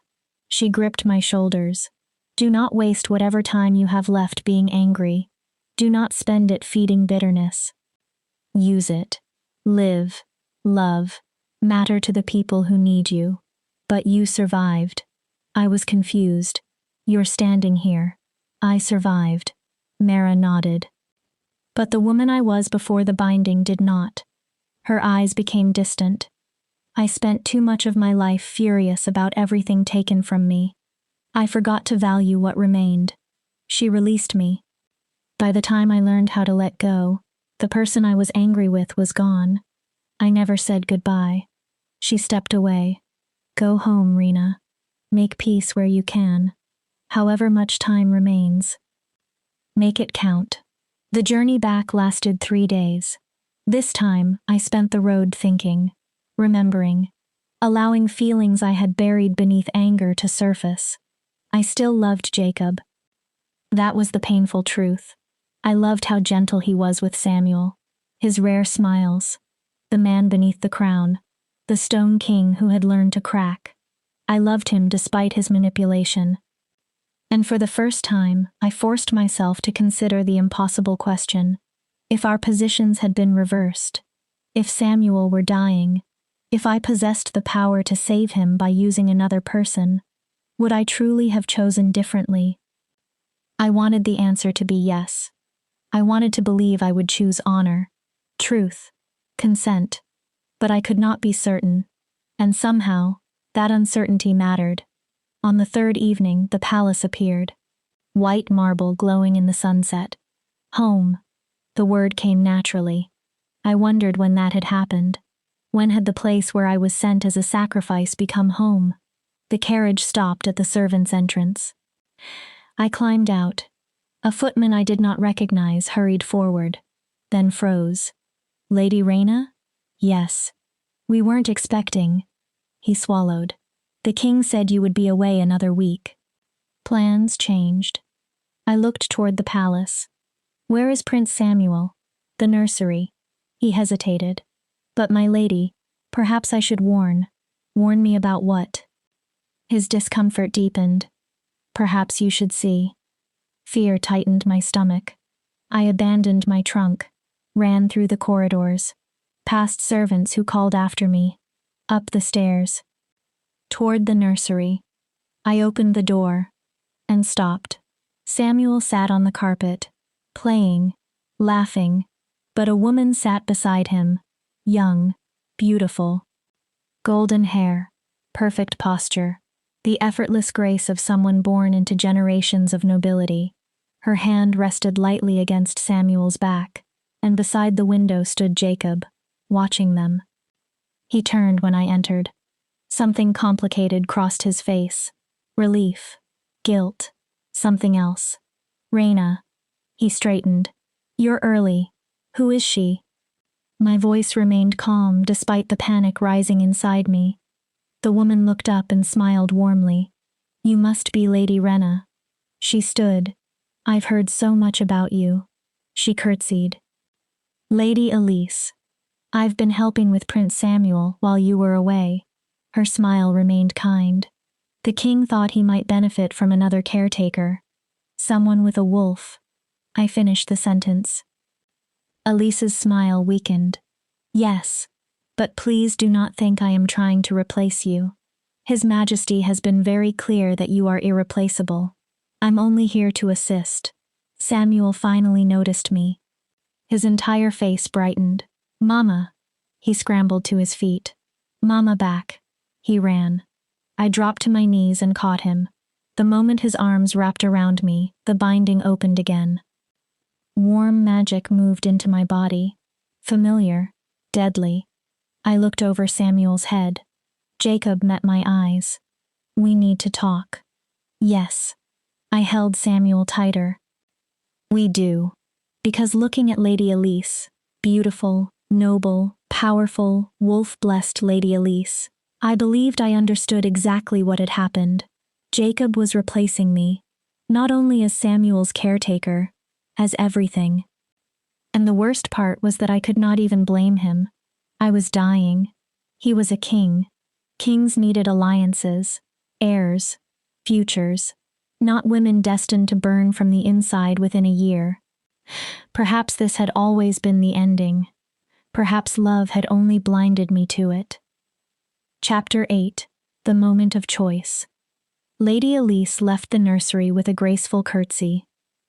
She gripped my shoulders. Do not waste whatever time you have left being angry. Do not spend it feeding bitterness. Use it. Live. Love. Matter to the people who need you. But you survived. I was confused. You're standing here. I survived. Mara nodded. But the woman I was before the binding did not. Her eyes became distant. I spent too much of my life furious about everything taken from me. I forgot to value what remained. She released me. By the time I learned how to let go, the person I was angry with was gone. I never said goodbye. She stepped away. Go home, Rena. Make peace where you can. However much time remains. Make it count. The journey back lasted 3 days. This time, I spent the road thinking, remembering, allowing feelings I had buried beneath anger to surface. I still loved Jacob. That was the painful truth. I loved how gentle he was with Samuel, his rare smiles, the man beneath the crown, the stone king who had learned to crack. I loved him despite his manipulation. And for the first time, I forced myself to consider the impossible question. If our positions had been reversed, if Samuel were dying, if I possessed the power to save him by using another person, would I truly have chosen differently? I wanted the answer to be yes. I wanted to believe I would choose honor, truth, consent, but I could not be certain, and somehow, that uncertainty mattered. On the 3rd evening, the palace appeared. White marble glowing in the sunset. Home. The word came naturally. I wondered when that had happened. When had the place where I was sent as a sacrifice become home? The carriage stopped at the servants' entrance. I climbed out. A footman I did not recognize hurried forward, then froze. Lady Rena? Yes. We weren't expecting. He swallowed. The king said you would be away another week. Plans changed. I looked toward the palace. Where is Prince Samuel? The nursery. He hesitated. But my lady, perhaps I should warn. Warn me about what? His discomfort deepened. Perhaps you should see. Fear tightened my stomach. I abandoned my trunk, ran through the corridors, past servants who called after me, up the stairs, toward the nursery. I opened the door and stopped. Samuel sat on the carpet, playing, laughing, but a woman sat beside him, young, beautiful. Golden hair, perfect posture, the effortless grace of someone born into generations of nobility. Her hand rested lightly against Samuel's back, and beside the window stood Jacob, watching them. He turned when I entered. Something complicated crossed his face. Relief, guilt, something else. Rena. He straightened. You're early. Who is she? My voice remained calm despite the panic rising inside me. The woman looked up and smiled warmly. You must be Lady Rena. She stood. I've heard so much about you. She curtsied. Lady Elise. I've been helping with Prince Samuel while you were away. Her smile remained kind. The king thought he might benefit from another caretaker. Someone with a wolf. I finished the sentence. Elise's smile weakened. Yes, but please do not think I am trying to replace you. His Majesty has been very clear that you are irreplaceable. I'm only here to assist. Samuel finally noticed me. His entire face brightened. Mama. He scrambled to his feet. Mama back. He ran. I dropped to my knees and caught him. The moment his arms wrapped around me, the binding opened again. Warm magic moved into my body. Familiar. Deadly. I looked over Samuel's head. Jacob met my eyes. We need to talk. Yes. I held Samuel tighter. We do. Because looking at Lady Elise, beautiful, noble, powerful, wolf-blessed Lady Elise, I believed I understood exactly what had happened. Jacob was replacing me, not only as Samuel's caretaker, as everything. And the worst part was that I could not even blame him. I was dying. He was a king. Kings needed alliances, heirs, futures, not women destined to burn from the inside within a year. Perhaps this had always been the ending. Perhaps love had only blinded me to it. Chapter 8. The Moment of Choice. Lady Elise left the nursery with a graceful curtsy.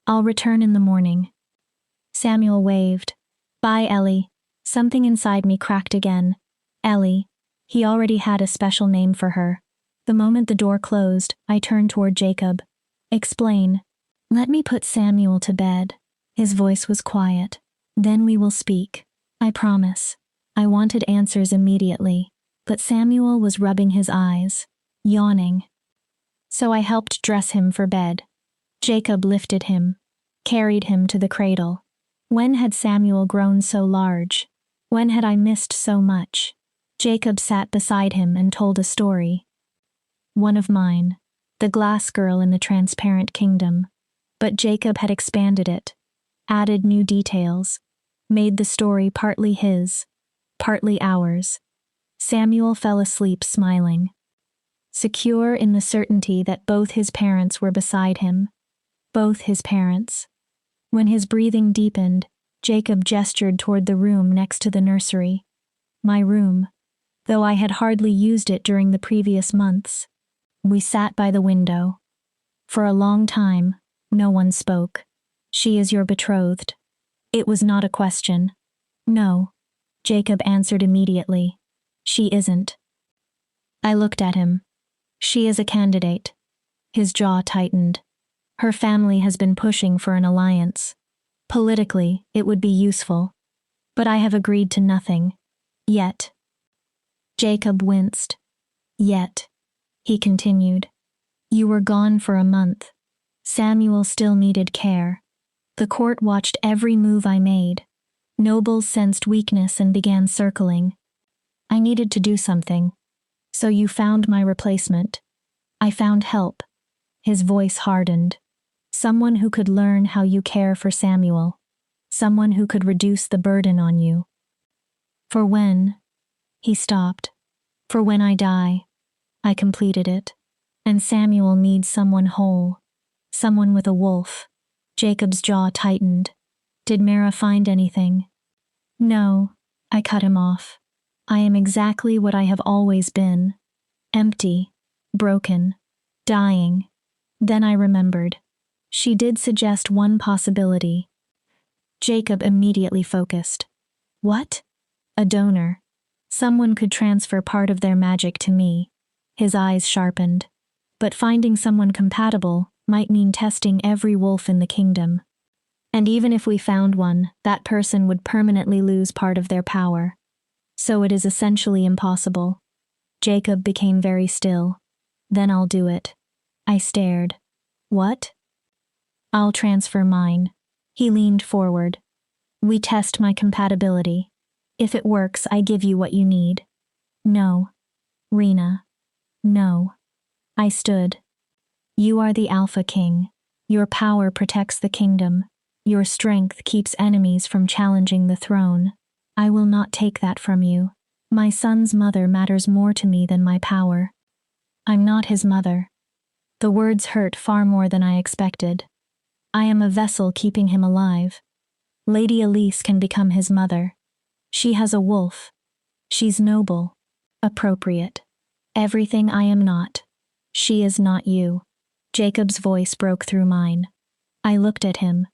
I'll return in the morning. Samuel waved. Bye, Ellie. Something inside me cracked again. Ellie. He already had a special name for her. The moment the door closed, I turned toward Jacob. Explain. Let me put Samuel to bed. His voice was quiet. Then we will speak. I promise. I wanted answers immediately, but Samuel was rubbing his eyes, yawning. So I helped dress him for bed. Jacob lifted him, carried him to the cradle. When had Samuel grown so large? When had I missed so much? Jacob sat beside him and told a story. One of mine, the glass girl in the transparent kingdom. But Jacob had expanded it, added new details, made the story partly his, partly ours. Samuel fell asleep smiling, secure in the certainty that both his parents were beside him. Both his parents. When his breathing deepened, Jacob gestured toward the room next to the nursery. My room, though I had hardly used it during the previous months. We sat by the window. For a long time, no one spoke. She is your betrothed. It was not a question. No. Jacob answered immediately. She isn't. I looked at him. She is a candidate. His jaw tightened. Her family has been pushing for an alliance. Politically, it would be useful. But I have agreed to nothing. Yet. Jacob winced. Yet. He continued. You were gone for a month. Samuel still needed care. The court watched every move I made. Nobles sensed weakness and began circling. I needed to do something. So you found my replacement. I found help. His voice hardened. Someone who could learn how you care for Samuel. Someone who could reduce the burden on you. For when... He stopped. For when I die. I completed it. And Samuel needs someone whole. Someone with a wolf. Jacob's jaw tightened. Did Mara find anything? No. I cut him off. I am exactly what I have always been. Empty. Broken. Dying. Then I remembered. She did suggest one possibility. Jacob immediately focused. What? A donor. Someone could transfer part of their magic to me. His eyes sharpened. But finding someone compatible might mean testing every wolf in the kingdom. And even if we found one, that person would permanently lose part of their power. So it is essentially impossible. Jacob became very still. Then I'll do it. I stared. What? I'll transfer mine. He leaned forward. We test my compatibility. If it works, I give you what you need. No. Rena. No. I stood. You are the Alpha King. Your power protects the kingdom. Your strength keeps enemies from challenging the throne. I will not take that from you. My son's mother matters more to me than my power. I'm not his mother. The words hurt far more than I expected. I am a vessel keeping him alive. Lady Elise can become his mother. She has a wolf. She's noble. Appropriate. Everything I am not. She is not you. Jacob's voice broke through mine. I looked at him.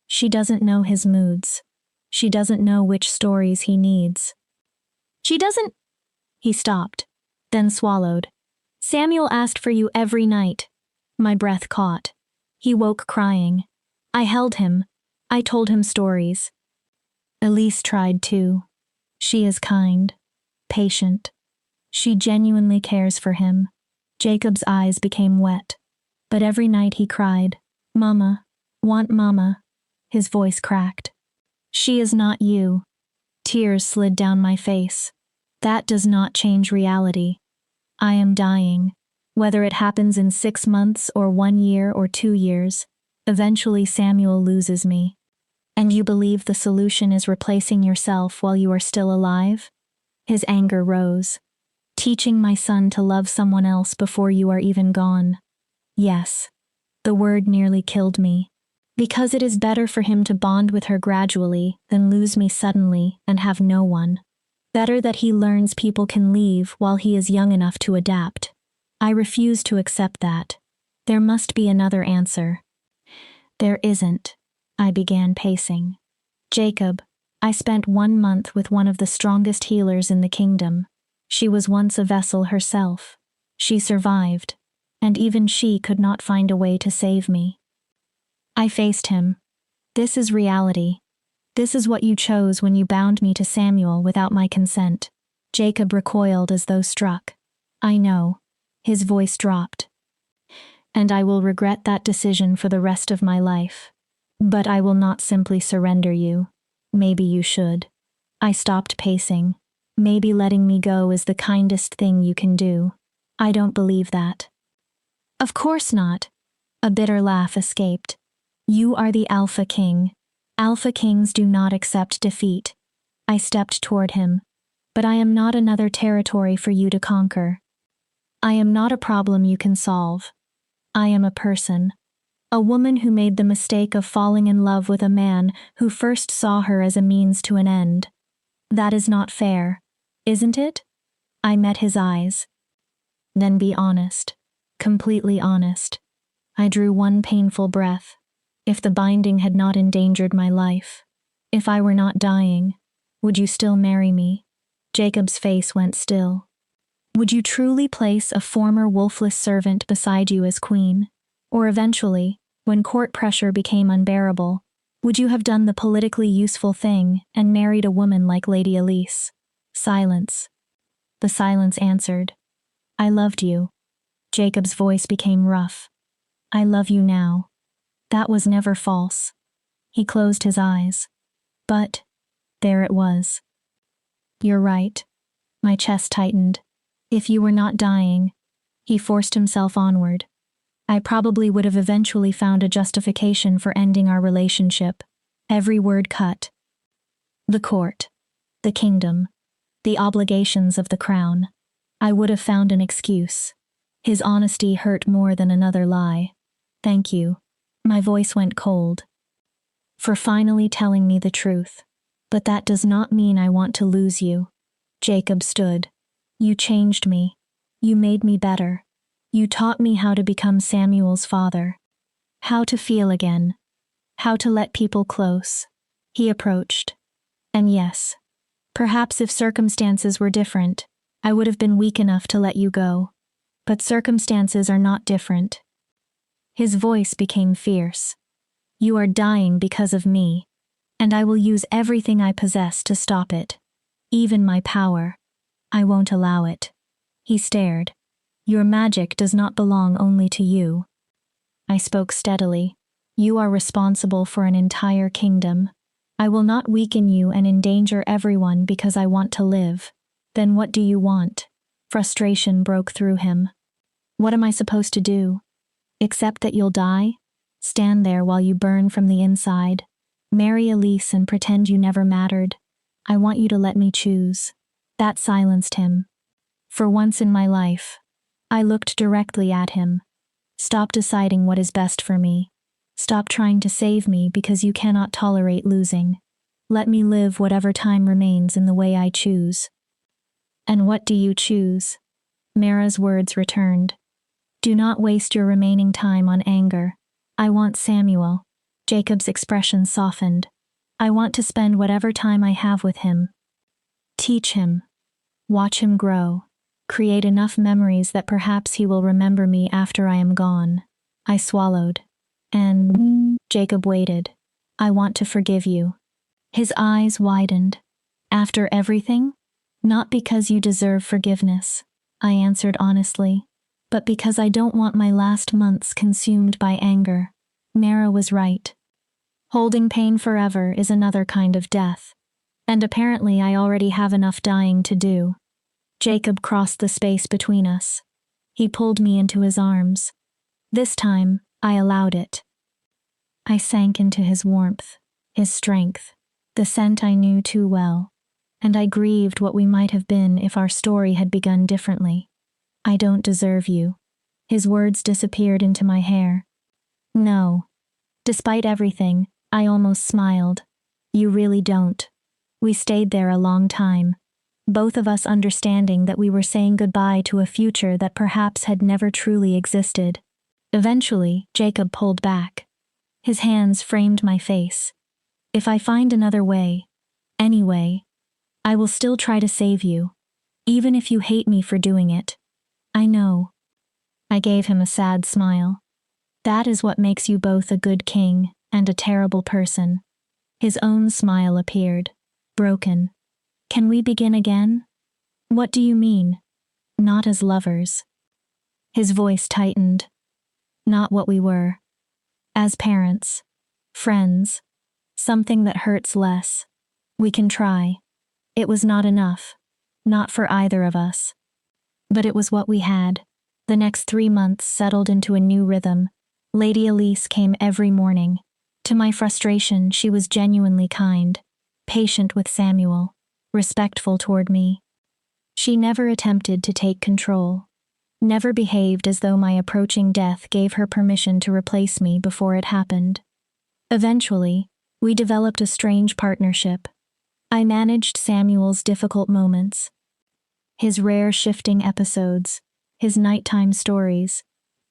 She doesn't know his moods. She doesn't know which stories he needs. She doesn't... He stopped, then swallowed. Samuel asked for you every night. My breath caught. He woke crying. I held him. I told him stories. Elise tried too. She is kind, patient. She genuinely cares for him. Jacob's eyes became wet. But every night he cried, Mama, want Mama. His voice cracked. She is not you. Tears slid down my face. That does not change reality. I am dying. Whether it happens in 6 months or 1 year or 2 years, eventually Samuel loses me. And you believe the solution is replacing yourself while you are still alive? His anger rose. Teaching my son to love someone else before you are even gone. Yes. The word nearly killed me. Because it is better for him to bond with her gradually than lose me suddenly and have no one. Better that he learns people can leave while he is young enough to adapt. I refuse to accept that. There must be another answer. There isn't. I began pacing. Jacob, I spent 1 month with one of the strongest healers in the kingdom. She was once a vessel herself. She survived, and even she could not find a way to save me. I faced him. This is reality. This is what you chose when you bound me to Samuel without my consent. Jacob recoiled as though struck. I know. His voice dropped. And I will regret that decision for the rest of my life. But I will not simply surrender you. Maybe you should. I stopped pacing. Maybe letting me go is the kindest thing you can do. I don't believe that. Of course not. A bitter laugh escaped. You are the Alpha King. Alpha Kings do not accept defeat. I stepped toward him. But I am not another territory for you to conquer. I am not a problem you can solve. I am a person. A woman who made the mistake of falling in love with a man who first saw her as a means to an end. That is not fair, isn't it? I met his eyes. Then be honest. Completely honest. I drew one painful breath. If the binding had not endangered my life, if I were not dying, would you still marry me? Jacob's face went still. Would you truly place a former Wolfless servant beside you as queen? Or eventually, when court pressure became unbearable, would you have done the politically useful thing and married a woman like Lady Elise? Silence. The silence answered. I loved you. Jacob's voice became rough. I love you now. That was never false. He closed his eyes. But, there it was. You're right. My chest tightened. If you were not dying, he forced himself onward. I probably would have eventually found a justification for ending our relationship. Every word cut. The court. The kingdom. The obligations of the crown. I would have found an excuse. His honesty hurt more than another lie. Thank you. My voice went cold. For finally telling me the truth. But that does not mean I want to lose you. Jacob stood. You changed me. You made me better. You taught me how to become Samuel's father. How to feel again. How to let people close. He approached. And yes, perhaps if circumstances were different, I would have been weak enough to let you go. But circumstances are not different. His voice became fierce. You are dying because of me, and I will use everything I possess to stop it. Even my power. I won't allow it. He stared. Your magic does not belong only to you. I spoke steadily. You are responsible for an entire kingdom. I will not weaken you and endanger everyone because I want to live. Then what do you want? Frustration broke through him. What am I supposed to do? Accept that you'll die? Stand there while you burn from the inside? Marry Elise and pretend you never mattered? I want you to let me choose. That silenced him. For once in my life, I looked directly at him. Stop deciding what is best for me. Stop trying to save me because you cannot tolerate losing. Let me live whatever time remains in the way I choose. And what do you choose? Mara's words returned. Do not waste your remaining time on anger. I want Samuel. Jacob's expression softened. I want to spend whatever time I have with him. Teach him. Watch him grow. Create enough memories that perhaps he will remember me after I am gone. I swallowed. And Jacob waited. I want to forgive you. His eyes widened. After everything? Not because you deserve forgiveness, I answered honestly, but because I don't want my last months consumed by anger. Mara was right. Holding pain forever is another kind of death. And apparently I already have enough dying to do. Jacob crossed the space between us. He pulled me into his arms. This time, I allowed it. I sank into his warmth, his strength, the scent I knew too well, and I grieved what we might have been if our story had begun differently. I don't deserve you. His words disappeared into my hair. No. Despite everything, I almost smiled. You really don't. We stayed there a long time, both of us understanding that we were saying goodbye to a future that perhaps had never truly existed. Eventually, Jacob pulled back. His hands framed my face. If I find another way, any way, I will still try to save you, even if you hate me for doing it. I know. I gave him a sad smile. That is what makes you both a good king and a terrible person. His own smile appeared, broken. Can we begin again? What do you mean? Not as lovers. His voice tightened. Not what we were. As parents. Friends. Something that hurts less. We can try. It was not enough. Not for either of us. But it was what we had. The next 3 months settled into a new rhythm. Lady Elise came every morning. To my frustration, she was genuinely kind, patient with Samuel, respectful toward me. She never attempted to take control, never behaved as though my approaching death gave her permission to replace me before it happened. Eventually, we developed a strange partnership. I managed Samuel's difficult moments, his rare shifting episodes, his nighttime stories.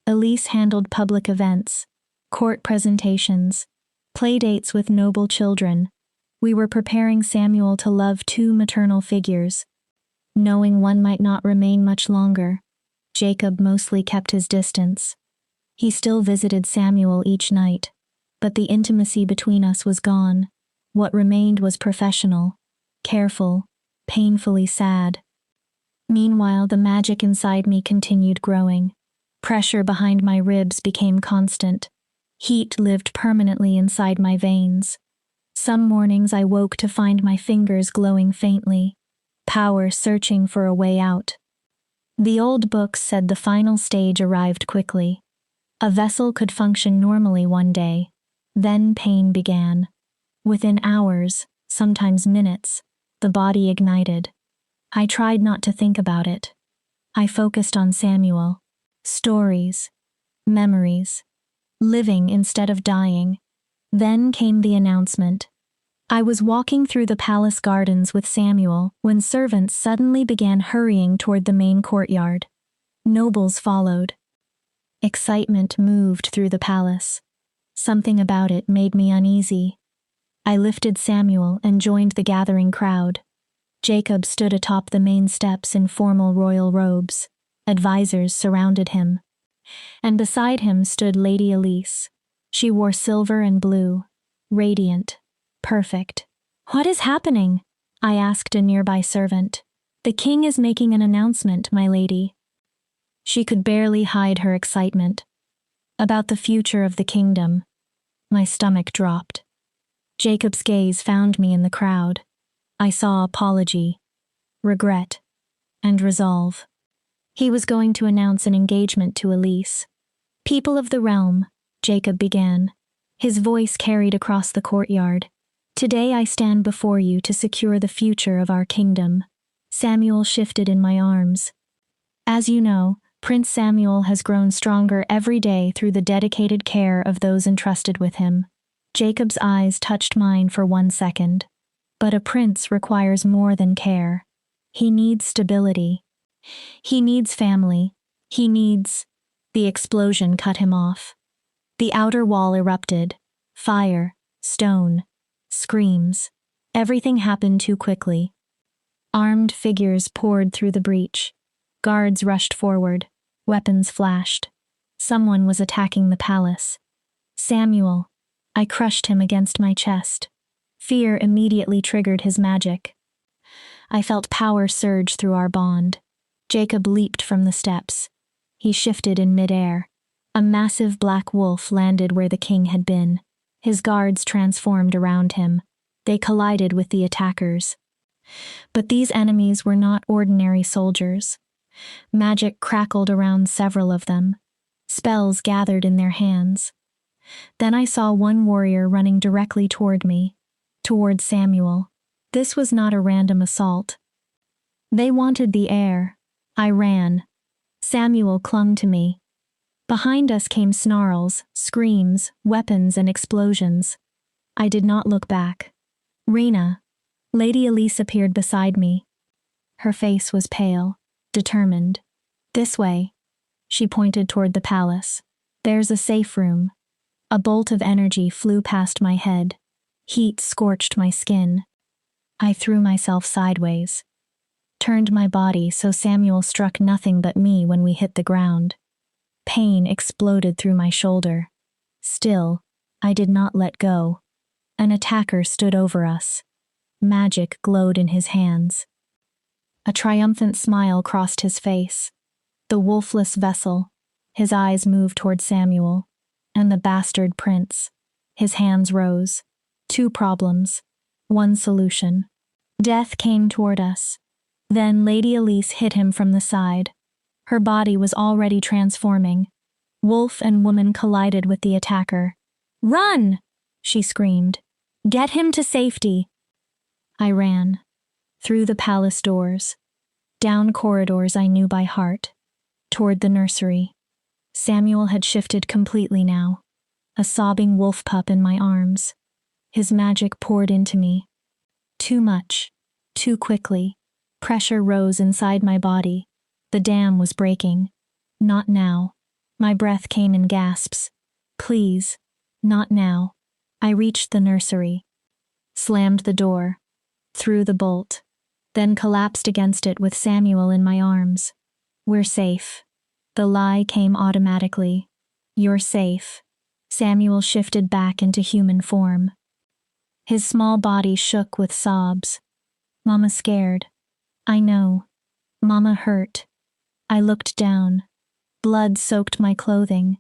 Elise handled public events, court presentations, playdates with noble children. We were preparing Samuel to love 2 maternal figures. Knowing one might not remain much longer, Jacob mostly kept his distance. He still visited Samuel each night, but the intimacy between us was gone. What remained was professional, careful, painfully sad. Meanwhile, the magic inside me continued growing. Pressure behind my ribs became constant. Heat lived permanently inside my veins. Some mornings I woke to find my fingers glowing faintly, power searching for a way out. The old books said the final stage arrived quickly. A vessel could function normally one day. Then pain began. Within hours, sometimes minutes, the body ignited. I tried not to think about it. I focused on Samuel. Stories. Memories. Living instead of dying. Then came the announcement. I was walking through the palace gardens with Samuel when servants suddenly began hurrying toward the main courtyard. Nobles followed. Excitement moved through the palace. Something about it made me uneasy. I lifted Samuel and joined the gathering crowd. Jacob stood atop the main steps in formal royal robes. Advisors surrounded him. And beside him stood Lady Elise. She wore silver and blue, radiant, perfect. What is happening? I asked a nearby servant. The king is making an announcement, my lady. She could barely hide her excitement. About the future of the kingdom. My stomach dropped. Jacob's gaze found me in the crowd. I saw apology, regret, and resolve. He was going to announce an engagement to Elise. People of the realm, Jacob began. His voice carried across the courtyard. Today I stand before you to secure the future of our kingdom." Samuel shifted in my arms. As you know, Prince Samuel has grown stronger every day through the dedicated care of those entrusted with him. Jacob's eyes touched mine for 1 second. But a prince requires more than care. He needs stability. He needs family. He needs... The explosion cut him off. The outer wall erupted. Fire, stone, screams. Everything happened too quickly. Armed figures poured through the breach. Guards rushed forward. Weapons flashed. Someone was attacking the palace. Samuel. I crushed him against my chest. Fear immediately triggered his magic. I felt power surge through our bond. Jacob leaped from the steps. He shifted in midair. A massive black wolf landed where the king had been. His guards transformed around him. They collided with the attackers. But these enemies were not ordinary soldiers. Magic crackled around several of them. Spells gathered in their hands. Then I saw one warrior running directly toward me, toward Samuel. This was not a random assault. They wanted the heir. I ran. Samuel clung to me. Behind us came snarls, screams, weapons, and explosions. I did not look back. Rena. Lady Elise appeared beside me. Her face was pale, determined. "This way." She pointed toward the palace. "There's a safe room." A bolt of energy flew past my head. Heat scorched my skin. I threw myself sideways. Turned my body so Samuel struck nothing but me when we hit the ground. Pain exploded through my shoulder. Still, I did not let go. An attacker stood over us. Magic glowed in his hands. A triumphant smile crossed his face. The wolfless vessel. His eyes moved toward Samuel. And the bastard prince. His hands rose. 2 problems. 1 solution. Death came toward us. Then Lady Elise hit him from the side. Her body was already transforming. Wolf and woman collided with the attacker. "Run!" she screamed. "Get him to safety!" I ran. Through the palace doors. Down corridors I knew by heart. Toward the nursery. Samuel had shifted completely now. A sobbing wolf pup in my arms. His magic poured into me. Too much. Too quickly. Pressure rose inside my body. The dam was breaking. Not now. My breath came in gasps. Please. Not now. I reached the nursery. Slammed the door. Threw the bolt. Then collapsed against it with Samuel in my arms. "We're safe." The lie came automatically. "You're safe." Samuel shifted back into human form. His small body shook with sobs. "Mama scared." "I know." "Mama hurt." I looked down. Blood soaked my clothing.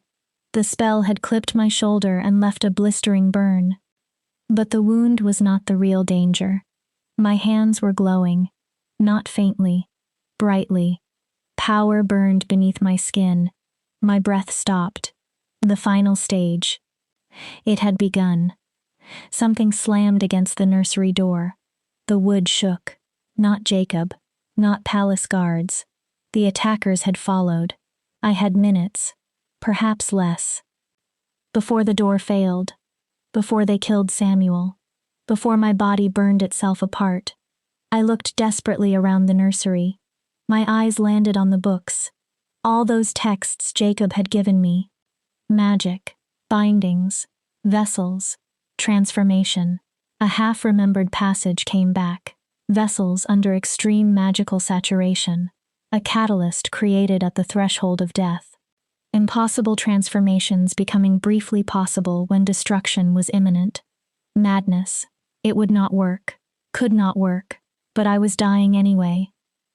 The spell had clipped my shoulder and left a blistering burn. But the wound was not the real danger. My hands were glowing. Not faintly. Brightly. Power burned beneath my skin. My breath stopped. The final stage. It had begun. Something slammed against the nursery door. The wood shook. Not Jacob. Not palace guards. The attackers had followed. I had minutes. Perhaps less. Before the door failed. Before they killed Samuel. Before my body burned itself apart. I looked desperately around the nursery. My eyes landed on the books. All those texts Jacob had given me. Magic. Bindings. Vessels. Transformation. A half-remembered passage came back. Vessels under extreme magical saturation. A catalyst created at the threshold of death. Impossible transformations becoming briefly possible when destruction was imminent. Madness. It would not work. Could not work. But I was dying anyway.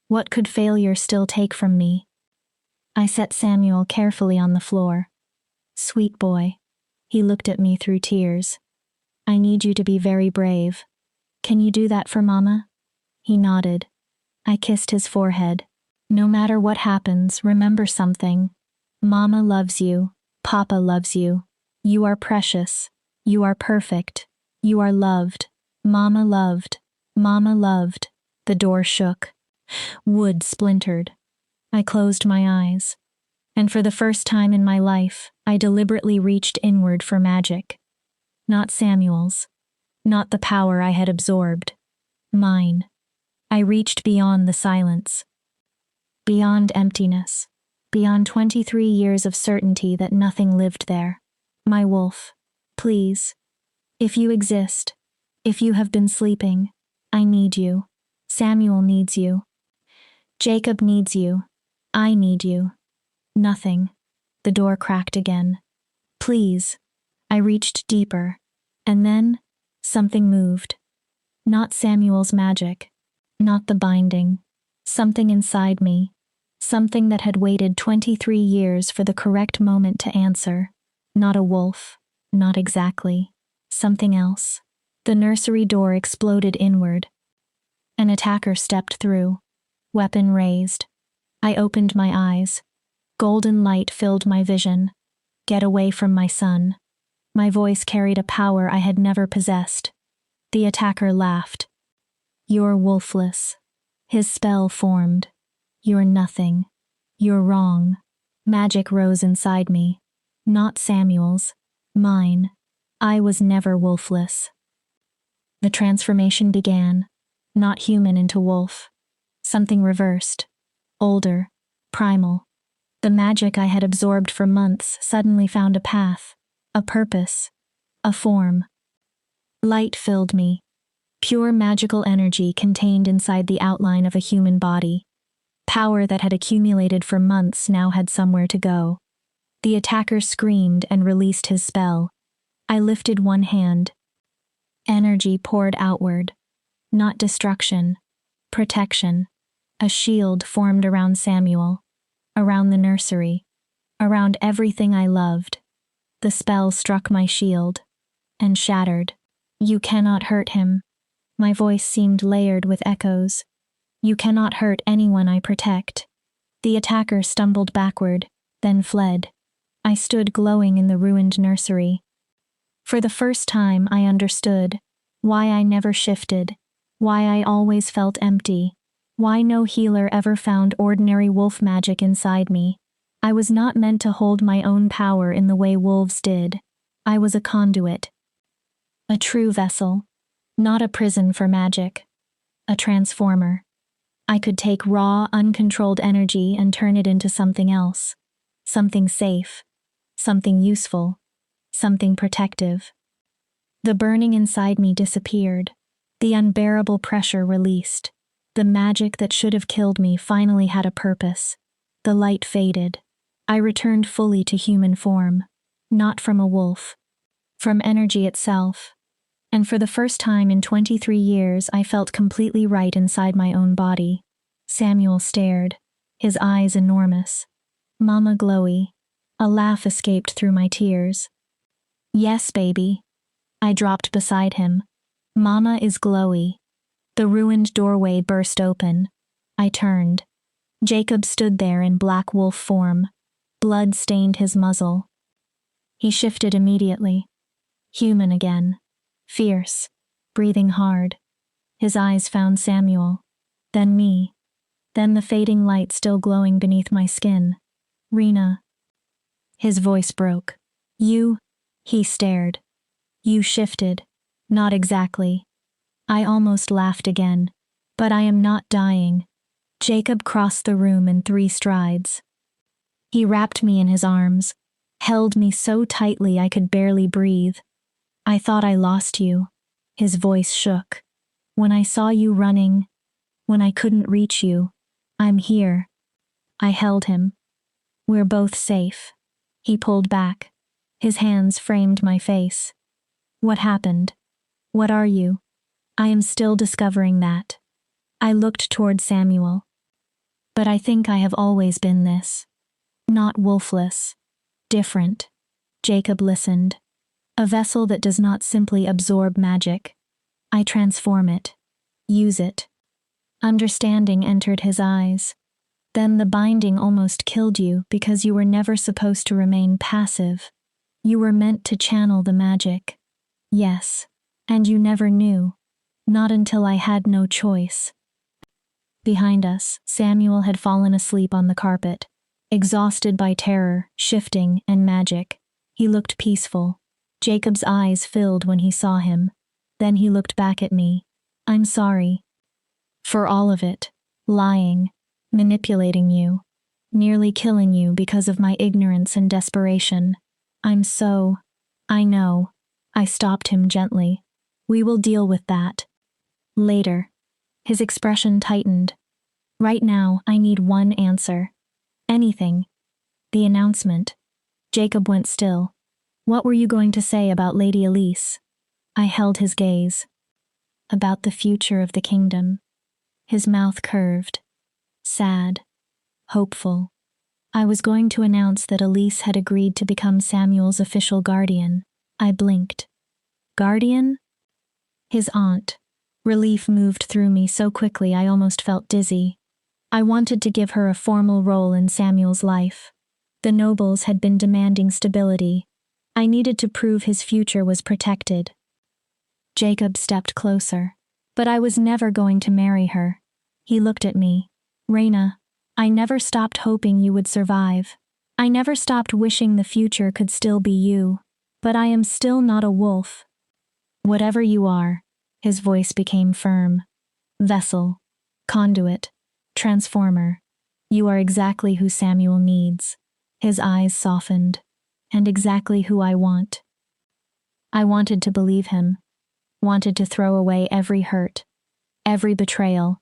What could failure still take from me? I set Samuel carefully on the floor. "Sweet boy." He looked at me through tears. "I need you to be very brave. Can you do that for Mama?" He nodded. I kissed his forehead. "No matter what happens, remember something. Mama loves you. Papa loves you. You are precious. You are perfect. You are loved. Mama loved. Mama loved. The door shook. Wood splintered. I closed my eyes. And for the first time in my life, I deliberately reached inward for magic. Not Samuel's. Not the power I had absorbed. Mine. I reached beyond the silence. Beyond emptiness. Beyond 23 years of certainty that nothing lived there. My wolf. Please. If you exist. If you have been sleeping. I need you. Samuel needs you. Jacob needs you. I need you. Nothing. The door cracked again. Please. I reached deeper. And then, something moved. Not Samuel's magic. Not the binding. Something inside me. Something that had waited 23 years for the correct moment to answer. Not a wolf. Not exactly. Something else. The nursery door exploded inward. An attacker stepped through. Weapon raised. I opened my eyes. Golden light filled my vision. Get away from my son. My voice carried a power I had never possessed. The attacker laughed. You're wolfless. His spell formed. You're nothing. You're wrong. Magic rose inside me. Not Samuel's. Mine. I was never wolfless. The transformation began. Not human into wolf. Something reversed. Older. Primal. The magic I had absorbed for months suddenly found a path, a purpose, a form. Light filled me. Pure magical energy contained inside the outline of a human body. Power that had accumulated for months now had somewhere to go. The attacker screamed and released his spell. I lifted one hand. Energy poured outward. Not destruction. Protection. A shield formed around Samuel. Around the nursery. Around everything I loved. The spell struck my shield. And shattered. You cannot hurt him. My voice seemed layered with echoes. You cannot hurt anyone I protect. The attacker stumbled backward, then fled. I stood glowing in the ruined nursery. For the first time I understood why I never shifted, why I always felt empty, why no healer ever found ordinary wolf magic inside me. I was not meant to hold my own power in the way wolves did. I was a conduit. A true vessel. Not a prison for magic. A transformer. I could take raw, uncontrolled energy and turn it into something else. Something safe. Something useful. Something protective. The burning inside me disappeared. The unbearable pressure released. The magic that should have killed me finally had a purpose. The light faded. I returned fully to human form. Not from a wolf. From energy itself. And for the first time in 23 years I felt completely right inside my own body. Samuel stared, his eyes enormous. Mama glowy. A laugh escaped through my tears. Yes, baby. I dropped beside him. Mama is glowy. The ruined doorway burst open. I turned. Jacob stood there in black wolf form. Blood stained his muzzle. He shifted immediately. Human again. Fierce. Breathing hard. His eyes found Samuel. Then me. Then the fading light still glowing beneath my skin. Rena. His voice broke. You? He stared. You shifted. Not exactly. I almost laughed again. But I am not dying. Jacob crossed the room in 3 strides. He wrapped me in his arms, held me so tightly I could barely breathe. I thought I lost you. His voice shook. When I saw you running, when I couldn't reach you, I'm here. I held him. We're both safe. He pulled back. His hands framed my face. What happened? What are you? I am still discovering that. I looked toward Samuel. But I think I have always been this. Not wolfless. Different. Jacob listened. A vessel that does not simply absorb magic. I transform it. Use it. Understanding entered his eyes. Then the binding almost killed you because you were never supposed to remain passive. You were meant to channel the magic. Yes. And you never knew. Not until I had no choice. Behind us, Samuel had fallen asleep on the carpet, exhausted by terror, shifting, and magic. He looked peaceful. Jacob's eyes filled when he saw him. Then he looked back at me. I'm sorry. For all of it. Lying. Manipulating you. Nearly killing you because of my ignorance and desperation. I know. I stopped him gently. We will deal with that. Later. His expression tightened. Right now, I need one answer. Anything. The announcement. Jacob went still. What were you going to say about Lady Elise? I held his gaze. About the future of the kingdom. His mouth curved. Sad. Hopeful. I was going to announce that Elise had agreed to become Samuel's official guardian. I blinked. Guardian? His aunt. Relief moved through me so quickly I almost felt dizzy. I wanted to give her a formal role in Samuel's life. The nobles had been demanding stability. I needed to prove his future was protected. Jacob stepped closer. But I was never going to marry her. He looked at me. Reina, I never stopped hoping you would survive. I never stopped wishing the future could still be you. But I am still not a wolf. Whatever you are, his voice became firm. Vessel, conduit, transformer. You are exactly who Samuel needs. His eyes softened. And exactly who I want. I wanted to believe him. Wanted to throw away every hurt, every betrayal,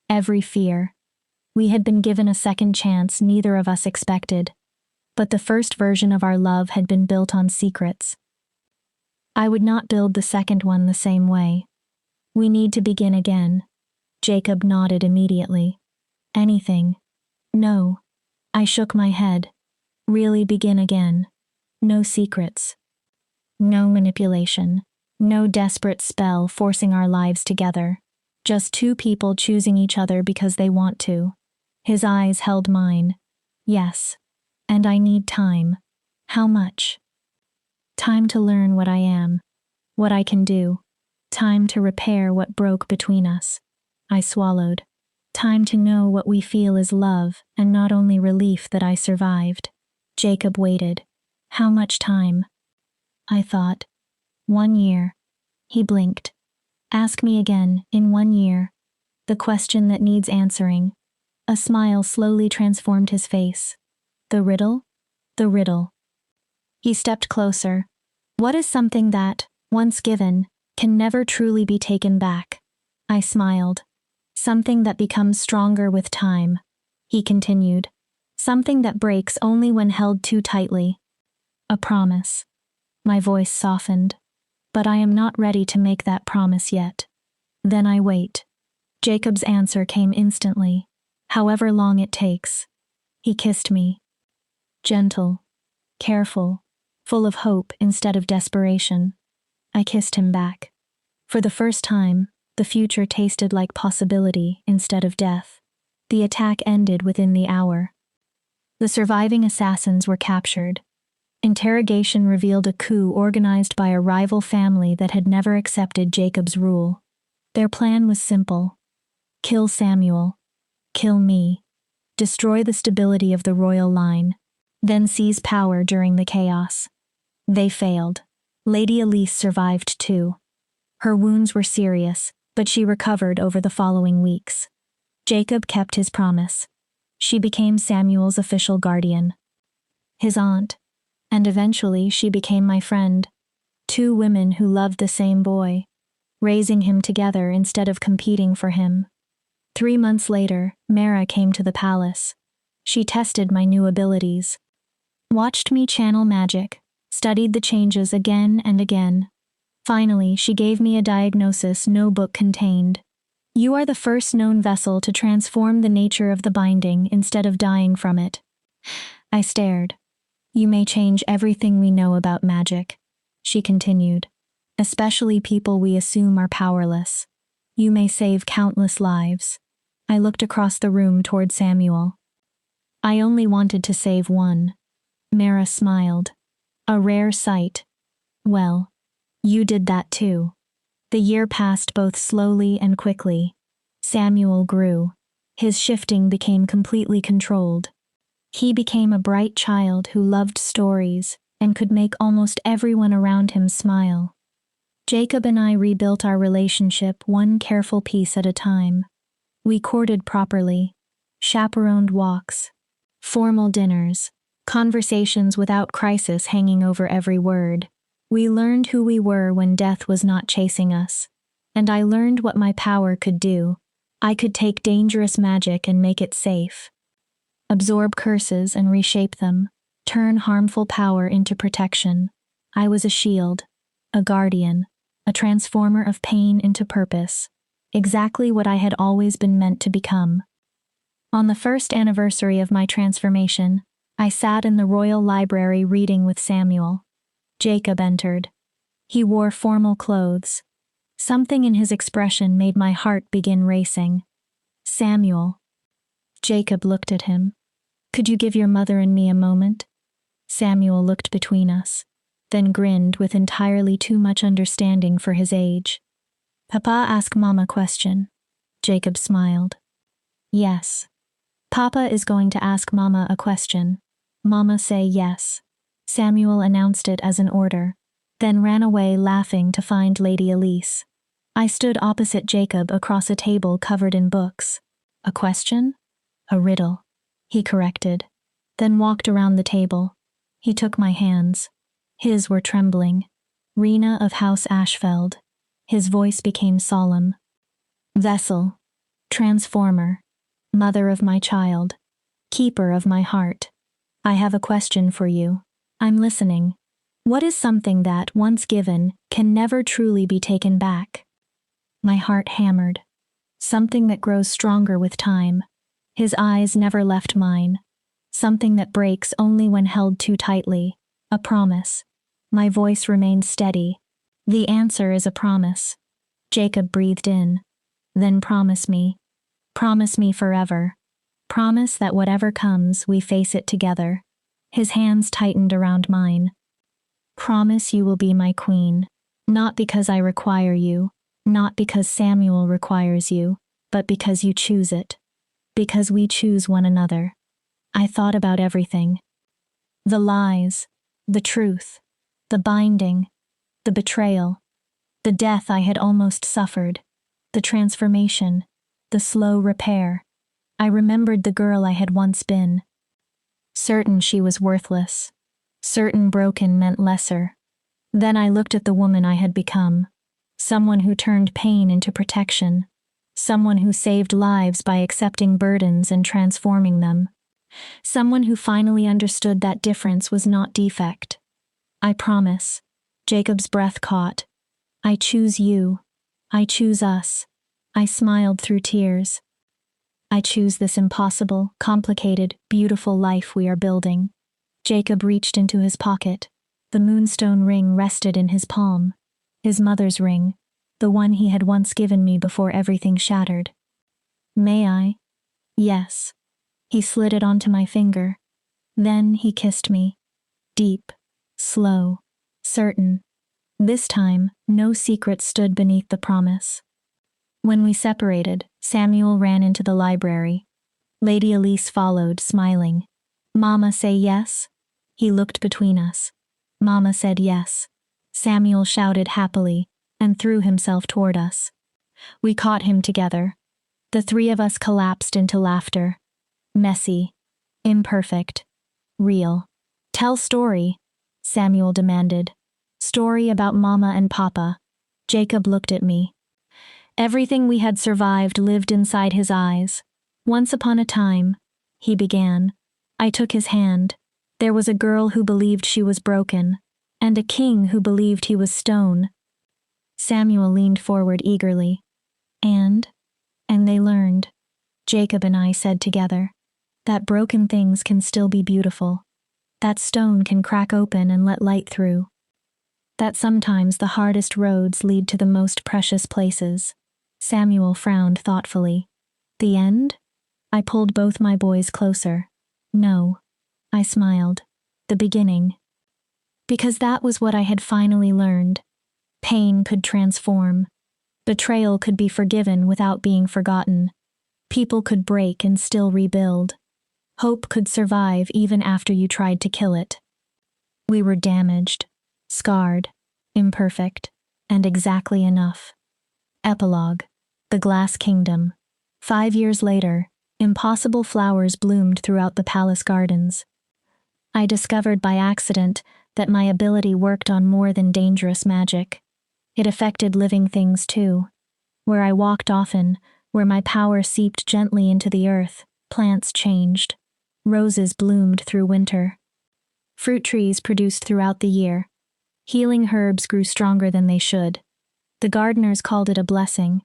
every fear. We had been given a second chance neither of us expected. But the first version of our love had been built on secrets. I would not build the second one the same way. We need to begin again. Jacob nodded immediately. Anything. No. I shook my head. Really begin again. No secrets. No manipulation. No desperate spell forcing our lives together. Just two people choosing each other because they want to. His eyes held mine. Yes. And I need time. How much? Time to learn what I am. What I can do. Time to repair what broke between us. I swallowed. Time to know what we feel is love and not only relief that I survived. Jacob waited. How much time? I thought. 1 year. He blinked. Ask me again, in 1 year. The question that needs answering. A smile slowly transformed his face. The riddle? The riddle. He stepped closer. What is something that, once given, can never truly be taken back? I smiled. Something that becomes stronger with time. He continued. Something that breaks only when held too tightly. A promise. My voice softened. But I am not ready to make that promise yet. Then I wait. Jacob's answer came instantly. However long it takes. He kissed me. Gentle. Careful. Full of hope instead of desperation. I kissed him back. For the first time, the future tasted like possibility instead of death. The attack ended within the hour. The surviving assassins were captured. Interrogation revealed a coup organized by a rival family that had never accepted Jacob's rule. Their plan was simple. Kill Samuel. Kill me. Destroy the stability of the royal line. Then seize power during the chaos. They failed. Lady Elise survived too. Her wounds were serious, but she recovered over the following weeks. Jacob kept his promise. She became Samuel's official guardian. His aunt. And eventually she became my friend. 2 women who loved the same boy, raising him together instead of competing for him. 3 months later, Mara came to the palace. She tested my new abilities. Watched me channel magic, studied the changes again and again. Finally, she gave me a diagnosis no book contained. You are the first known vessel to transform the nature of the binding instead of dying from it. I stared. You may change everything we know about magic, she continued, especially people we assume are powerless. You may save countless lives. I looked across the room toward Samuel. I only wanted to save one. Mara smiled. A rare sight. Well, you did that too. The year passed both slowly and quickly. Samuel grew. His shifting became completely controlled. He became a bright child who loved stories and could make almost everyone around him smile. Jacob and I rebuilt our relationship one careful piece at a time. We courted properly, chaperoned walks, formal dinners, conversations without crisis hanging over every word. We learned who we were when death was not chasing us, and I learned what my power could do. I could take dangerous magic and make it safe, absorb curses and reshape them, turn harmful power into protection. I was a shield, a guardian, a transformer of pain into purpose, exactly what I had always been meant to become. On the first anniversary of my transformation, I sat in the royal library reading with Samuel. Jacob entered. He wore formal clothes. Something in his expression made my heart begin racing. Samuel. Jacob looked at him. Could you give your mother and me a moment? Samuel looked between us, then grinned with entirely too much understanding for his age. Papa ask Mama question. Jacob smiled. Yes. Papa is going to ask Mama a question. Mama say yes. Samuel announced it as an order, then ran away laughing to find Lady Elise. I stood opposite Jacob across a table covered in books. A question? A riddle, he corrected, then walked around the table. He took my hands. His were trembling. Rena of House Ashfeld. His voice became solemn. Vessel, transformer, mother of my child, keeper of my heart. I have a question for you. I'm listening. What is something that, once given, can never truly be taken back? My heart hammered. Something that grows stronger with time. His eyes never left mine. Something that breaks only when held too tightly. A promise. My voice remained steady. The answer is a promise. Jacob breathed in. Then promise me. Promise me forever. Promise that whatever comes, we face it together. His hands tightened around mine. Promise you will be my queen. Not because I require you, not because Samuel requires you, but because you choose it. Because we choose one another. I thought about everything. The lies, the truth, the binding, the betrayal, the death I had almost suffered, the transformation, the slow repair. I remembered the girl I had once been. Certain she was worthless. Certain broken meant lesser. Then I looked at the woman I had become. Someone who turned pain into protection. Someone who saved lives by accepting burdens and transforming them. Someone who finally understood that difference was not defect. I promise. Jacob's breath caught. I choose you. I choose us. I smiled through tears. I choose this impossible, complicated, beautiful life we are building. Jacob reached into his pocket. The moonstone ring rested in his palm. His mother's ring, the one he had once given me before everything shattered. May I? Yes. He slid it onto my finger. Then he kissed me. Deep, slow, certain. This time, no secret stood beneath the promise. When we separated, Samuel ran into the library. Lady Elise followed, smiling. Mama say yes? He looked between us. Mama said yes. Samuel shouted happily and threw himself toward us. We caught him together. The three of us collapsed into laughter. Messy, imperfect, real. Tell story, Samuel demanded. Story about Mama and Papa. Jacob looked at me. Everything we had survived lived inside his eyes. Once upon a time, he began. I took his hand. There was a girl who believed she was broken, and a king who believed he was stone. Samuel leaned forward eagerly. And they learned, Jacob and I said together, that broken things can still be beautiful. That stone can crack open and let light through. That sometimes the hardest roads lead to the most precious places. Samuel frowned thoughtfully. The end? I pulled both my boys closer. No. I smiled. The beginning. Because that was what I had finally learned. Pain could transform. Betrayal could be forgiven without being forgotten. People could break and still rebuild. Hope could survive even after you tried to kill it. We were damaged, scarred, imperfect, and exactly enough. Epilogue: The Glass Kingdom. 5 years later, impossible flowers bloomed throughout the palace gardens. I discovered by accident that my ability worked on more than dangerous magic. It affected living things too. Where I walked often, where my power seeped gently into the earth, plants changed. Roses bloomed through winter. Fruit trees produced throughout the year. Healing herbs grew stronger than they should. The gardeners called it a blessing.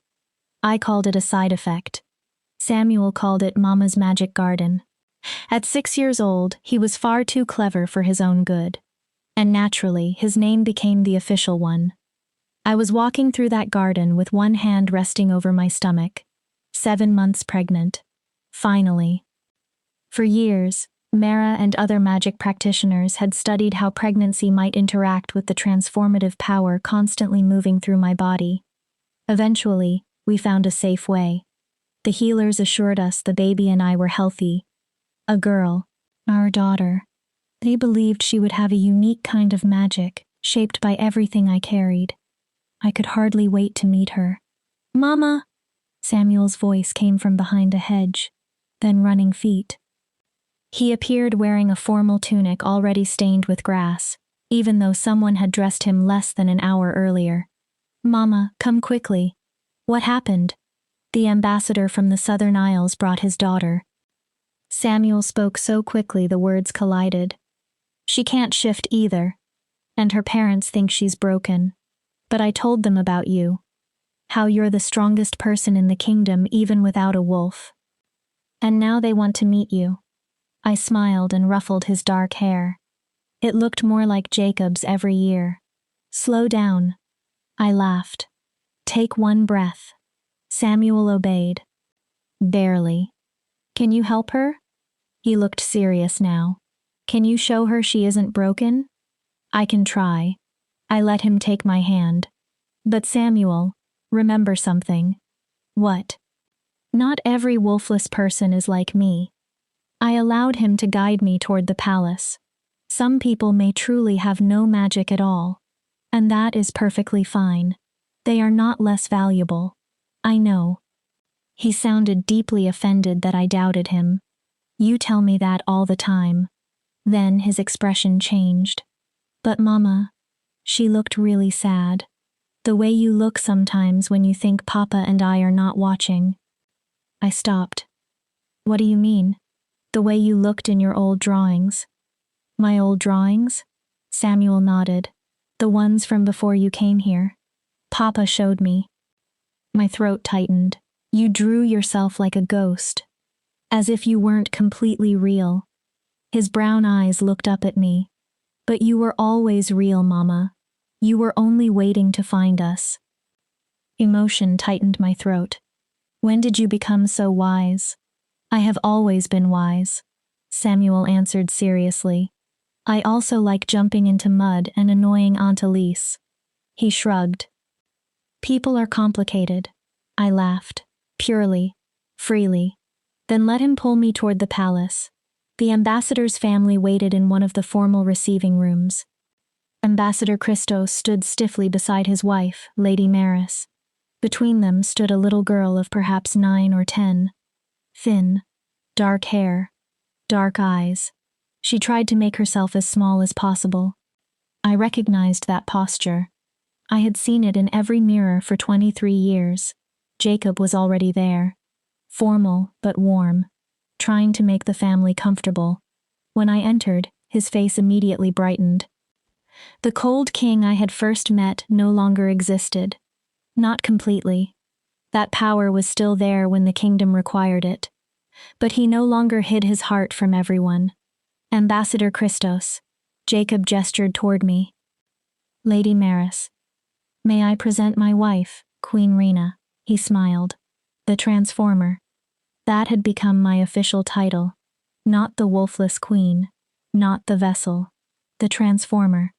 I called it a side effect. Samuel called it Mama's magic garden. At 6 years old, he was far too clever for his own good. And naturally, his name became the official one. I was walking through that garden with one hand resting over my stomach. 7 months pregnant. Finally. For years, Mara and other magic practitioners had studied how pregnancy might interact with the transformative power constantly moving through my body. Eventually, we found a safe way. The healers assured us the baby and I were healthy. A girl, our daughter. They believed she would have a unique kind of magic, shaped by everything I carried. I could hardly wait to meet her. "Mama!" Samuel's voice came from behind a hedge, then running feet. He appeared wearing a formal tunic already stained with grass, even though someone had dressed him less than an hour earlier. "Mama, come quickly." "What happened?" The ambassador from the Southern Isles brought his daughter. Samuel spoke so quickly the words collided. "She can't shift either, and her parents think she's broken. But I told them about you. How you're the strongest person in the kingdom even without a wolf. And now they want to meet you." I smiled and ruffled his dark hair. It looked more like Jacob's every year. "Slow down." I laughed. "Take one breath." Samuel obeyed. "Barely. Can you help her?" He looked serious now. "Can you show her she isn't broken?" "I can try." I let him take my hand. "But Samuel, remember something." "What?" "Not every wolfless person is like me." I allowed him to guide me toward the palace. Some people may truly have no magic at all, and that is perfectly fine. They are not less valuable. I know. He sounded deeply offended that I doubted him. "You tell me that all the time." Then his expression changed. "But Mama," she looked really sad. "The way you look sometimes when you think Papa and I are not watching." I stopped. "What do you mean?" "The way you looked in your old drawings." "My old drawings?" Samuel nodded. "The ones from before you came here. Papa showed me." My throat tightened. "You drew yourself like a ghost. As if you weren't completely real." His brown eyes looked up at me. "But you were always real, Mama. You were only waiting to find us." Emotion tightened my throat. "When did you become so wise?" "I have always been wise," Samuel answered seriously. "I also like jumping into mud and annoying Aunt Elise." He shrugged. "People are complicated." I laughed. Purely. Freely. Then let him pull me toward the palace. The ambassador's family waited in one of the formal receiving rooms. Ambassador Christos stood stiffly beside his wife, Lady Maris. Between them stood a little girl of perhaps 9 or 10. Thin. Dark hair. Dark eyes. She tried to make herself as small as possible. I recognized that posture. I had seen it in every mirror for 23 years. Jacob was already there. Formal, but warm. Trying to make the family comfortable. When I entered, his face immediately brightened. The cold king I had first met no longer existed. Not completely. That power was still there when the kingdom required it. But he no longer hid his heart from everyone. "Ambassador Christos." Jacob gestured toward me. "Lady Maris." "May I present my wife, Queen Rena?" He smiled. "The Transformer." That had become my official title. Not the Wolfless Queen. Not the Vessel. The Transformer.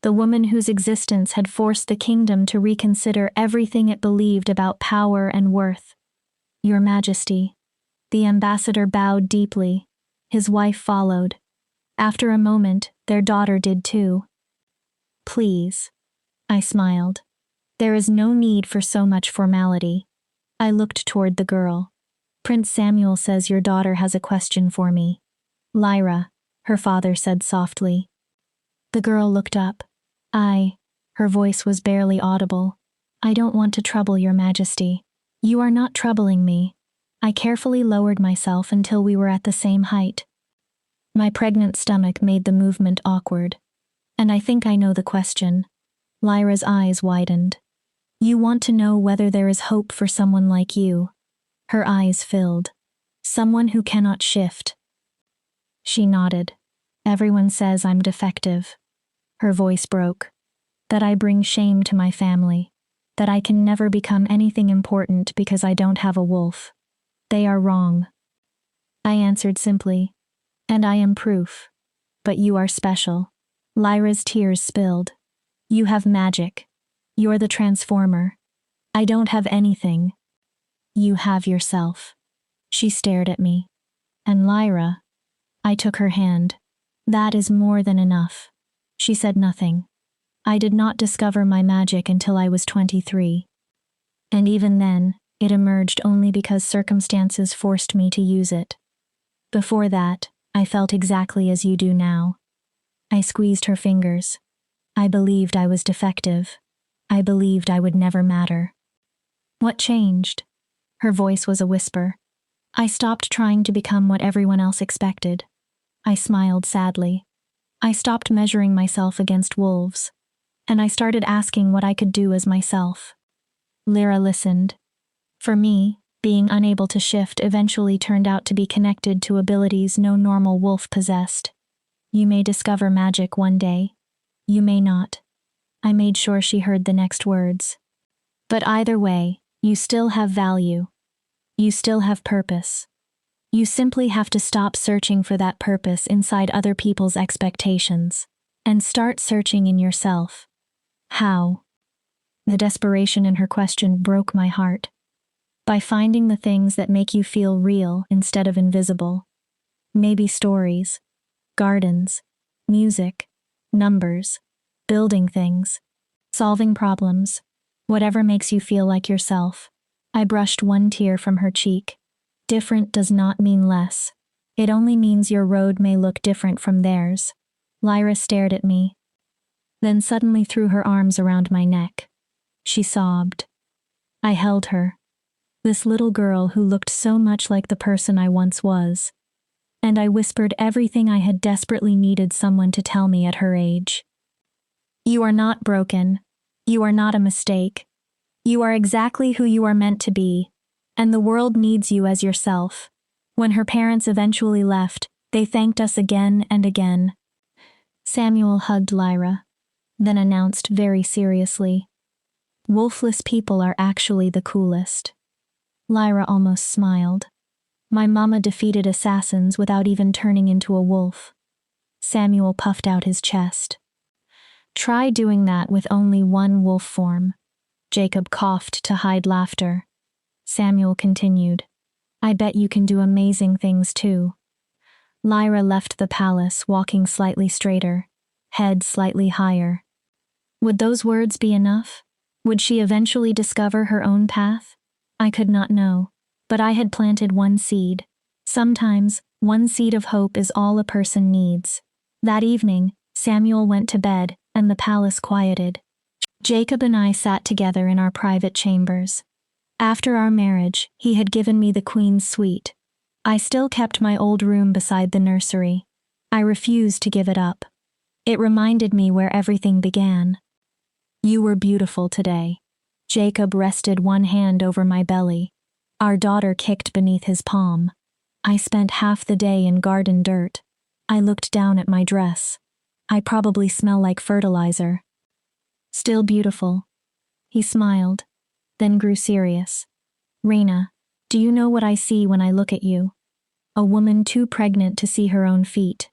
the woman whose existence had forced the kingdom to reconsider everything it believed about power and worth. Your Majesty. The ambassador bowed deeply. His wife followed. After a moment, their daughter did too. Please. I smiled. There is no need for so much formality. I looked toward the girl. Prince Samuel says your daughter has a question for me. Lyra, her father said softly. The girl looked up. Her voice was barely audible. I don't want to trouble your Majesty. You are not troubling me. I carefully lowered myself until we were at the same height. My pregnant stomach made the movement awkward. And I think I know the question. Lyra's eyes widened. You want to know whether there is hope for someone like you. Her eyes filled. Someone who cannot shift. She nodded. Everyone says I'm defective. Her voice broke. That I bring shame to my family. That I can never become anything important because I don't have a wolf. They are wrong. I answered simply. And I am proof. But you are special. Lyra's tears spilled. You have magic. You're the transformer. I don't have anything. You have yourself. She stared at me. And Lyra. I took her hand. That is more than enough. She said nothing. I did not discover my magic until I was 23. And even then, it emerged only because circumstances forced me to use it. Before that, I felt exactly as you do now. I squeezed her fingers. I believed I was defective. I believed I would never matter. What changed? Her voice was a whisper. I stopped trying to become what everyone else expected. I smiled sadly. I stopped measuring myself against wolves. And I started asking what I could do as myself. Lyra listened. For me, being unable to shift eventually turned out to be connected to abilities no normal wolf possessed. You may discover magic one day. You may not. I made sure she heard the next words. But either way, you still have value. You still have purpose. You simply have to stop searching for that purpose inside other people's expectations, and start searching in yourself. How? The desperation in her question broke my heart. By finding the things that make you feel real instead of invisible. Maybe stories, gardens, music, numbers, building things, solving problems, whatever makes you feel like yourself. I brushed one tear from her cheek. Different does not mean less. It only means your road may look different from theirs. Lyra stared at me, then suddenly threw her arms around my neck. She sobbed. I held her. This little girl who looked so much like the person I once was. And I whispered everything I had desperately needed someone to tell me at her age. You are not broken. You are not a mistake. You are exactly who you are meant to be, and the world needs you as yourself. When her parents eventually left, they thanked us again and again. Samuel hugged Lyra, then announced very seriously, Wolfless people are actually the coolest. Lyra almost smiled. My mama defeated assassins without even turning into a wolf. Samuel puffed out his chest. Try doing that with only one wolf form. Jacob coughed to hide laughter. Samuel continued. I bet you can do amazing things too. Lyra left the palace, walking slightly straighter, head slightly higher. Would those words be enough? Would she eventually discover her own path? I could not know, but I had planted one seed. Sometimes, one seed of hope is all a person needs. That evening, Samuel went to bed, and the palace quieted. Jacob and I sat together in our private chambers. After our marriage, he had given me the Queen's suite. I still kept my old room beside the nursery. I refused to give it up. It reminded me where everything began. You were beautiful today. Jacob rested one hand over my belly. Our daughter kicked beneath his palm. I spent half the day in garden dirt. I looked down at my dress. I probably smell like fertilizer. Still beautiful. He smiled, then grew serious. Raina, do you know what I see when I look at you? A woman too pregnant to see her own feet.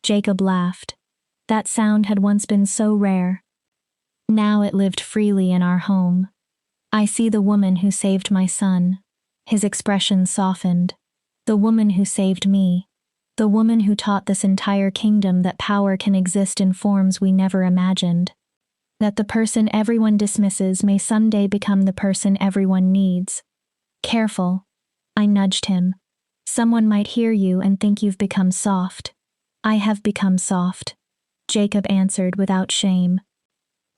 Jacob laughed. That sound had once been so rare. Now it lived freely in our home. I see the woman who saved my son. His expression softened. The woman who saved me. The woman who taught this entire kingdom that power can exist in forms we never imagined. That the person everyone dismisses may someday become the person everyone needs. Careful. I nudged him. Someone might hear you and think you've become soft. I have become soft, Jacob answered without shame.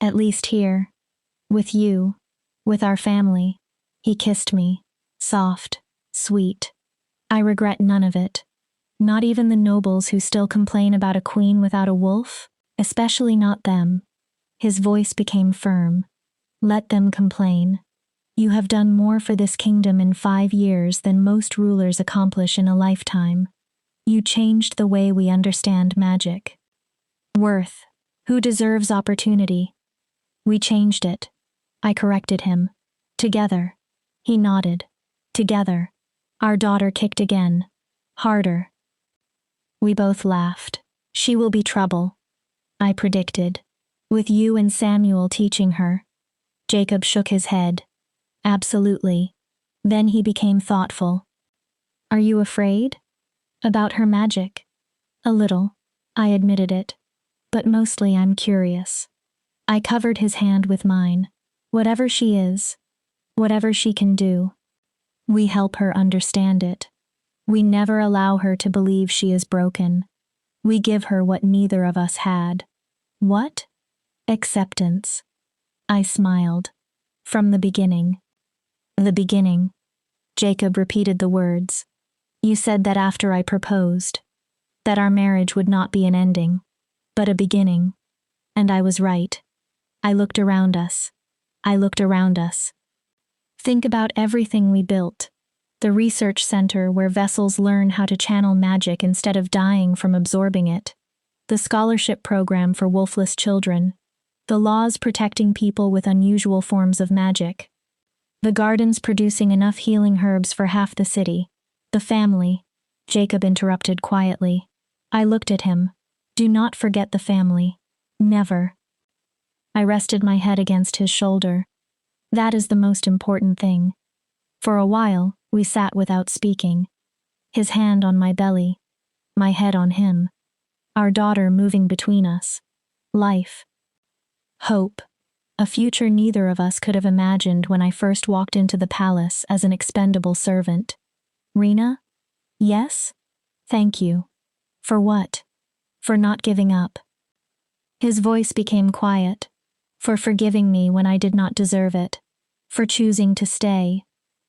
At least here. With you. With our family. He kissed me. Soft. Sweet. I regret none of it. Not even the nobles who still complain about a queen without a wolf, especially not them. His voice became firm. Let them complain. You have done more for this kingdom in 5 years than most rulers accomplish in a lifetime. You changed the way we understand magic. Worth. Who deserves opportunity? We changed it. I corrected him. Together. He nodded. Together. Our daughter kicked again. Harder. We both laughed. She will be trouble. I predicted. With you and Samuel teaching her. Jacob shook his head. Absolutely. Then he became thoughtful. Are you afraid? About her magic? A little. I admitted it. But mostly I'm curious. I covered his hand with mine. Whatever she is. Whatever she can do. We help her understand it. We never allow her to believe she is broken. We give her what neither of us had. What? Acceptance. I smiled. From the beginning. The beginning. Jacob repeated the words. You said that after I proposed. That our marriage would not be an ending, but a beginning. And I was right. I looked around us. I looked around us. Think about everything we built. The research center where vessels learn how to channel magic instead of dying from absorbing it. The scholarship program for wolfless children. The laws protecting people with unusual forms of magic. The gardens producing enough healing herbs for half the city. The family. Jacob interrupted quietly. I looked at him. Do not forget the family. Never. I rested my head against his shoulder. That is the most important thing. For a while, we sat without speaking. His hand on my belly. My head on him. Our daughter moving between us. Life. Hope. A future neither of us could have imagined when I first walked into the palace as an expendable servant. Rena? Yes? Thank you. For what? For not giving up. His voice became quiet. For forgiving me when I did not deserve it. For choosing to stay.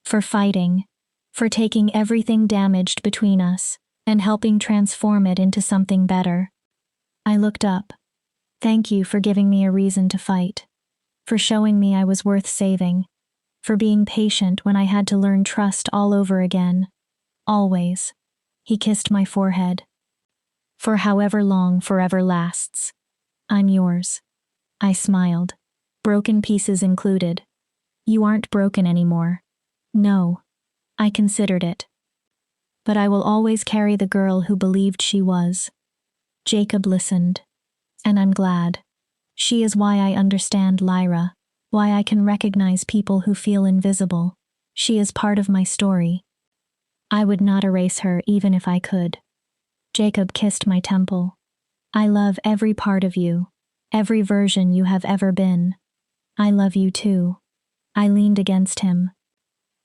For fighting. For taking everything damaged between us and helping transform it into something better. I looked up. Thank you for giving me a reason to fight. For showing me I was worth saving. For being patient when I had to learn trust all over again. Always. He kissed my forehead. For however long forever lasts. I'm yours. I smiled. Broken pieces included. You aren't broken anymore. No. I considered it. But I will always carry the girl who believed she was. Jacob listened. And I'm glad. She is why I understand Lyra, why I can recognize people who feel invisible. She is part of my story. I would not erase her even if I could. Jacob kissed my temple. I love every part of you, every version you have ever been. I love you too. I leaned against him.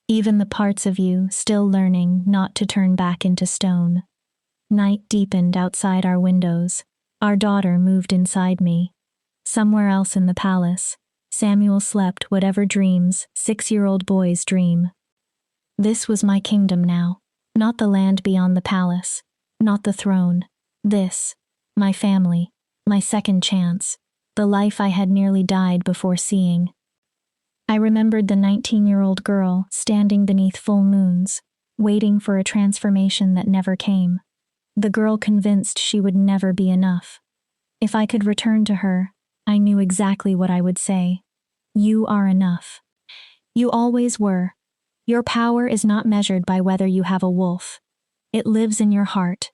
Even the parts of you still learning not to turn back into stone. Night deepened outside our windows. Our daughter moved inside me. Somewhere else in the palace, Samuel slept whatever dreams 6-year-old boys dream. This was my kingdom now, not the land beyond the palace, not the throne. This, my family, my second chance, the life I had nearly died before seeing. I remembered the 19-year-old girl standing beneath full moons, waiting for a transformation that never came. The girl convinced she would never be enough. If I could return to her, I knew exactly what I would say. You are enough. You always were. Your power is not measured by whether you have a wolf. It lives in your heart.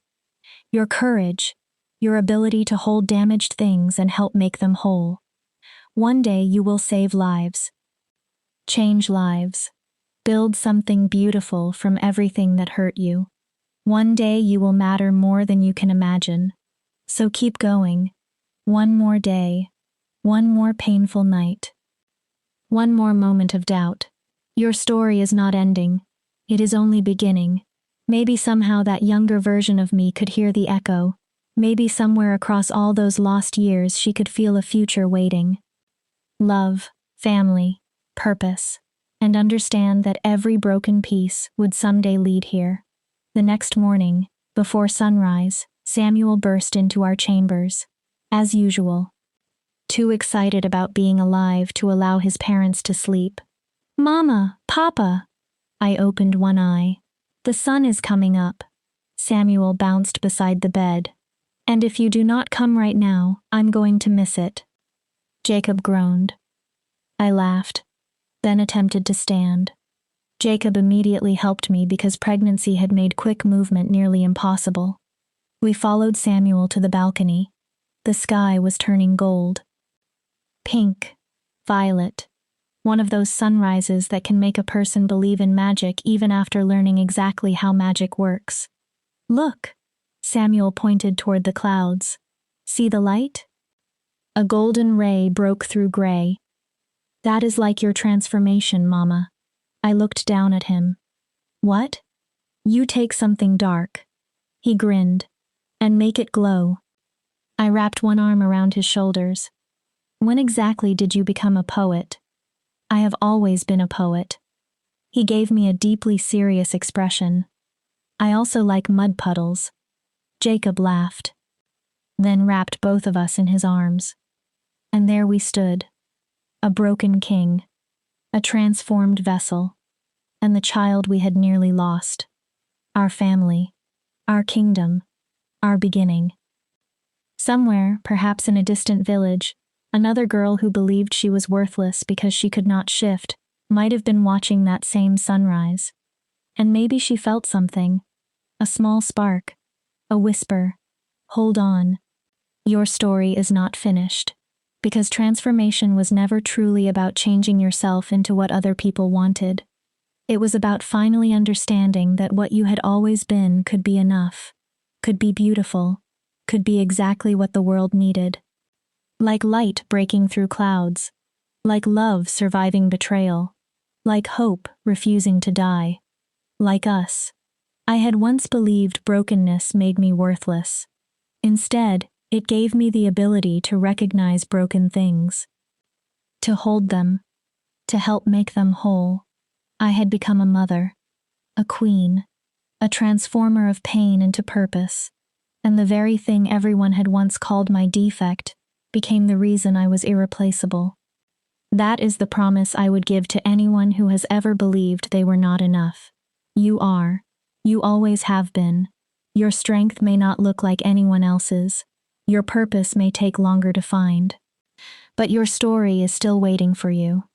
Your courage, your ability to hold damaged things and help make them whole. One day you will save lives, change lives, build something beautiful from everything that hurt you. One day you will matter more than you can imagine. So keep going. One more day, one more painful night, one more moment of doubt. Your story is not ending. It is only beginning. Maybe somehow that younger version of me could hear the echo. Maybe somewhere across all those lost years she could feel a future waiting. Love, family, purpose, and understand that every broken piece would someday lead here. The next morning, before sunrise, Samuel burst into our chambers. As usual. Too excited about being alive to allow his parents to sleep. "Mama, Papa!" I opened one eye. "The sun is coming up." Samuel bounced beside the bed. "And if you do not come right now, I'm going to miss it." Jacob groaned. I laughed, then attempted to stand. Jacob immediately helped me because pregnancy had made quick movement nearly impossible. We followed Samuel to the balcony. The sky was turning gold. Pink, violet, one of those sunrises that can make a person believe in magic even after learning exactly how magic works. "Look," Samuel pointed toward the clouds. "See the light?" A golden ray broke through gray. "That is like your transformation, Mama." I looked down at him. "What?" "You take something dark." He grinned. "And make it glow." I wrapped one arm around his shoulders. "When exactly did you become a poet?" "I have always been a poet." He gave me a deeply serious expression. "I also like mud puddles." Jacob laughed, then wrapped both of us in his arms. And there we stood, a broken king, a transformed vessel, and the child we had nearly lost. Our family, our kingdom, our beginning. Somewhere, perhaps in a distant village, another girl who believed she was worthless because she could not shift might have been watching that same sunrise. And maybe she felt something, a small spark, a whisper, "Hold on. Your story is not finished." Because transformation was never truly about changing yourself into what other people wanted. It was about finally understanding that what you had always been could be enough, could be beautiful, could be exactly what the world needed. Like light breaking through clouds, like love surviving betrayal, like hope refusing to die. Like us. I had once believed brokenness made me worthless. Instead, it gave me the ability to recognize broken things, to hold them, to help make them whole. I had become a mother, a queen, a transformer of pain into purpose, and the very thing everyone had once called my defect became the reason I was irreplaceable. That is the promise I would give to anyone who has ever believed they were not enough. You are. You always have been. Your strength may not look like anyone else's. Your purpose may take longer to find. But your story is still waiting for you.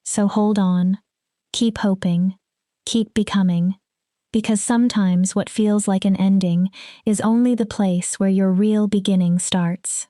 So hold on. Keep hoping. Keep becoming. Because sometimes what feels like an ending is only the place where your real beginning starts.